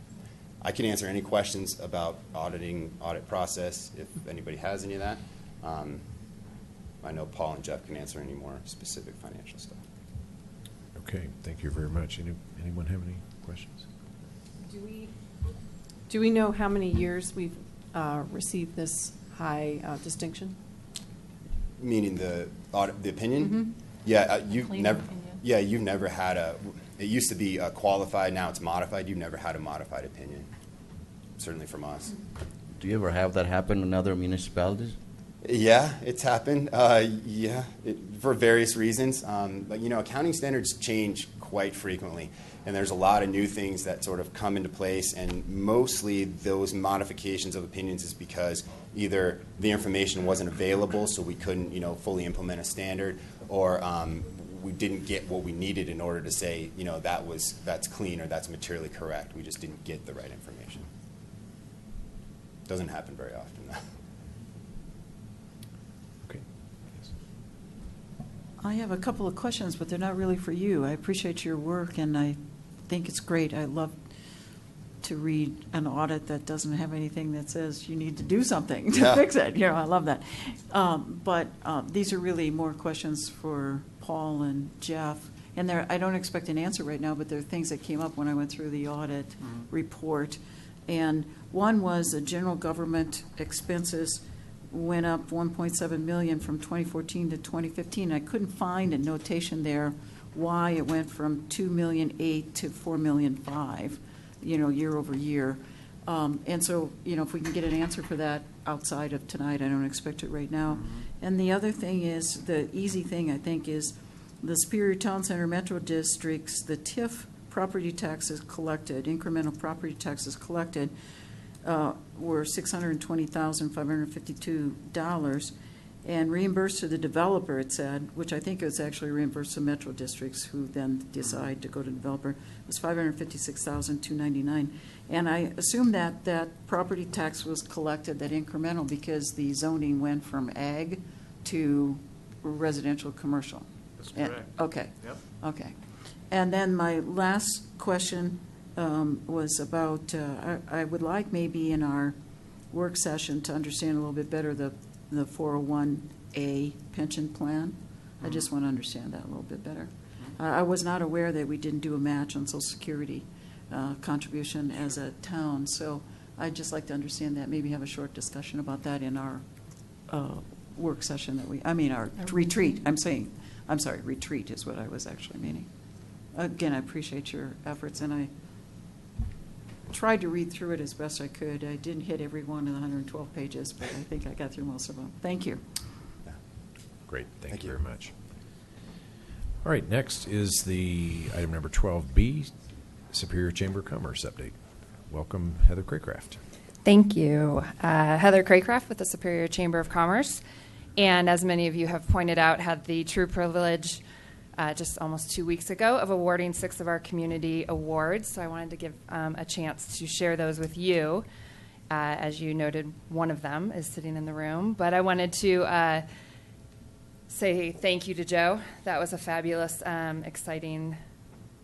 I can answer any questions about audit process if anybody has any of that. I know Paul and Jeff can answer any more specific financial stuff. Okay, thank you very much. Anyone have any questions? Do we know how many years we've received this high distinction? Meaning the opinion? Mm-hmm. Yeah, you've Clean never. opinion. Yeah, you've never had a. It used to be qualified. Now it's modified. You've never had a modified opinion. Certainly from us. Do you ever have that happen in other municipalities? Yeah, it's happened. For various reasons. But accounting standards change quite frequently, and there's a lot of new things that sort of come into place. And mostly those modifications of opinions is because either the information wasn't available, so we couldn't, fully implement a standard, or we didn't get what we needed in order to say, that's clean or that's materially correct. We just didn't get the right information. Doesn't happen very often, though. Okay. Yes. I have a couple of questions, but they're not really for you. I appreciate your work, and I think it's great. I love to read an audit that doesn't have anything that says you need to do something to fix it. I love that. But these are really more questions for Paul and Jeff. And I don't expect an answer right now, but there are things that came up when I went through the audit report. And one was the general government expenses went up 1.7 million from 2014 to 2015. I couldn't find a notation there why it went from 2.8 million to 4.5 million, year over year. And so, if we can get an answer for that outside of tonight, I don't expect it right now. And the other thing is, the easy thing, I think, is the Superior Town Center Metro Districts, the TIF property taxes collected, incremental property taxes collected, were $620,552, and reimbursed to the developer, it said, which I think is actually reimbursed to Metro Districts, who then decide to go to developer, was $556,299. And I assume that property tax was collected, that incremental, because the zoning went from ag to residential commercial. That's correct. Okay. Yep. Okay. And then my last question was about, I would like maybe in our work session to understand a little bit better the 401A pension plan. I just want to understand that a little bit better. I was not aware that we didn't do a match on Social Security contribution as a town, so I'd just like to understand that, maybe have a short discussion about that in our work session our retreat. I'm sorry, retreat is what I was actually meaning. Again, I appreciate your efforts, and I tried to read through it as best I could. I didn't hit every one of the 112 pages, but I think I got through most of them. Thank you. Great, thank you very much. All right, next is the item number 12B, Superior Chamber of Commerce update. Welcome, Heather Craycraft. Thank you. Heather Craycraft with the Superior Chamber of Commerce. And as many of you have pointed out, had the true privilege just almost 2 weeks ago of awarding 6 of our community awards. So I wanted to give a chance to share those with you. As you noted, one of them is sitting in the room. But I wanted to say thank you to Joe. That was a fabulous, exciting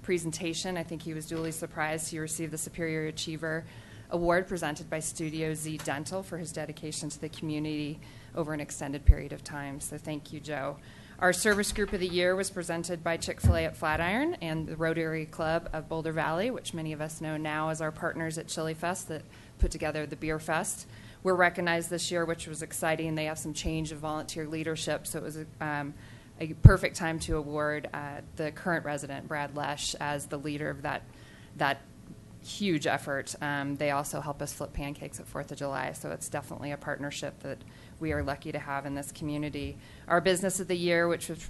presentation. I think he was duly surprised to receive the Superior Achiever Award presented by Studio Z Dental for his dedication to the community over an extended period of time. So thank you, Joe. Our Service Group of the Year was presented by Chick-fil-A at Flatiron and the Rotary Club of Boulder Valley, which many of us know now as our partners at Chili Fest that put together the Beer Fest. We're recognized this year, which was exciting. They have some change of volunteer leadership, so it was a perfect time to award the current resident, Brad Lesh, as the leader of that huge effort. They also help us flip pancakes at 4th of July, so it's definitely a partnership that we are lucky to have in this community. Our Business of the Year, which was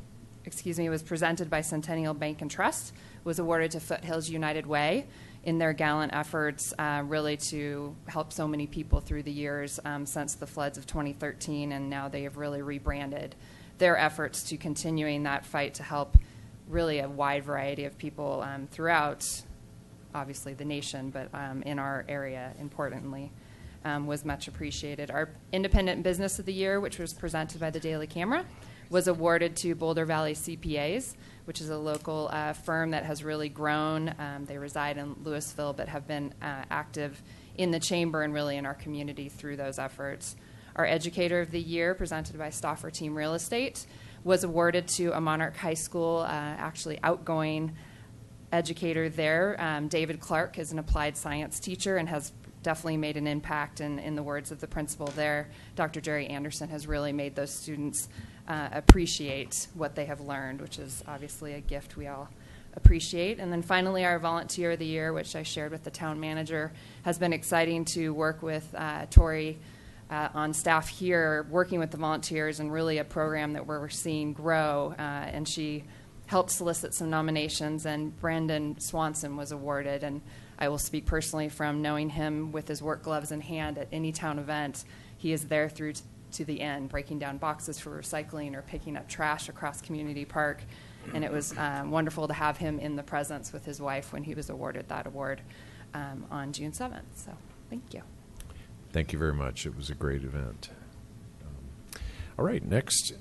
presented by Centennial Bank and Trust, was awarded to Foothills United Way in their gallant efforts really to help so many people through the years since the floods of 2013, and now they have really rebranded their efforts to continuing that fight to help really a wide variety of people throughout obviously the nation, but in our area, importantly, was much appreciated. Our Independent Business of the Year, which was presented by the Daily Camera, was awarded to Boulder Valley CPAs, which is a local firm that has really grown. They reside in Louisville, but have been active in the chamber and really in our community through those efforts. Our Educator of the Year, presented by Stauffer Team Real Estate, was awarded to a Monarch High School, actually outgoing educator there. David Clark is an applied science teacher and has definitely made an impact. In the words of the principal there, Dr. Jerry Anderson has really made those students appreciate what they have learned, which is obviously a gift we all appreciate. And then finally, our Volunteer of the Year, which I shared with the town manager, has been exciting to work with Tori on staff here, working with the volunteers, and really a program that we're seeing grow. And she helped solicit some nominations, and Brandon Swanson was awarded. And I will speak personally from knowing him with his work gloves in hand at any town event. He is there through to the end, breaking down boxes for recycling or picking up trash across Community Park. And it was wonderful to have him in the presence with his wife when he was awarded that award on June 7th. So thank you. Thank you very much. It was a great event. All right, next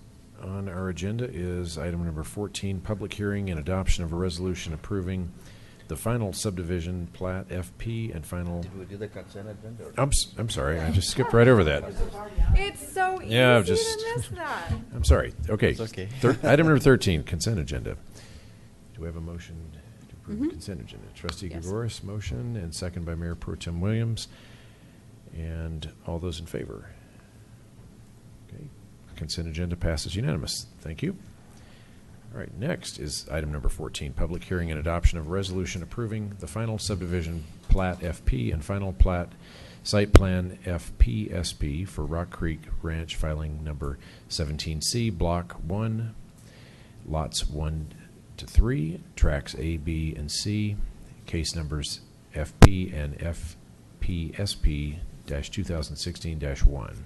on our agenda is item number 14, public hearing and adoption of a resolution approving the final subdivision plat FP and final. Did we do the consent agenda? I'm sorry, I just skipped right over that. It's so easy Yeah, to miss that. I'm sorry. Okay. It's okay. Item number 13, consent agenda. Do we have a motion to approve the consent agenda? Trustee Yes. Gregoris, motion, and second by Mayor Pro Tem Williams. And all those in favor? Okay. Consent agenda passes unanimous. Thank you. All right, next is item number 14, public hearing and adoption of a resolution approving the final subdivision plat FP and final plat site plan FPSP for Rock Creek Ranch, filing number 17C, block 1, lots 1 to 3, tracks A, B, and C, case numbers FP and FPSP 2016-1.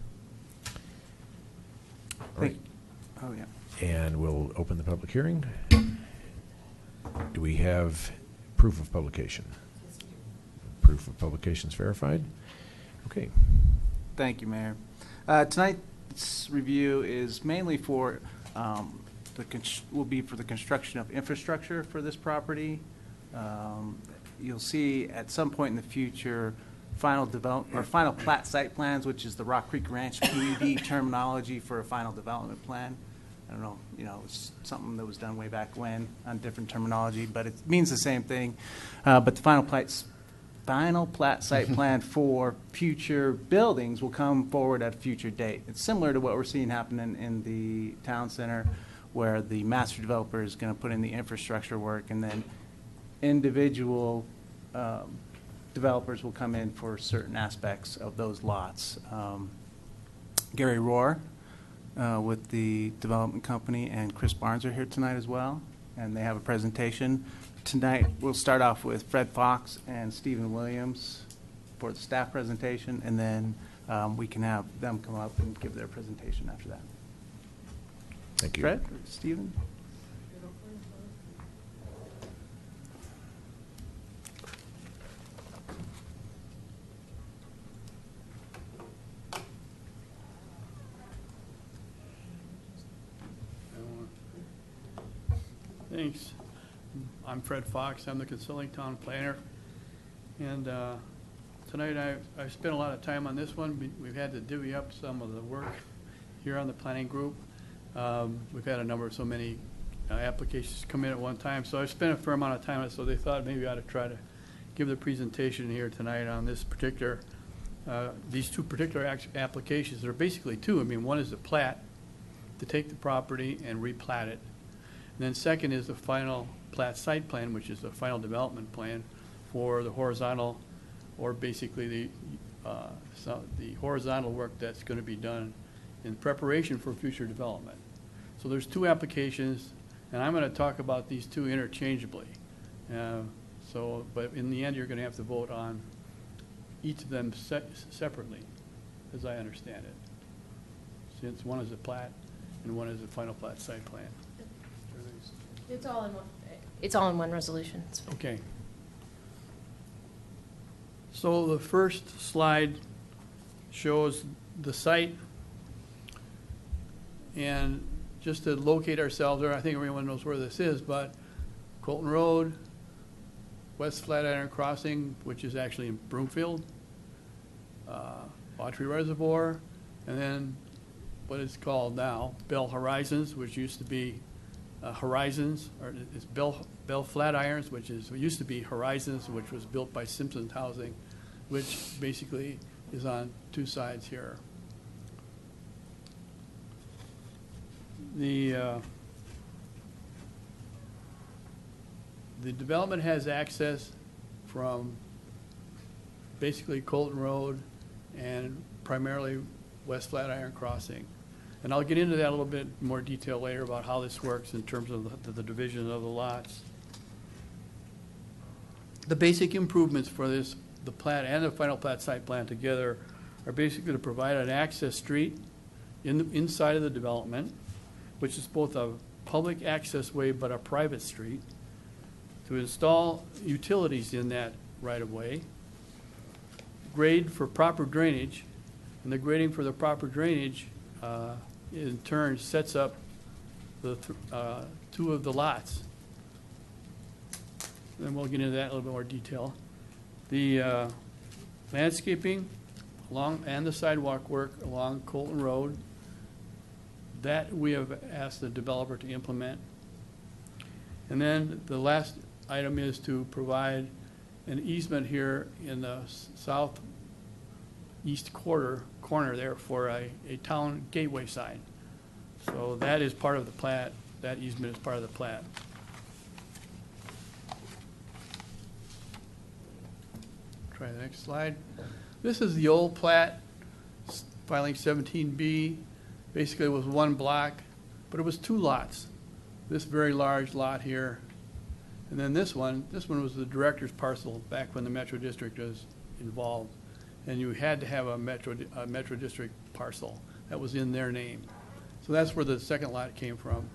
Right. Oh, yeah. And we'll open the public hearing. Do we have proof of publication? Proof of publication is verified. Okay. Thank you, Mayor. Tonight's review is mainly for will be for the construction of infrastructure for this property. You'll see at some point in the future final plat site plans, which is the Rock Creek Ranch PUD terminology for a final development plan. I don't know, it's something that was done way back when on different terminology, but it means the same thing. But the final plat site plan for future buildings will come forward at a future date. It's similar to what we're seeing happen in the town center, where the master developer is going to put in the infrastructure work, and then individual developers will come in for certain aspects of those lots. Gary Rohr with the development company and Chris Barnes are here tonight as well, and they have a presentation. Tonight we'll start off with Fred Fox and Stephen Williams for the staff presentation, and then we can have them come up and give their presentation after that. Thank you. Fred or Stephen? Thanks. I'm Fred Fox. I'm the consulting town planner. And tonight I've spent a lot of time on this one. We've had to divvy up some of the work here on the planning group. We've had so many applications come in at one time. So I've spent a fair amount of time on it, so they thought maybe I ought to try to give the presentation here tonight on this particular, these two particular applications. There are basically two. I mean, one is the plat to take the property and replat it. And then second is the final plat site plan, which is the final development plan for the horizontal, or basically the horizontal work that's going to be done in preparation for future development. So there's two applications, and I'm going to talk about these two interchangeably. But in the end, you're going to have to vote on each of them separately, as I understand it, since one is a plat and one is a final plat site plan. It's all in one resolution. Okay. So the first slide shows the site. And just to locate ourselves there, I think everyone knows where this is, but Colton Road, West Flatiron Crossing, which is actually in Broomfield, Autry Reservoir, and then what it's called now, Bell Horizons, which used to be Horizons, or it's Bell Flatirons, which used to be Horizons, which was built by Simpsons Housing, which basically is on two sides here. The development has access from basically Colton Road and primarily West Flatiron Crossing. And I'll get into that a little bit more detail later about how this works in terms of the division of the lots. The basic improvements for this, the plat and the final plat site plan together, are basically to provide an access street inside of the development, which is both a public access way but a private street, to install utilities in that right-of-way, grade for proper drainage, and the grading for the proper drainage in turn sets up the two of the lots. Then we'll get into that in a little bit more detail. The landscaping along and the sidewalk work along Colton Road, that we have asked the developer to implement. And then the last item is to provide an easement here in the southeast corner there for a town gateway sign. So that is part of the plat. That easement is part of the plat. Try the next slide. This is the old plat, filing 17B. Basically, it was one block, but it was two lots. This very large lot here, and then this one was the director's parcel back when the Metro District was involved, and you had to have a Metro District parcel that was in their name. So that's where the second lot came from.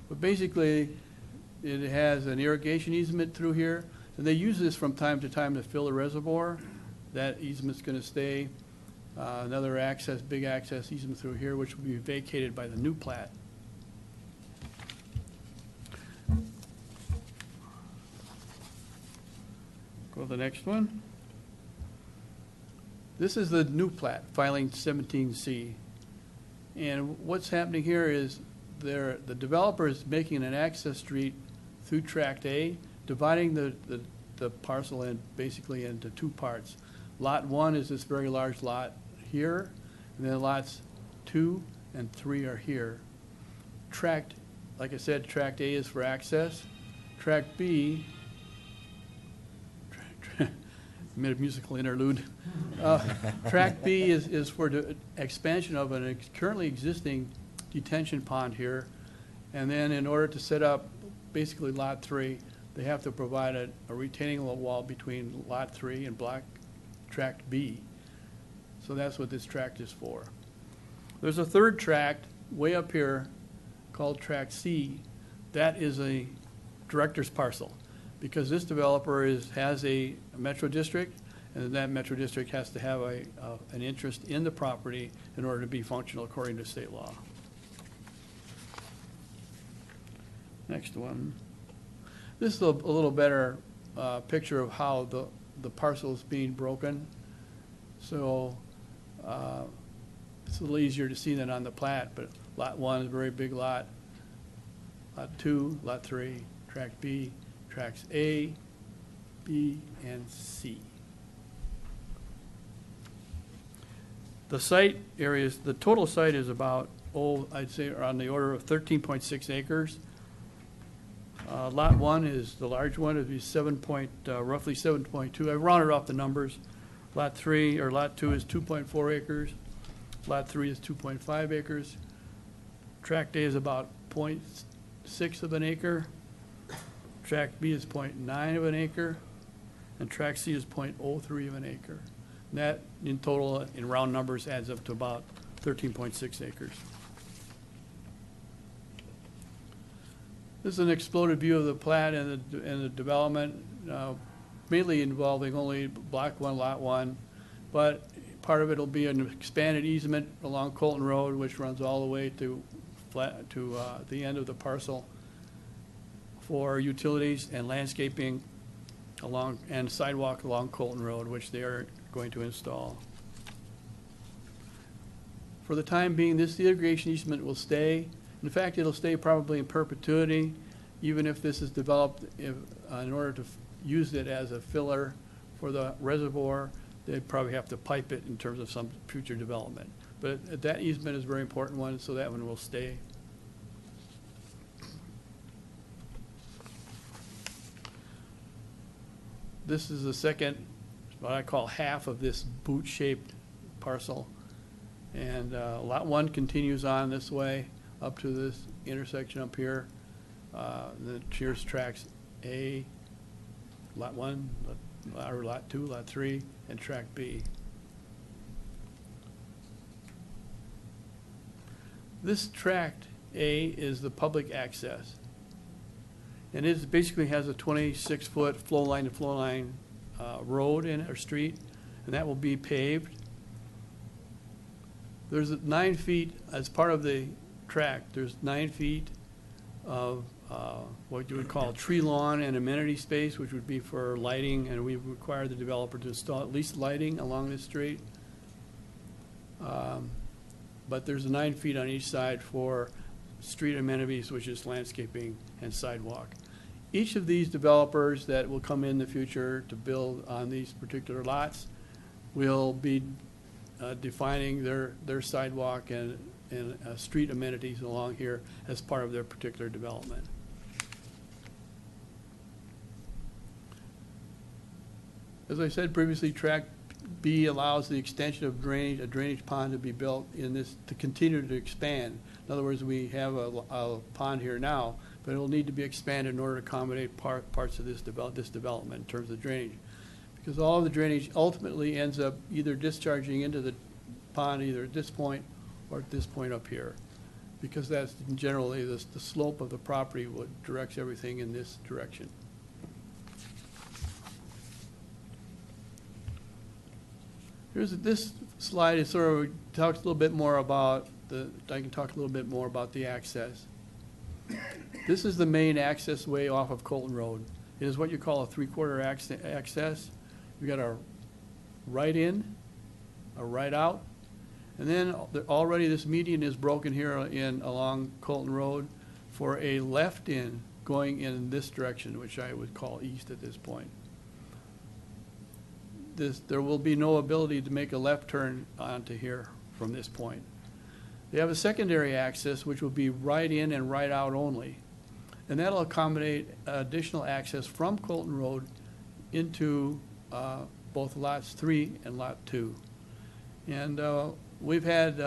But basically, it has an irrigation easement through here, and they use this from time to time to fill the reservoir. That easement's going to stay. Another access, big access easement through here, which will be vacated by the new plat. Go to the next one. This is the new plat, filing 17C. And what's happening here is the developer is making an access street through Tract A, dividing the parcel in basically into two parts. Lot 1 is this very large lot here, and then lots 2 and 3 are here. Tract, like I said, Tract A is for access. Tract B, made a musical interlude. Tract B is for the expansion of an currently existing detention pond here, and then in order to set up basically Lot 3, they have to provide a retaining wall between Lot 3 and block Tract B. So that's what this tract is for. There's a third tract way up here called Tract C. That is a director's parcel because this developer has a Metro District, and that Metro District has to have an interest in the property in order to be functional according to state law. Next one. This is a little better picture of how the parcel is being broken. So it's a little easier to see than on the plat, but Lot 1 is a very big lot. Lot 2, Lot 3, Tract B, Tracts A, B, and C. The site areas, the total site is about, I'd say on the order of 13.6 acres. Lot 1 is the large one. It'd be roughly 7.2. I rounded off the numbers. Lot 2 is 2.4 acres. Lot 3 is 2.5 acres. Tract A is about 0.6 of an acre. Tract B is 0.9 of an acre. And Tract C is 0.03 of an acre. And that, in total, in round numbers, adds up to about 13.6 acres. This is an exploded view of the plat and the development. mainly involving only Block 1, Lot 1, but part of it will be an expanded easement along Colton Road, which runs all the way to the end of the parcel for utilities and landscaping along, and sidewalk along Colton Road, which they are going to install. For the time being, this irrigation easement will stay. In fact, it'll stay probably in perpetuity, even if this is developed in order to use it as a filler for the reservoir. They'd probably have to pipe it in terms of some future development. But that easement is a very important one, so that one will stay. This is the second, what I call half of this boot-shaped parcel. And Lot 1 continues on this way up to this intersection up here. Here's tracks A, Lot 1, or Lot 2, Lot 3, and track B. This tract A is the public access. And it basically has a 26-foot flow line to flow line road in it, or street, and that will be paved. There's 9 feet, as part of the tract, there's 9 feet of what you would call tree lawn and amenity space, which would be for lighting, and we require the developer to install at least lighting along this street. But there's 9 feet on each side for street amenities, which is landscaping and sidewalk. Each of these developers that will come in the future to build on these particular lots will be defining their sidewalk and street amenities along here as part of their particular development. As I said previously, track B allows the extension of drainage, a drainage pond to be built in this, to continue to expand. In other words, we have a pond here now, but it will need to be expanded in order to accommodate parts of this development in terms of drainage. Because all of the drainage ultimately ends up either discharging into the pond either at this point or at this point up here. Because that's generally the slope of the property would directs everything in this direction. This slide is sort of talks a little bit more about I can talk a little bit more about the access. This is the main access way off of Colton Road. It is what you call a 3/4 access. We've got a right in, a right out, and then already this median is broken here along Colton Road for a left in going in this direction, which I would call east at this point. There will be no ability to make a left turn onto here from this point. They have a secondary access, which will be right in and right out only. And that'll accommodate additional access from Colton Road into both lots 3 and lot 2. And we've had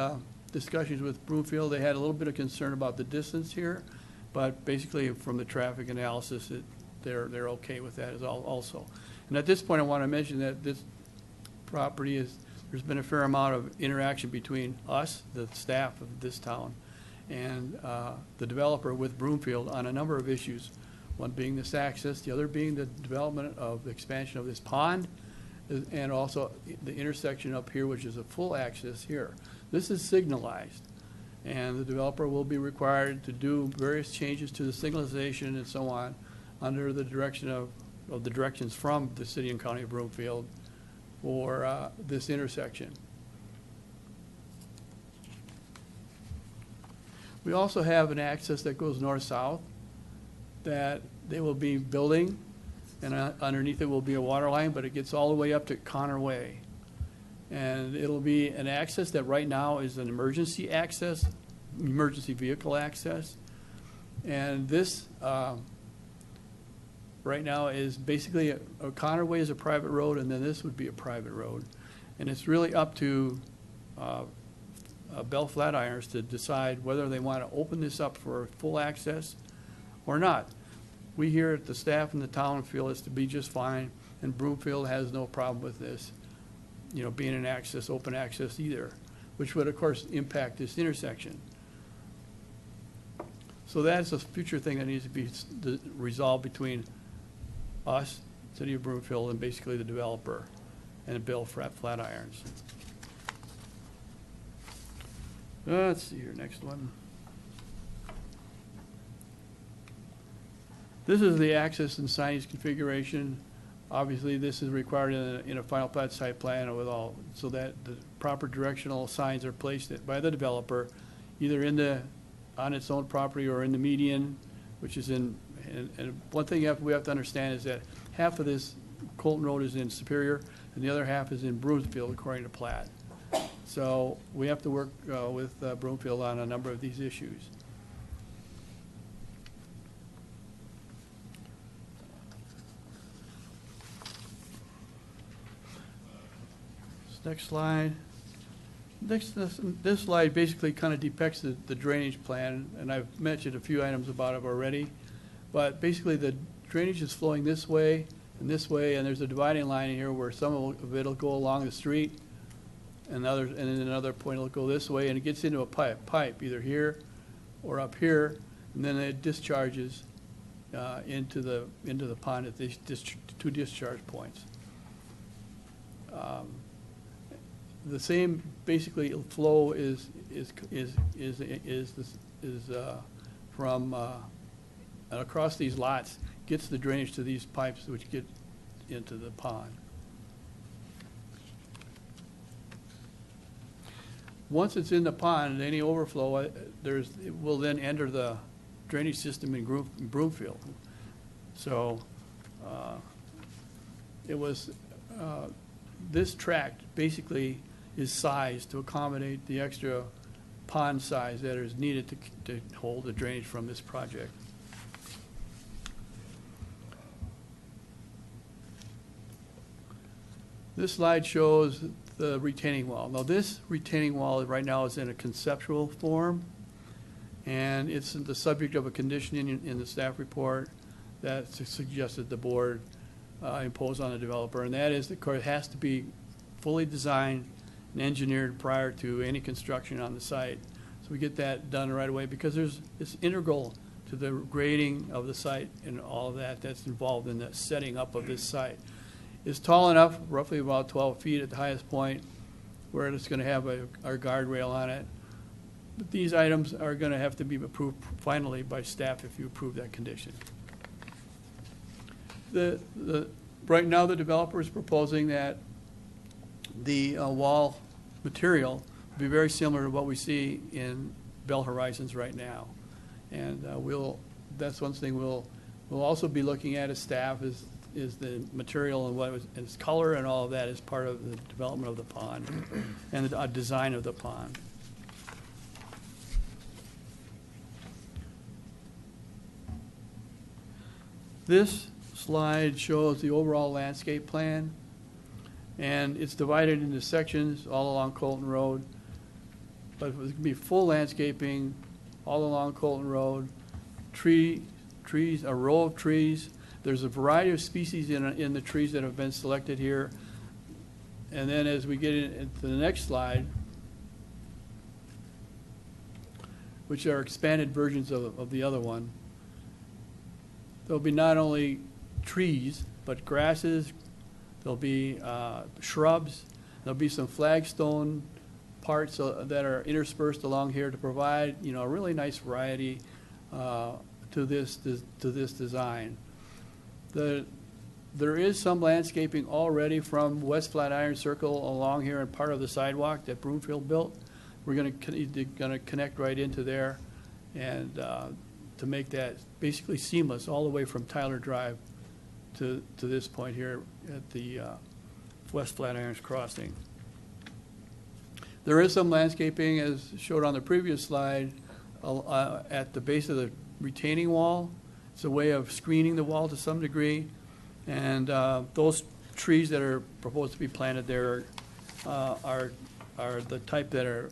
discussions with Broomfield. They had a little bit of concern about the distance here, but basically from the traffic analysis, they're okay with that also. And at this point, I want to mention that this property there's been a fair amount of interaction between us, the staff of this town, and the developer with Broomfield on a number of issues. One being this access, the other being the development of the expansion of this pond, and also the intersection up here, which is a full access here. This is signalized, and the developer will be required to do various changes to the signalization and so on under the direction of the directions from the city and county of Broomfield for this intersection. We also have an access that goes north-south that they will be building, and underneath it will be a water line, but it gets all the way up to Connor Way. And it'll be an access that right now is an emergency access, emergency vehicle access. And this right now is basically Connor Way is a private road, and then this would be a private road. And it's really up to Bell Flatirons to decide whether they want to open this up for full access or not. We here at the staff and the town feel it's to be just fine, and Broomfield has no problem with this, being an access, open access either, which would of course impact this intersection. So that's a future thing that needs to be resolved between us City of Broomfield and basically the developer, and Bill Flatirons. Let's see here, next one. This is the access and signage configuration. Obviously, this is required in a final plat site plan with all, so that the proper directional signs are placed by the developer, either on its own property or in the median, which is in, and one thing we have to understand is that half of this Colton Road is in Superior, and the other half is in Broomfield, according to plat. So we have to work with Broomfield on a number of these issues. Next slide. This slide basically kind of depicts the drainage plan, and I've mentioned a few items about it already. But basically, the drainage is flowing this way, and there's a dividing line here where some of it will go along the street, and then another point will go this way, and it gets into a pipe either here or up here, and then it discharges into the pond at these two discharge points. The same basically flow is from across these lots, gets the drainage to these pipes which get into the pond. Once it's in the pond, any overflow it will then enter the drainage system in Broomfield. So this tract basically is sized to accommodate the extra pond size that is needed to hold the drainage from this project. This slide shows the retaining wall. Now this retaining wall right now is in a conceptual form, and it's the subject of a condition in the staff report that suggested the board impose on the developer, and that is the car has to be fully designed and engineered prior to any construction on the site. So we get that done right away because it's integral to the grading of the site and all of that's involved in the setting up of this site. It's tall enough, roughly about 12 feet at the highest point, where it's going to have our guardrail on it. But these items are going to have to be approved finally by staff if you approve that condition. Right now, the developer is proposing that the wall material will be very similar to what we see in Bell Horizons right now, and that's one thing we'll also be looking at as staff is the material and its color and all of that is part of the development of the pond and the design of the pond. This slide shows the overall landscape plan, and it's divided into sections all along Colton Road, but it's going to be full landscaping all along Colton Road, trees, a row of trees. There's a variety of species in the trees that have been selected here. And then as we get into the next slide, which are expanded versions of the other one, there'll be not only trees, but grasses, there'll be shrubs, there'll be some flagstone parts that are interspersed along here to provide, a really nice variety to this design. There is some landscaping already from West Flatiron Circle along here and part of the sidewalk that Broomfield built. We're going to connect right into there, and to make that basically seamless all the way from Tyler Drive to this point here at the West Flatirons Crossing. There is some landscaping, as showed on the previous slide, at the base of the retaining wall. It's a way of screening the wall to some degree, and those trees that are proposed to be planted there are the type that are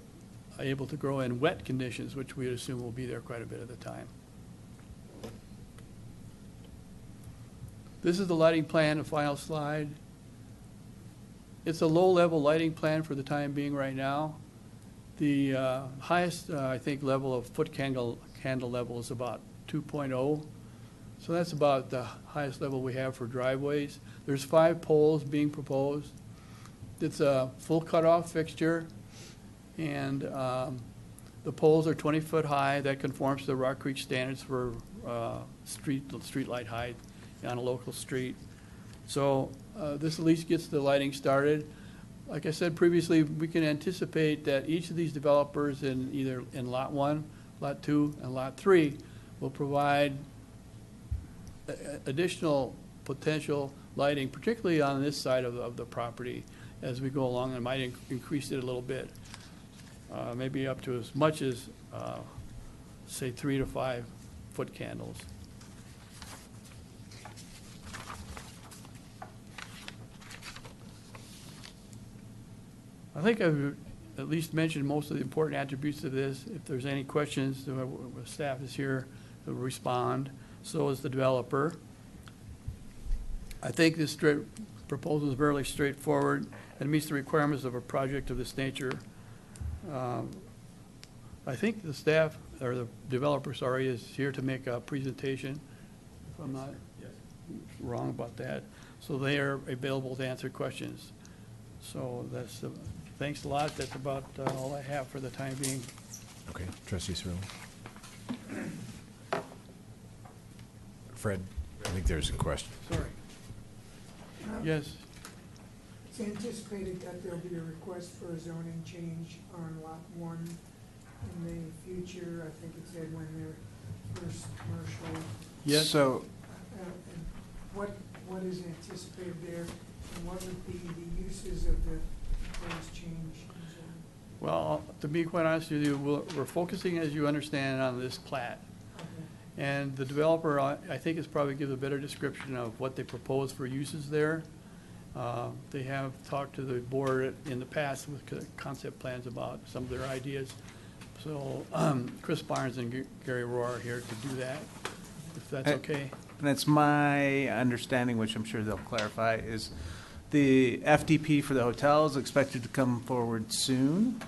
able to grow in wet conditions, which we assume will be there quite a bit of the time. This is the lighting plan, the final slide. It's a low-level lighting plan for the time being right now. The highest, I think, level of foot candle level is about 2.0. So that's about the highest level we have for driveways. There's 5 poles being proposed. It's a full cutoff fixture, and the poles are 20 foot high. That conforms to the Rock Creek standards for street light height on a local street. So this at least gets the lighting started. Like I said previously, we can anticipate that each of these developers in either in Lot 1, Lot 2, and Lot 3 will provide additional potential lighting, particularly on this side of the property as we go along. I might increase it a little bit, maybe up to as much as, say, 3 to 5 foot candles. I think I've at least mentioned most of the important attributes of this. If there's any questions, the staff is here to respond. So is the developer. I think this proposal is fairly straightforward and meets the requirements of a project of this nature. I think the staff, or the developer, sorry, is here to make a presentation, if I'm not wrong about that. So they are available to answer questions. So that's, thanks a lot. That's about all I have for the time being. Okay, Trustee Cirillo. Fred, I think there's a question. Sorry. Yes. It's anticipated that there'll be a request for a zoning change on Lot 1 in the future. I think it said when they're first commercial. Yes. So, And what is anticipated there, and what would be the uses of the proposed change in zoning? Well, to be quite honest with you, we're focusing, as you understand, on this plat. And the developer, I think, has probably given a better description of what they propose for uses there. They have talked to the board in the past with concept plans about some of their ideas. So Chris Barnes and Gary Rohr are here to do that, if that's okay. And that's my understanding, which I'm sure they'll clarify, is the FDP for the hotel is expected to come forward soon.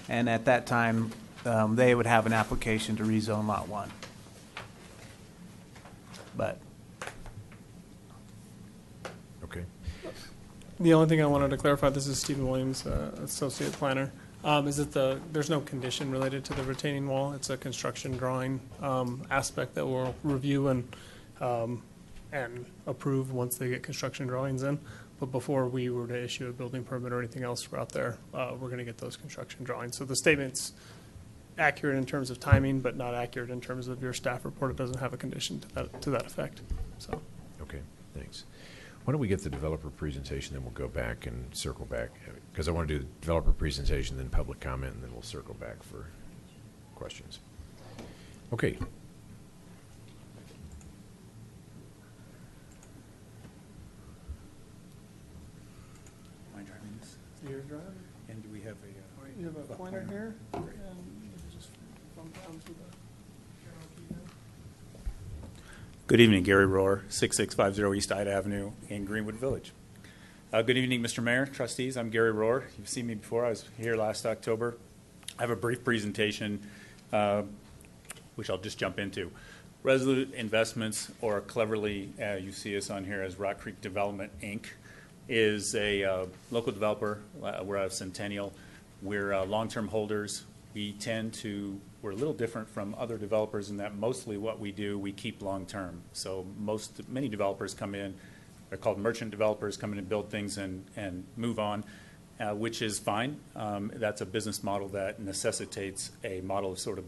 And at that time, they would have an application to rezone Lot 1. But okay. The only thing I wanted to clarify, this is Stephen Williams, associate planner, is that there's no condition related to the retaining wall. It's a construction drawing aspect that we'll review and approve once they get construction drawings in. But before we were to issue a building permit or anything else out there, we're going to get those construction drawings. So the statement's accurate in terms of timing, but not accurate in terms of your staff report. It doesn't have a condition to that effect. So. Okay, thanks. Why don't we get the developer presentation, then we'll go back and circle back, because I want to do the developer presentation, then public comment, and then we'll circle back for questions. Okay. Am I driving this? You're driving. And do we have a... You have a pointer here, and you just bump down to the Good evening, Gary Rohr, 6650 East Ida Avenue in Greenwood Village. Good evening, Mr. Mayor, trustees. I'm Gary Rohr. You've seen me before. I was here last October. I have a brief presentation, which I'll just jump into. Resolute Investments, or cleverly, you see us on here as Rock Creek Development, Inc., is a local developer. We're out of Centennial. We're long-term holders. We're a little different from other developers in that mostly what we do, we keep long-term. So many developers come in, they're called merchant developers, come in and build things and move on, which is fine. That's a business model that necessitates a model of sort of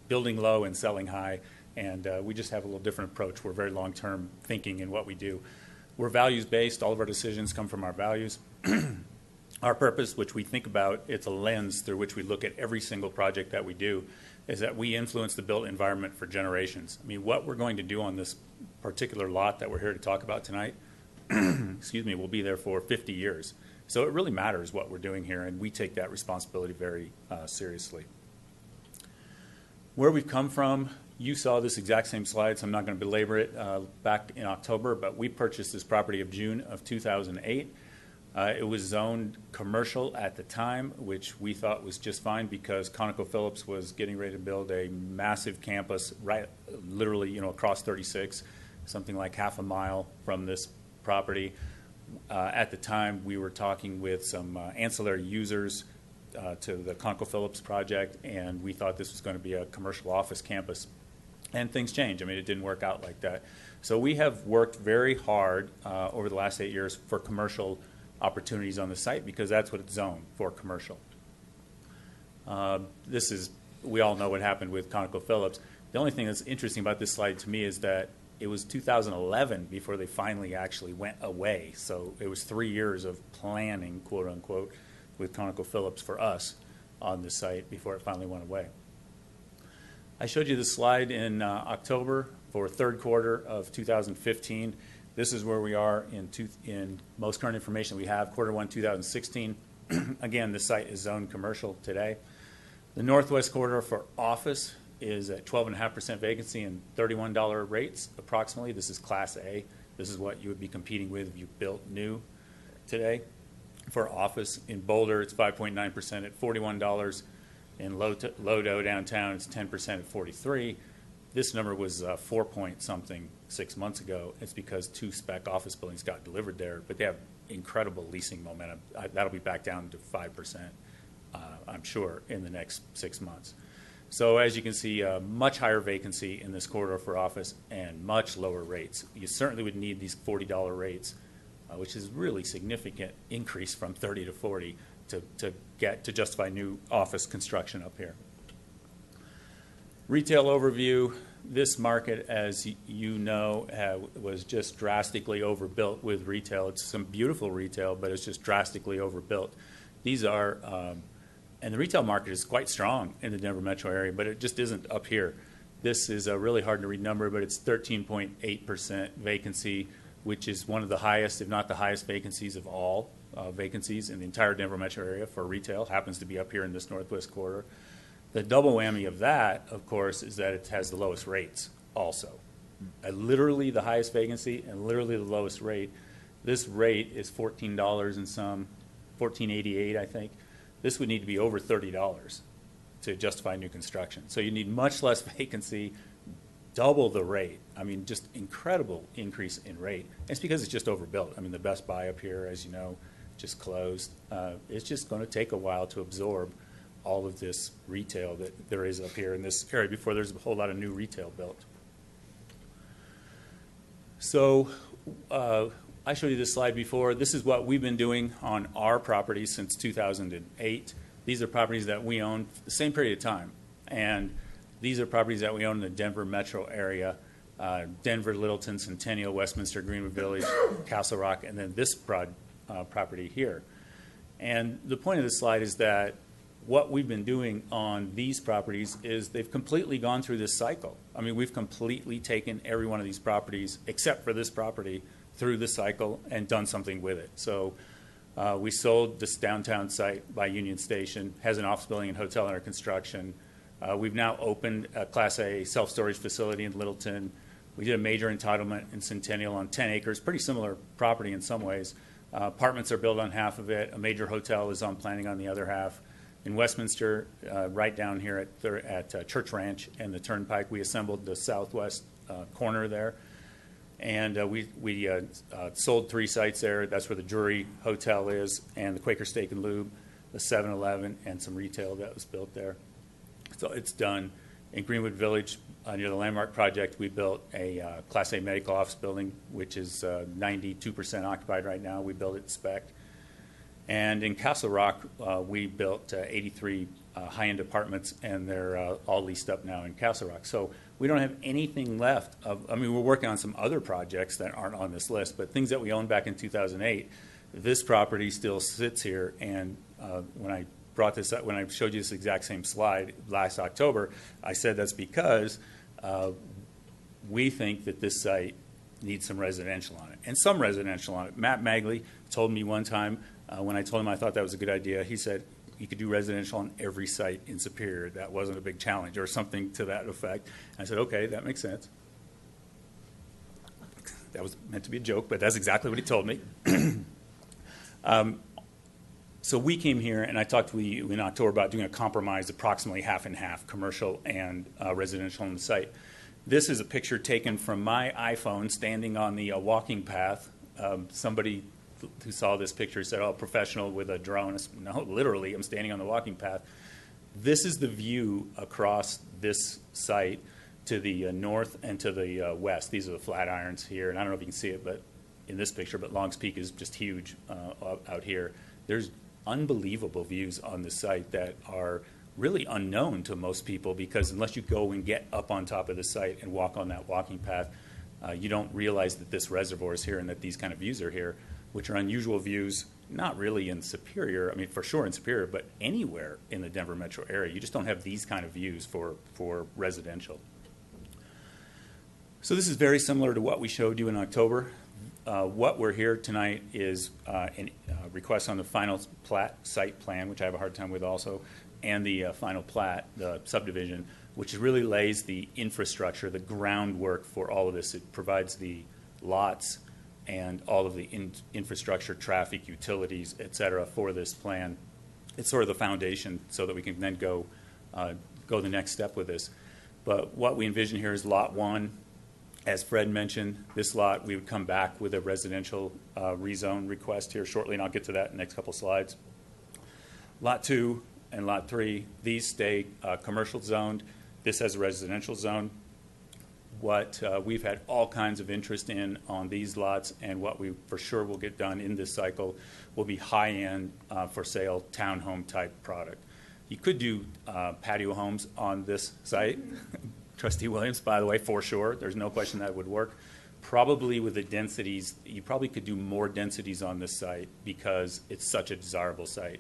building low and selling high, and we just have a little different approach. We're very long-term thinking in what we do. We're values-based. All of our decisions come from our values. Our purpose, which we think about, it's a lens through which we look at every single project that we do, is that we influence the built environment for generations. I mean, what we're going to do on this particular lot that we're here to talk about tonight, excuse me, will be there for 50 years. So it really matters what we're doing here, and we take that responsibility very seriously. Where we've come from, you saw this exact same slide, so I'm not going to belabor it back in October, but we purchased this property of June of 2008. It was zoned commercial at the time, which we thought was just fine because ConocoPhillips was getting ready to build a massive campus literally, across 36, something like half a mile from this property. At the time, we were talking with some ancillary users to the ConocoPhillips project, and we thought this was going to be a commercial office campus. And things change. I mean, it didn't work out like that. So we have worked very hard over the last 8 years for commercial opportunities on the site because that's what it's zoned for, commercial. We all know what happened with ConocoPhillips. The only thing that's interesting about this slide to me is that it was 2011 before they finally actually went away. So it was 3 years of planning, quote unquote, with ConocoPhillips for us on the site before it finally went away. I showed you this slide in October for third quarter of 2015. This is where we are in most current information we have, quarter 1, 2016. Again, the site is zoned commercial today. The northwest corridor for office is at 12.5% vacancy and $31 rates approximately. This is Class A. This is what you would be competing with if you built new today. For office in Boulder, it's 5.9% at $41. In Lodo downtown, it's 10% at $43. This number was 4 point something 6 months ago. It's because 2 spec office buildings got delivered there, but they have incredible leasing momentum. That'll be back down to 5%, I'm sure, in the next 6 months. So as you can see, much higher vacancy in this corridor for office and much lower rates. You certainly would need these $40 rates, which is really significant increase from 30 to 40 to justify new office construction up here. Retail overview. This market, as you know, was just drastically overbuilt with retail. It's some beautiful retail, but it's just drastically overbuilt. These are, and the retail market is quite strong in the Denver metro area, but it just isn't up here. This is a really hard to read number, but it's 13.8% vacancy, which is one of the highest, if not the highest vacancies of all vacancies in the entire Denver metro area for retail. Happens to be up here in this northwest corridor. The double whammy of that, of course, is that it has the lowest rates also. Literally the highest vacancy and literally the lowest rate. This rate is $14 and some, $14.88, I think. This would need to be over $30 to justify new construction. So you need much less vacancy, double the rate. I mean, just incredible increase in rate. It's because it's just overbuilt. I mean, the Best Buy up here, as you know, just closed. It's just going to take a while to absorb all of this retail that there is up here in this area before there's a whole lot of new retail built. So I showed you this slide before. This is what we've been doing on our properties since 2008. These are properties that we own the same period of time. And these are properties that we own in the Denver metro area, Denver, Littleton, Centennial, Westminster, Greenwood Village, Castle Rock, and then this property here. And the point of this slide is that what we've been doing on these properties is they've completely gone through this cycle. I mean, we've completely taken every one of these properties, except for this property, through the cycle and done something with it. So we sold this downtown site by Union Station, has an office building and hotel under construction. We've now opened a Class A self-storage facility in Littleton. We did a major entitlement in Centennial on 10 acres, pretty similar property in some ways. Apartments are built on half of it. A major hotel is on planning on the other half. In Westminster, right down here at Church Ranch and the Turnpike, we assembled the southwest corner there. And we sold 3 sites there. That's where the Drury Hotel is, and the Quaker Steak and Lube, the 7-Eleven, and some retail that was built there. So it's done. In Greenwood Village, near the Landmark Project, we built a Class A medical office building, which is 92% occupied right now. We built it spec. And in Castle Rock, we built 83 high-end apartments, and they're all leased up now in Castle Rock. So we don't have anything left of, I mean, we're working on some other projects that aren't on this list, but things that we owned back in 2008, this property still sits here. And when I brought this up, when I showed you this exact same slide last October, I said that's because we think that this site needs some residential on it, and some residential on it. Matt Magley told me one time, when I told him I thought that was a good idea, he said you could do residential on every site in Superior. That wasn't a big challenge, or something to that effect. And I said, okay, that makes sense. That was meant to be a joke, but that's exactly what he told me. So we came here, and I talked to you in October about doing a compromise, approximately half and half, commercial and residential on the site. This is a picture taken from my iPhone standing on the walking path. Somebody who saw this picture said, oh, professional with a drone. No, literally, I'm standing on the walking path. This is the view across this site to the north and to the west. These are the flat irons here, and I don't know if you can see it, but in this picture, but Longs Peak is just huge out here. There's unbelievable views on the site that are really unknown to most people, because unless you go and get up on top of the site and walk on that walking path, you don't realize that this reservoir is here and that these kind of views are here, which are unusual views, not really in Superior, I mean, for sure in Superior, but anywhere in the Denver metro area. You just don't have these kind of views for residential. So this is very similar to what we showed you in October. What we're here tonight is a request on the final plat site plan, which I have a hard time with also, and the final plat, the subdivision, which really lays the infrastructure, the groundwork for all of this. It provides the lots and all of the infrastructure, traffic, utilities, et cetera, for this plan. It's sort of the foundation so that we can then go the next step with this. But what we envision here is Lot 1. As Fred mentioned, this lot, we would come back with a residential rezone request here shortly, and I'll get to that in the next couple slides. Lot 2 and Lot 3, these stay commercial zoned. This has a residential zone. What we've had all kinds of interest in on these lots, and what we for sure will get done in this cycle, will be high-end for sale townhome type product. You could do patio homes on this site. Trustee Williams, by the way, for sure. There's no question that would work. Probably with the densities, you probably could do more densities on this site because it's such a desirable site,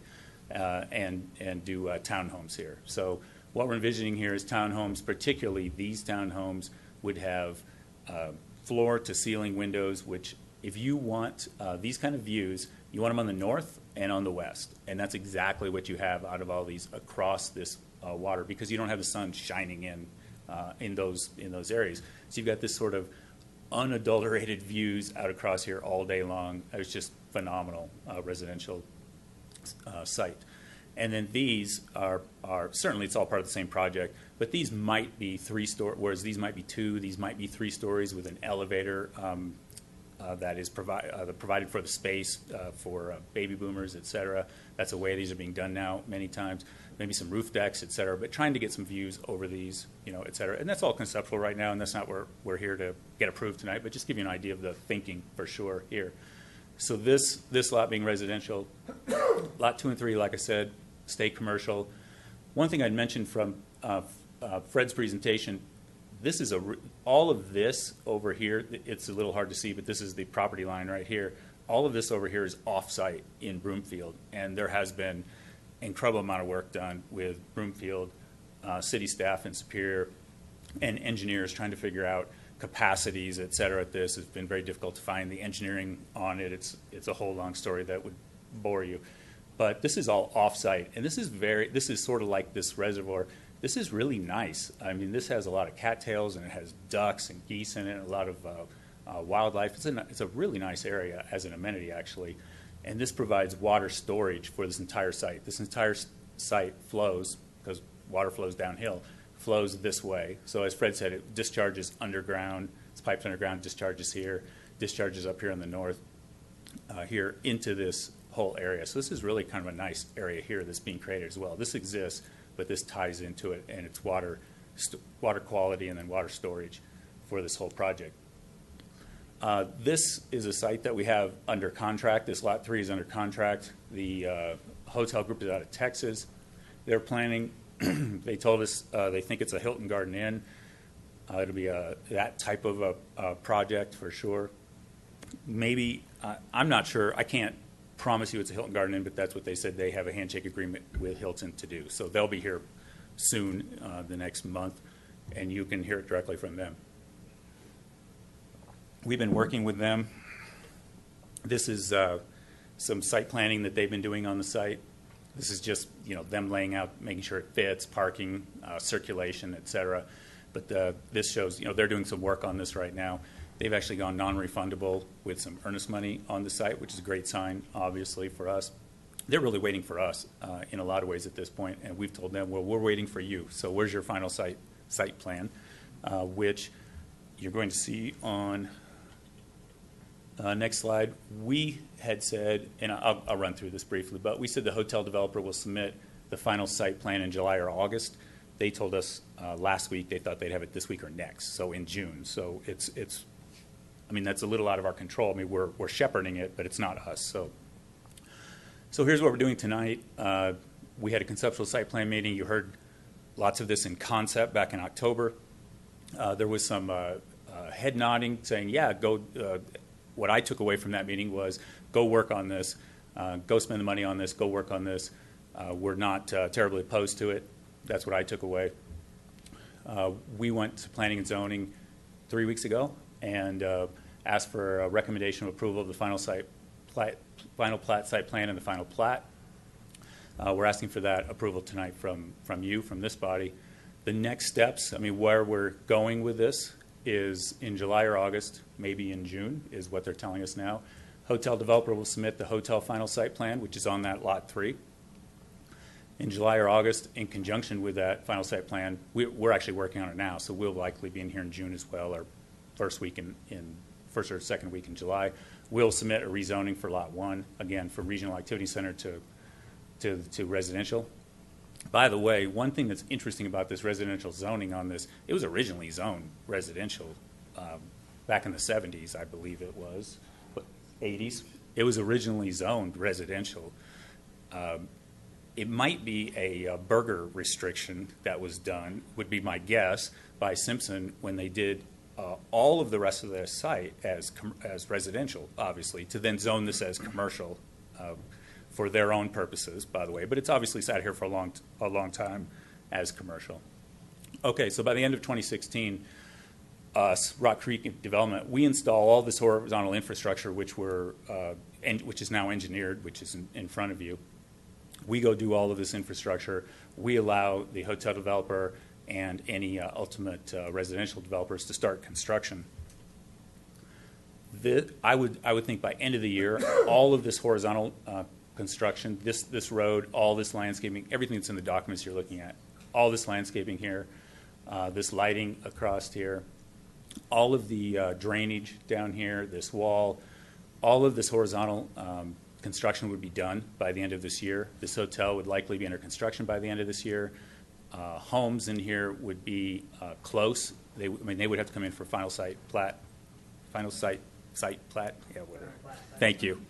and do townhomes here. So what we're envisioning here is townhomes, particularly these townhomes, would have floor-to-ceiling windows, which if you want these kind of views, you want them on the north and on the west. And that's exactly what you have out of all these across this water, because you don't have the sun shining in those areas. So you've got this sort of unadulterated views out across here all day long. It's just phenomenal residential site. And then these are certainly, it's all part of the same project, but these might be 3-story, whereas these might be 2, these might be 3 stories with an elevator that is provided for the space for baby boomers, et cetera. That's the way these are being done now many times. Maybe some roof decks, et cetera, but trying to get some views over these, et cetera. And that's all conceptual right now, and that's not where we're here to get approved tonight, but just give you an idea of the thinking for sure here. So this lot being residential, lot 2 and 3, like I said, stay commercial. One thing I'd mentioned from Fred's presentation, this is all of this over here, it's a little hard to see, but this is the property line right here. All of this over here is off-site in Broomfield, and there has been incredible amount of work done with Broomfield city staff in Superior and engineers trying to figure out capacities, et cetera, at this. It's been very difficult to find the engineering on it. It's a whole long story that would bore you. But this is all off-site, and this is sort of like this reservoir. This is really nice. I mean, this has a lot of cattails, and it has ducks and geese in it, and a lot of wildlife. It's a really nice area as an amenity, actually. And this provides water storage for this entire site. This entire site flows, because water flows downhill, flows this way. So as Fred said, it discharges underground. It's piped underground, discharges here, discharges up here in the north, here into this whole area. So this is really kind of a nice area here that's being created as well. This exists, but this ties into it, and it's water quality and then water storage for this whole project. This is a site that we have under contract. This lot 3 is under contract. The hotel group is out of Texas. They're planning, they told us they think it's a Hilton Garden Inn. It'll be that type of a project for sure. Maybe, I'm not sure, I can't promise you it's a Hilton Garden Inn, but that's what they said. They have a handshake agreement with Hilton to do. So they'll be here soon, the next month, and you can hear it directly from them. We've been working with them. This is some site planning that they've been doing on the site. This is just them laying out, making sure it fits, parking, circulation, et cetera. But this shows they're doing some work on this right now. They've actually gone non-refundable with some earnest money on the site, which is a great sign, obviously, for us. They're really waiting for us in a lot of ways at this point, and we've told them, well, we're waiting for you. So where's your final site plan, which you're going to see on next slide. We had said, and I'll run through this briefly, but we said the hotel developer will submit the final site plan in July or August. They told us last week they thought they'd have it this week or next, so in June. So it's I mean, that's a little out of our control. I mean, we're shepherding it, but it's not us. So here's what we're doing tonight. We had a conceptual site plan meeting. You heard lots of this in concept back in October. There was some head nodding saying, yeah, go. What I took away from that meeting was go work on this, go spend the money on this, go work on this. We're not terribly opposed to it. That's what I took away. We went to planning and zoning 3 weeks ago and asked for a recommendation of approval of the final plat site plan and the final plat. We're asking for that approval tonight from you, from this body. The next steps, I mean, where we're going with this is in July or August, maybe in June, is what they're telling us now. Hotel developer will submit the hotel final site plan, which is on that lot 3. In July or August, in conjunction with that final site plan, we're actually working on it now, so we'll likely be in here in June as well, or first or second week in July. We'll submit a rezoning for lot 1, again, from regional activity center to residential. By the way, one thing that's interesting about this residential zoning on this, it was originally zoned residential back in the 70s, I believe it was, 80s. It was originally zoned residential. It might be a burger restriction that was done, would be my guess, by Simpson when they did all of the rest of their site as residential, obviously, to then zone this as commercial for their own purposes, by the way. But it's obviously sat here for a long time as commercial. Okay, so by the end of 2016, Rock Creek Development, we install all this horizontal infrastructure, which is now engineered, which is in front of you. We go do all of this infrastructure. We allow the hotel developer and any ultimate residential developers to start construction. I would think by end of the year, all of this horizontal construction, this road, all this landscaping, everything that's in the documents you're looking at, all this landscaping here, this lighting across here, all of the drainage down here, this wall, all of this horizontal construction would be done by the end of this year. This hotel would likely be under construction by the end of this year. Homes in here would be close. They would have to come in for final site plat, yeah, whatever. Thank you.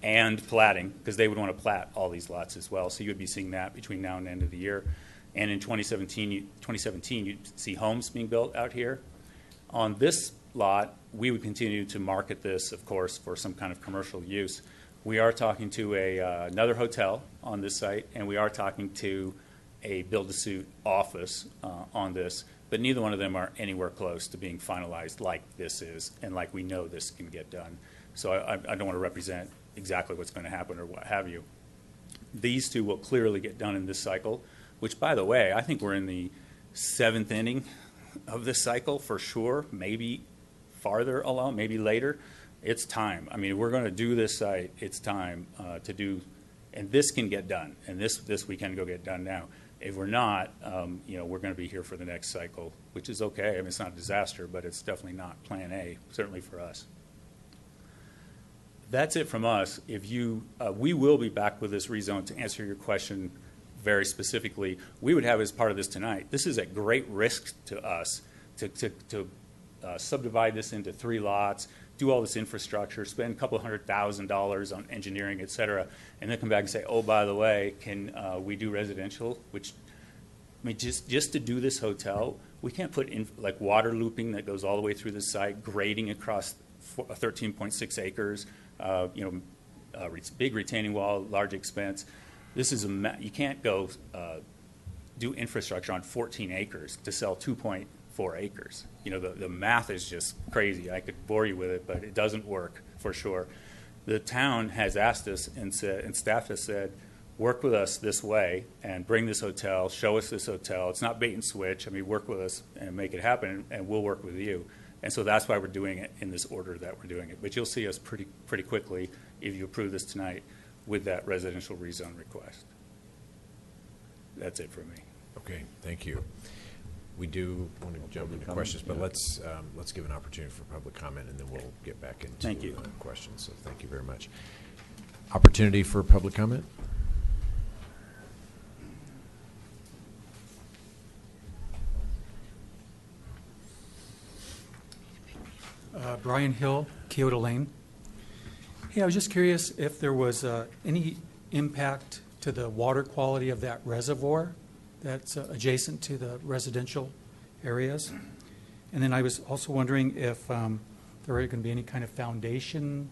And platting, because they would want to plat all these lots as well. So you would be seeing that between now and the end of the year. And in 2017, you'd see homes being built out here. On this lot, we would continue to market this, of course, for some kind of commercial use. We are talking to another hotel on this site, and we are talking to a build-to-suit office on this, but neither one of them are anywhere close to being finalized like this is, and like we know this can get done. So I don't want to represent exactly what's going to happen or what have you. These two will clearly get done in this cycle, which, by the way, I think we're in the 7th inning of this cycle for sure, maybe farther along, maybe later. It's time. I mean, we're going to do this site. It's time to do, and this can get done, and this we can go get done now. If we're not, we're going to be here for the next cycle, which is okay. I mean, it's not a disaster, but it's definitely not plan A, certainly for us. That's it from us. We will be back with this rezone to answer your question very specifically. We would have as part of this tonight. This is at great risk to us to subdivide this into 3 lots, do all this infrastructure, spend a couple $100,000 on engineering, et cetera, and then come back and say, oh, by the way, can we do residential? Which, I mean, just to do this hotel, we can't put in like water looping that goes all the way through the site, grading across 13.6 acres, big retaining wall, large expense. This is you can't go do infrastructure on 14 acres to sell 2.4 acres. The math is just crazy. I could bore you with it, but it doesn't work for sure. The town has asked us and staff has said, work with us this way and bring this hotel, show us this hotel. It's not bait and switch. I mean, work with us and make it happen, and we'll work with you. And so that's why we're doing it in this order that we're doing it. But you'll see us pretty quickly, if you approve this tonight, with that residential rezone request. That's it for me. Okay, thank you. We do want to jump into questions, but let's give an opportunity for public comment, and then we'll get back into Thank you. Questions. So thank you very much. Opportunity for public comment? Brian Hill, Kyoto Lane. Hey, I was just curious if there was any impact to the water quality of that reservoir that's adjacent to the residential areas. And then I was also wondering if there are going to be any kind of foundation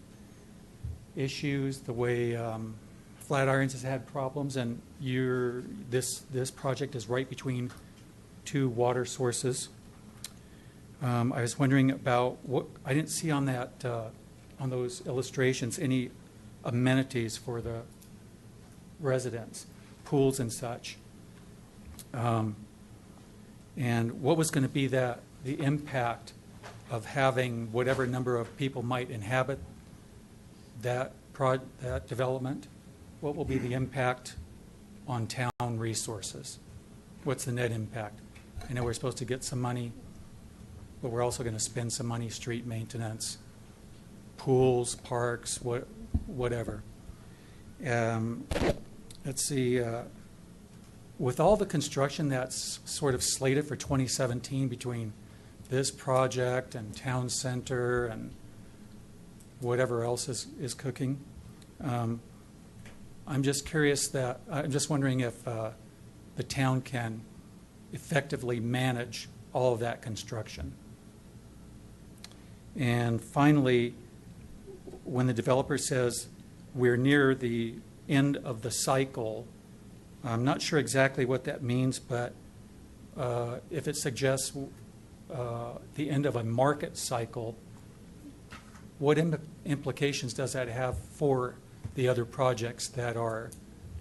issues, the way Flatirons has had problems, and this project is right between two water sources. I was wondering about what I didn't see on that on those illustrations any amenities for the residents, pools and such, and what was going to be the impact of having whatever number of people might inhabit that development. What will be the impact on town resources? What's the net impact? I know we're supposed to get some money, but we're also going to spend some money, street maintenance, pools, parks, whatever. Let's see, with all the construction that's sort of slated for 2017 between this project and town center and whatever else is cooking, I'm just curious I'm just wondering if the town can effectively manage all of that construction. And finally, when the developer says we're near the end of the cycle, I'm not sure exactly what that means, but if it suggests the end of a market cycle, what implications does that have for the other projects that are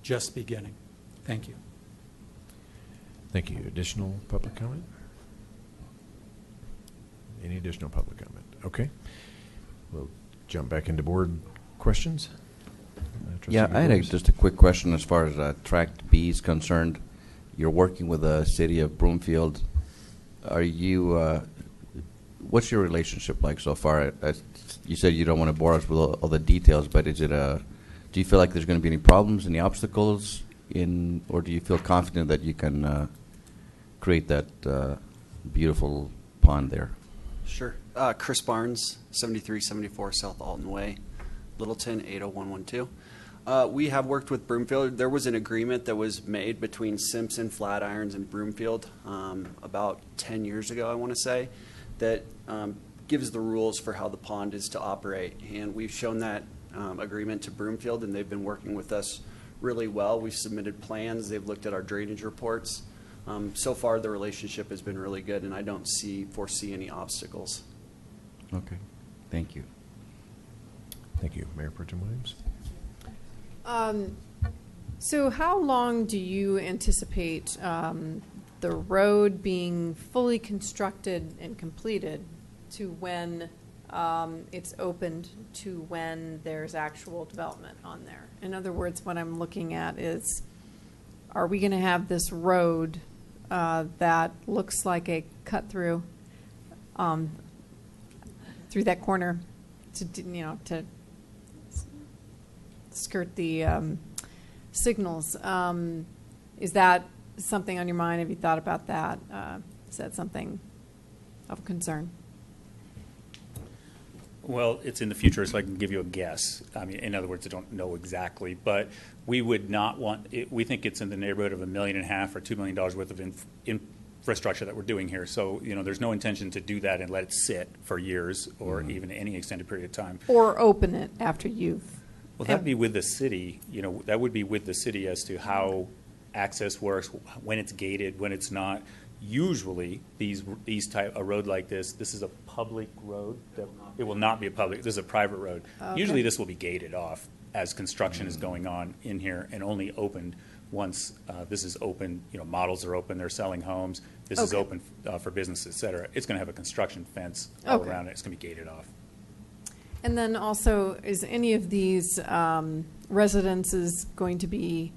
just beginning? Thank you. Thank you. Additional public comment? Any additional public comment? Okay. We'll jump back into board questions. Yeah, I had just a quick question as far as Tract B is concerned. You're working with the city of Broomfield. Are you? What's your relationship like so far? You said you don't want to bore us with all the details, but is it do you feel like there's going to be any problems, any obstacles or do you feel confident that you can create that beautiful pond there? Sure. Chris Barnes, 7374 South Alton Way, Littleton, 80112. We have worked with Broomfield. There was an agreement that was made between Simpson, Flatirons, and Broomfield about 10 years ago, I want to say, that gives the rules for how the pond is to operate. And we've shown that agreement to Broomfield, and they've been working with us really well. We've submitted plans. They've looked at our drainage reports. So far, the relationship has been really good, and I don't foresee any obstacles. Okay. Thank you. Thank you. Mayor Pro Tem Williams. So how long do you anticipate the road being fully constructed and completed to when it's opened to when there's actual development on there? In other words, what I'm looking at is, are we going to have this road that looks like a cut through through that corner to skirt the signals? Is that something on your mind? Have you thought about that? Is that something of concern? Well, it's in the future, so I can give you a guess. I mean, in other words, I don't know exactly, but we would not want it. We think it's in the neighborhood of $1.5 million or $2 million worth of infrastructure that we're doing here. So, there's no intention to do that and let it sit for years or even any extended period of time. Or open it after you've. Well, that'd be with the city. That would be with the city as to how access works, when it's gated, when it's not. Usually, a road like this is a public road. It will not be a public. This is a private road. Okay. Usually, this will be gated off as construction is going on in here and only opened once this is open, models are open, they're selling homes, this is Okay. open for business, et cetera, it's going to have a construction fence all Okay. around it. It's going to be gated off. And then also, is any of these residences going to be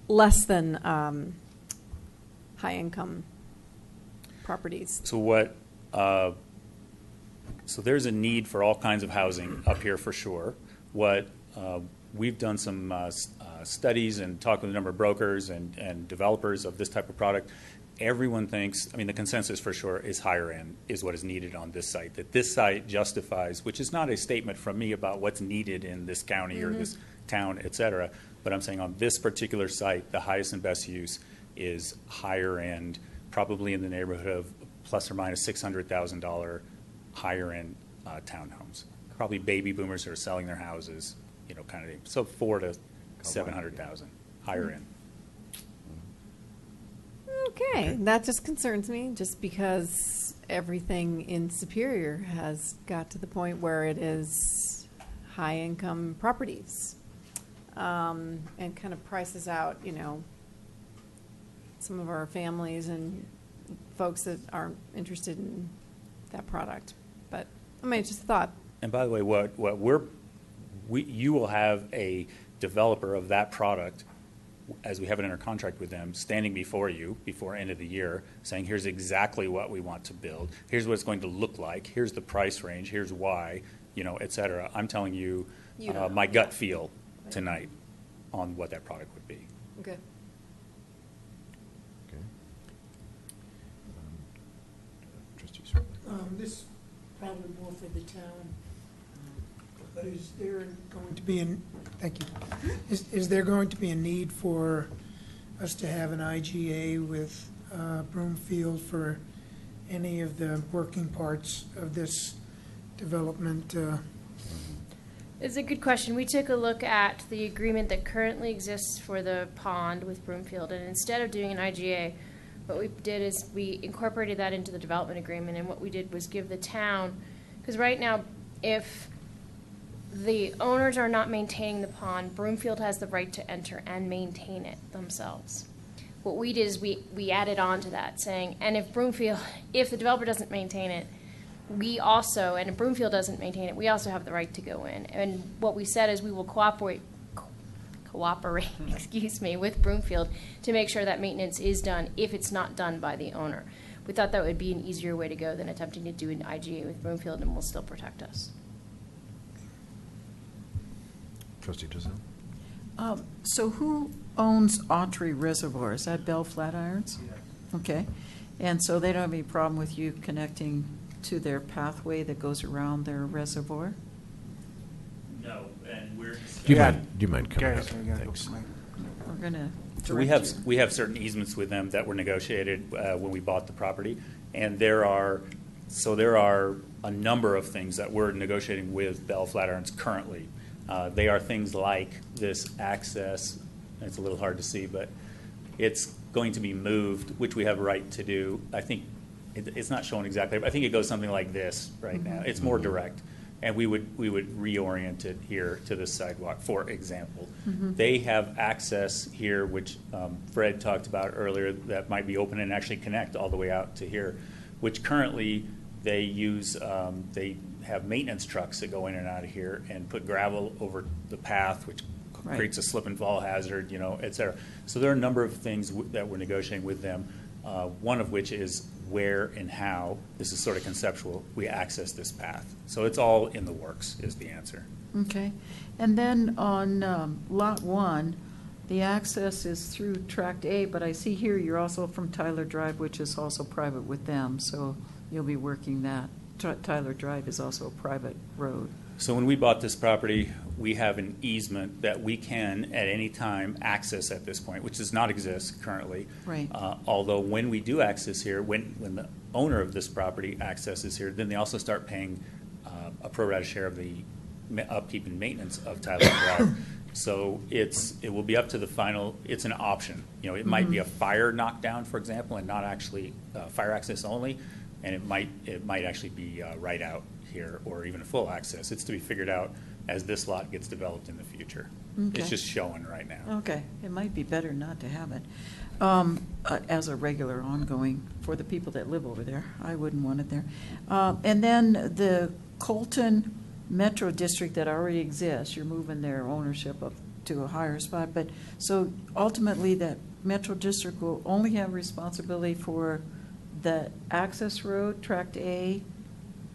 less than high-income properties? So so there's a need for all kinds of housing up here for sure. We've done some studies and talked with a number of brokers and developers of this type of product. Everyone thinks, the consensus for sure is higher end is what is needed on this site. That this site justifies, which is not a statement from me about what's needed in this county or this town, et cetera, but I'm saying on this particular site, the highest and best use is higher end, probably in the neighborhood of plus or minus $600,000 higher end townhomes. Probably baby boomers who are selling their houses, kind of thing. So 400,000 to 700,000 higher end. Okay, that just concerns me, just because everything in Superior has got to the point where it is high-income properties, and kind of prices out, some of our families and folks that aren't interested in that product. But it's just a thought. And by the way, you will have a developer of that product, as we have it under contract with them, standing before you before end of the year, saying, here's exactly what we want to build. Here's what it's going to look like. Here's the price range. Here's why, et cetera. I'm telling you my gut feel tonight on what that product would be. Okay. Okay. Trustees. This is probably more for the town, but is there going to be thank you. Is there going to be a need for us to have an IGA with Broomfield for any of the working parts of this development? It's a good question. We took a look at the agreement that currently exists for the pond with Broomfield, and instead of doing an IGA, what we did is we incorporated that into the development agreement, and what we did was give the town, because right now, if the owners are not maintaining the pond, Broomfield has the right to enter and maintain it themselves. What we did is we added on to that, saying, and if the developer doesn't maintain it, we also, and if Broomfield doesn't maintain it, we also have the right to go in. And what we said is we will cooperate, with Broomfield to make sure that maintenance is done if it's not done by the owner. We thought that would be an easier way to go than attempting to do an IGA with Broomfield, and will still protect us. Trustee Giselle? So who owns Autry Reservoir? Is that Bell Flatirons? Okay. And so they don't have any problem with you connecting to their pathway that goes around their reservoir? No, and we're. Do you mind coming up? Thanks. We're going to So we have certain easements with them that were negotiated when we bought the property, and there are a number of things that we're negotiating with Bell Flatirons currently. They are things like this access. It's a little hard to see, but it's going to be moved, which we have a right to do. I think it's not shown exactly, but I think it goes something like this right now. It's more direct. And we would reorient it here to the sidewalk, for example. They have access here, which Fred talked about earlier, that might be open and actually connect all the way out to here, which currently they use, they have maintenance trucks that go in and out of here and put gravel over the path, which creates a slip and fall hazard, et cetera. So there are a number of things that we're negotiating with them, one of which is where and how, this is sort of conceptual, we access this path. So it's all in the works is the answer. Okay. And then on Lot 1, the access is through Tract A, but I see here you're also from Tyler Drive, which is also private with them, so you'll be working that. Tyler Drive is also a private road. So when we bought this property, we have an easement that we can at any time access at this point, which does not exist currently. Right. Although when we do access here, when the owner of this property accesses here, then they also start paying a pro rata share of the upkeep and maintenance of Tyler Drive. So it will be up to the final. It's an option. It might be a fire knockdown, for example, and not actually fire access only, and it might actually be right out here or even a full access. It's to be figured out as this lot gets developed in the future. Okay. It's just showing right now. Okay, it might be better not to have it as a regular ongoing for the people that live over there. I wouldn't want it there. And then the Colton Metro District that already exists, you're moving their ownership up to a higher spot. But so ultimately, that Metro District will only have responsibility for the access road, Tract A,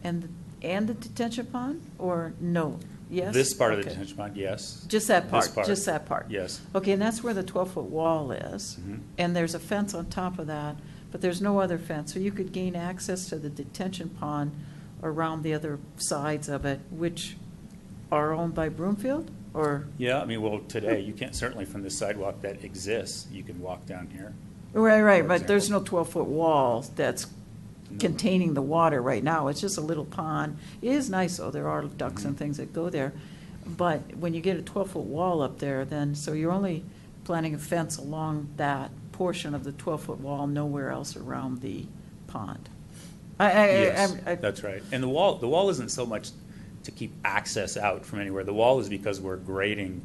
and the detention pond, or no? Yes? This part of the Okay. detention pond, yes. Just that This part, just that part? Yes. Okay, and that's where the 12-foot wall is, Mhm. and there's a fence on top of that, but there's no other fence, so you could gain access to the detention pond around the other sides of it, which are owned by Broomfield, or? Yeah, I mean, well, today, you can't, certainly from the sidewalk that exists, you can walk down here. Right, for but there's no example. 12-foot wall that's containing the water right now. It's just a little pond. It is nice, though. There are ducks and things that go there. But when you get a 12-foot wall up there, then, so you're only planting a fence along that portion of the 12-foot wall, nowhere else around the pond. Yes, that's right. And the wall isn't so much to keep access out from anywhere. The wall is because we're grading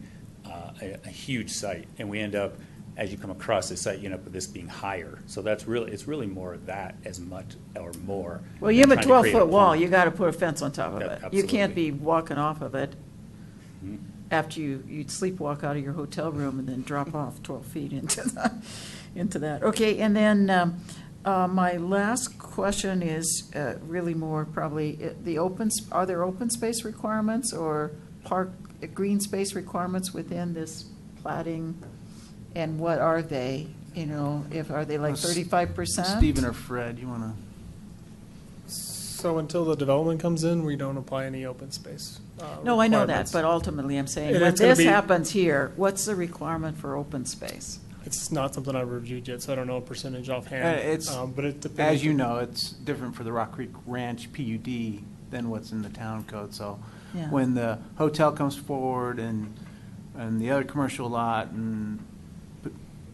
a huge site, and we end up, as you come across the site, you end up with this being higher. So it's really more of that as much or more. Well, you have a than trying to create 12-foot wall, pond. you got to put a fence on top of Yeah, it. You can't absolutely. be walking off of it Mhm. after you'd sleepwalk out of your hotel room and then drop off 12 feet into that. Okay, and then my last question is really more probably are there open space requirements or green space requirements within this plating? And what are they? Are they like 35%? Stephen or Fred, you want to? So until the development comes in, we don't apply any open space No, I know that, requirements. but ultimately I'm saying, And when it's gonna this be- happens here, what's the requirement for open space? It's not something I've reviewed yet, so I don't know a percentage offhand. It's, But it depends. as you know, it's different for the Rock Creek Ranch PUD than what's in the town code. So Yeah. when the hotel comes forward and the other commercial lot and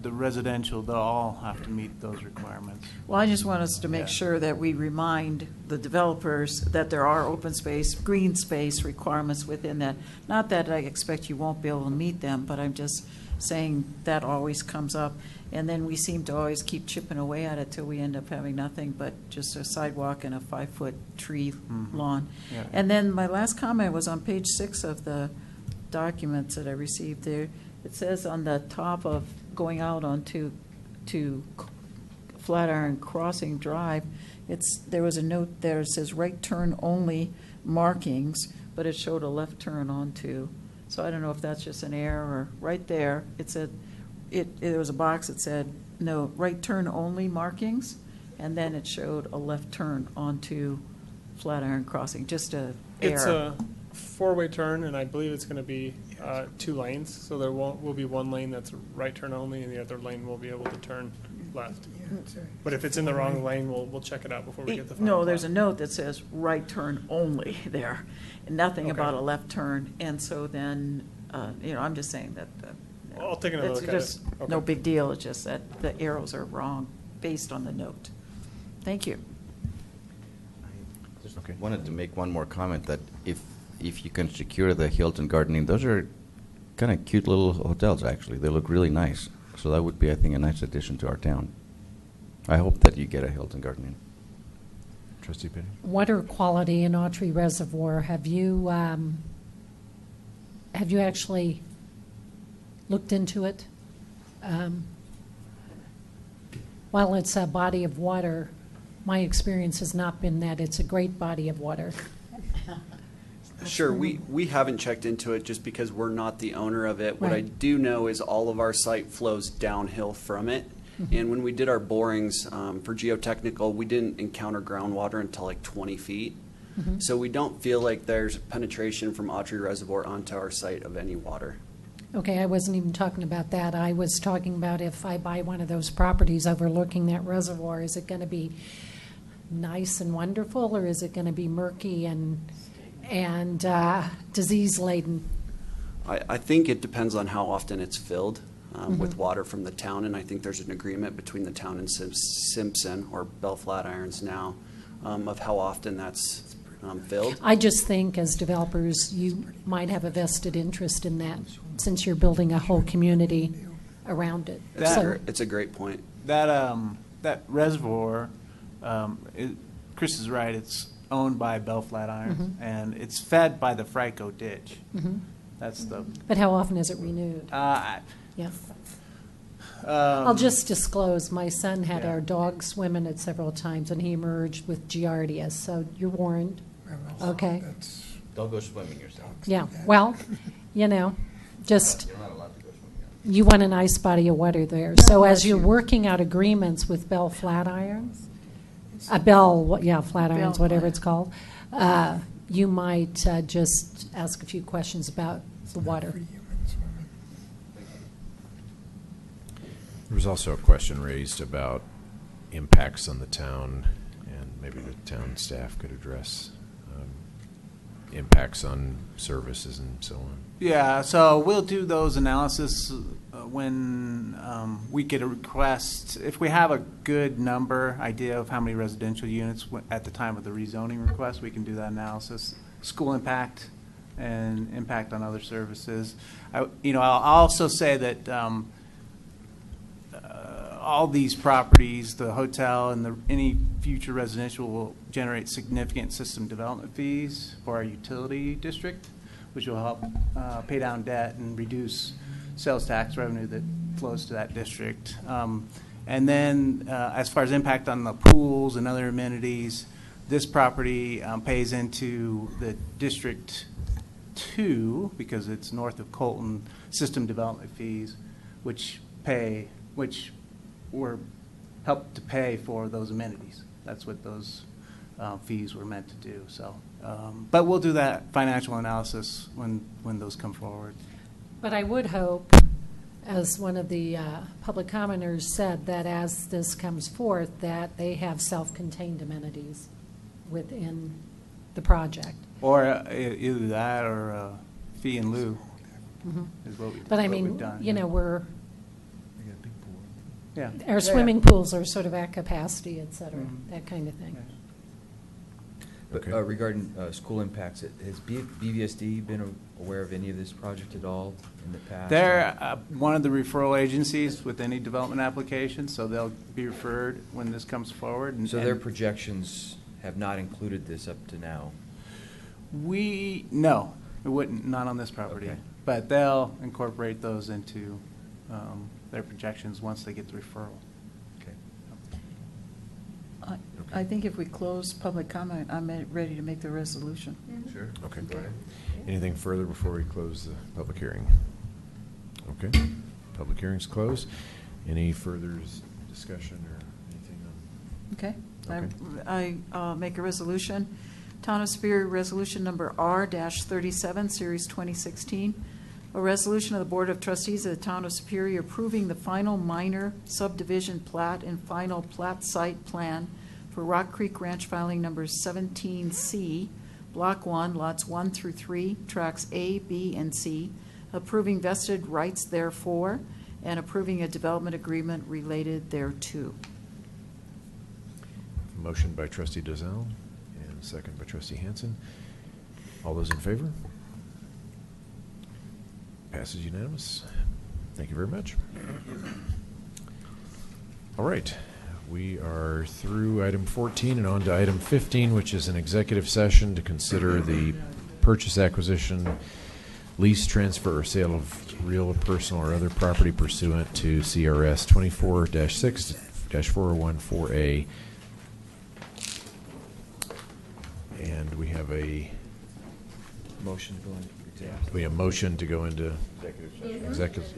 the residential, they'll all have to meet those requirements. Well, I just want us to make Yeah. sure that we remind the developers that there are open space, green space requirements within that. Not that I expect you won't be able to meet them, but I'm just saying that always comes up. And then we seem to always keep chipping away at it till we end up having nothing but just a sidewalk and a 5-foot tree lawn. Yeah. And then my last comment was on page 6 of the documents that I received there. It says on the top of going out onto Flatiron Crossing Drive, there was a note there that says right turn only markings, but it showed a left turn onto. So I don't know if that's just an error or right there. It said, there was a box that said, no, right turn only markings, and then it showed a left turn onto Flatiron Crossing, just a It's error. a 4-way turn, and I believe it's going to be 2 lanes. So there will be one lane that's a right turn only, and the other lane will be able to turn left. But if it's in the wrong lane, we'll check it out before we get the final No, there's a plat. note that says right turn only there, nothing Okay. about a left turn. And so then, I'm just saying that. I'll take another it's look at it. just Okay. No big deal, it's just that the arrows are wrong based on the note. Thank you. Okay. Wanted to make one more comment that if you can secure the Hilton Garden Inn, those are kind of cute little hotels, actually. They look really nice. So that would be, I think, a nice addition to our town. I hope that you get a Hilton Garden Inn. Trustee Penny? Water quality in Autry Reservoir, have you actually looked into it? While it's a body of water, my experience has not been that it's a great body of water. Sure, we haven't checked into it just because we're not the owner of it. What I Right. do know is all of our site flows downhill from it. And when we did our borings for geotechnical, we didn't encounter groundwater until like 20 feet. So we don't feel like there's penetration from Autry Reservoir onto our site of any water. Okay, I wasn't even talking about that. I was talking about if I buy one of those properties overlooking that reservoir, is it going to be nice and wonderful, or is it going to be murky and disease laden? I think it depends on how often it's filled with water from the town, and I think there's an agreement between the town and Simpson, or Bell Flatirons now, of how often that's filled. I just think as developers, you might have a vested interest in that since you're building a whole community around it. It's a great point. That reservoir, Chris is right, it's owned by Bell Flatiron, and it's fed by the Frico ditch. That's the. But how often is it renewed? Yeah. I'll just disclose, my son had our dog swim in it several times, and he emerged with Giardia, so you're warned. Okay? Don't go swimming yourself. Yeah, well, just, you want a nice body of water there. So as you're working out agreements with Bell Flatiron, Flatiron's, whatever it's called, you might just ask a few questions about the water. There was also a question raised about impacts on the town, and maybe the town staff could address impacts on services and so on. Yeah, so we'll do those analysis when we get a request. If we have a good idea of how many residential units at the time of the rezoning request, we can do that analysis. School impact and impact on other services. I'll also say that all these properties, the hotel and any future residential, will generate significant system development fees for our utility district, which will help pay down debt and reduce sales tax revenue that flows to that district. And then as far as impact on the pools and other amenities, this property pays into the District 2, because it's north of Colton, system development fees, which were helped to pay for those amenities. That's what those fees were meant to do. So, but we'll do that financial analysis when those come forward. But I would hope, as one of the public commenters said, that as this comes forth, that they have self-contained amenities within the project. Or either that or fee in lieu is what we've But I we've mean, done. we're. Yeah. Our swimming pools are sort of at capacity, et cetera, that kind of thing. But regarding school impacts, has BVSD been aware of any of this project at all in the past? They're one of the referral agencies with any development application, so they'll be referred when this comes forward. So their projections have not included this up to now? No, it wouldn't, not on this property. Okay. But they'll incorporate those into their projections once they get the referral. I think if we close public comment, I'm ready to make the resolution. Sure. Okay, go ahead. Anything further before we close the public hearing? Okay, public hearing's closed. Any further discussion or anything on? Okay. I make a resolution. Town of Superior Resolution Number R-37, Series 2016. A resolution of the Board of Trustees of the Town of Superior approving the final minor subdivision plat and final plat site plan for Rock Creek Ranch filing number 17C, Block 1, Lots 1 through 3, Tracks A, B, and C, approving vested rights therefore, and approving a development agreement related thereto. Motion by Trustee Dozell and a second by Trustee Hansen. All those in favor? Passes unanimous. Thank you very much. All right. We are through item 14 and on to item 15, which is an executive session to consider the purchase, acquisition, lease, transfer, or sale of real, personal, or other property pursuant to CRS 24-6-4014A. And we have a motion to go into motion to go into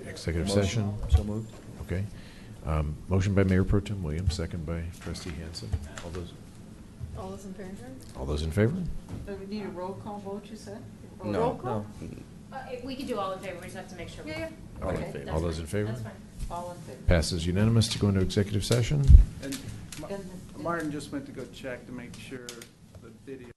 executive session. So moved. Okay. Motion by Mayor Pro Tem Williams, second by Trustee Hansen. All those in favor? All those in favor? Do we need a roll call vote, you said? No. Roll call? We could do all in favor, we just have to make sure. Yeah. Okay. All those in favor? That's fine. All in favor. Passes unanimous to go into executive session. And Martin just went to go check to make sure the video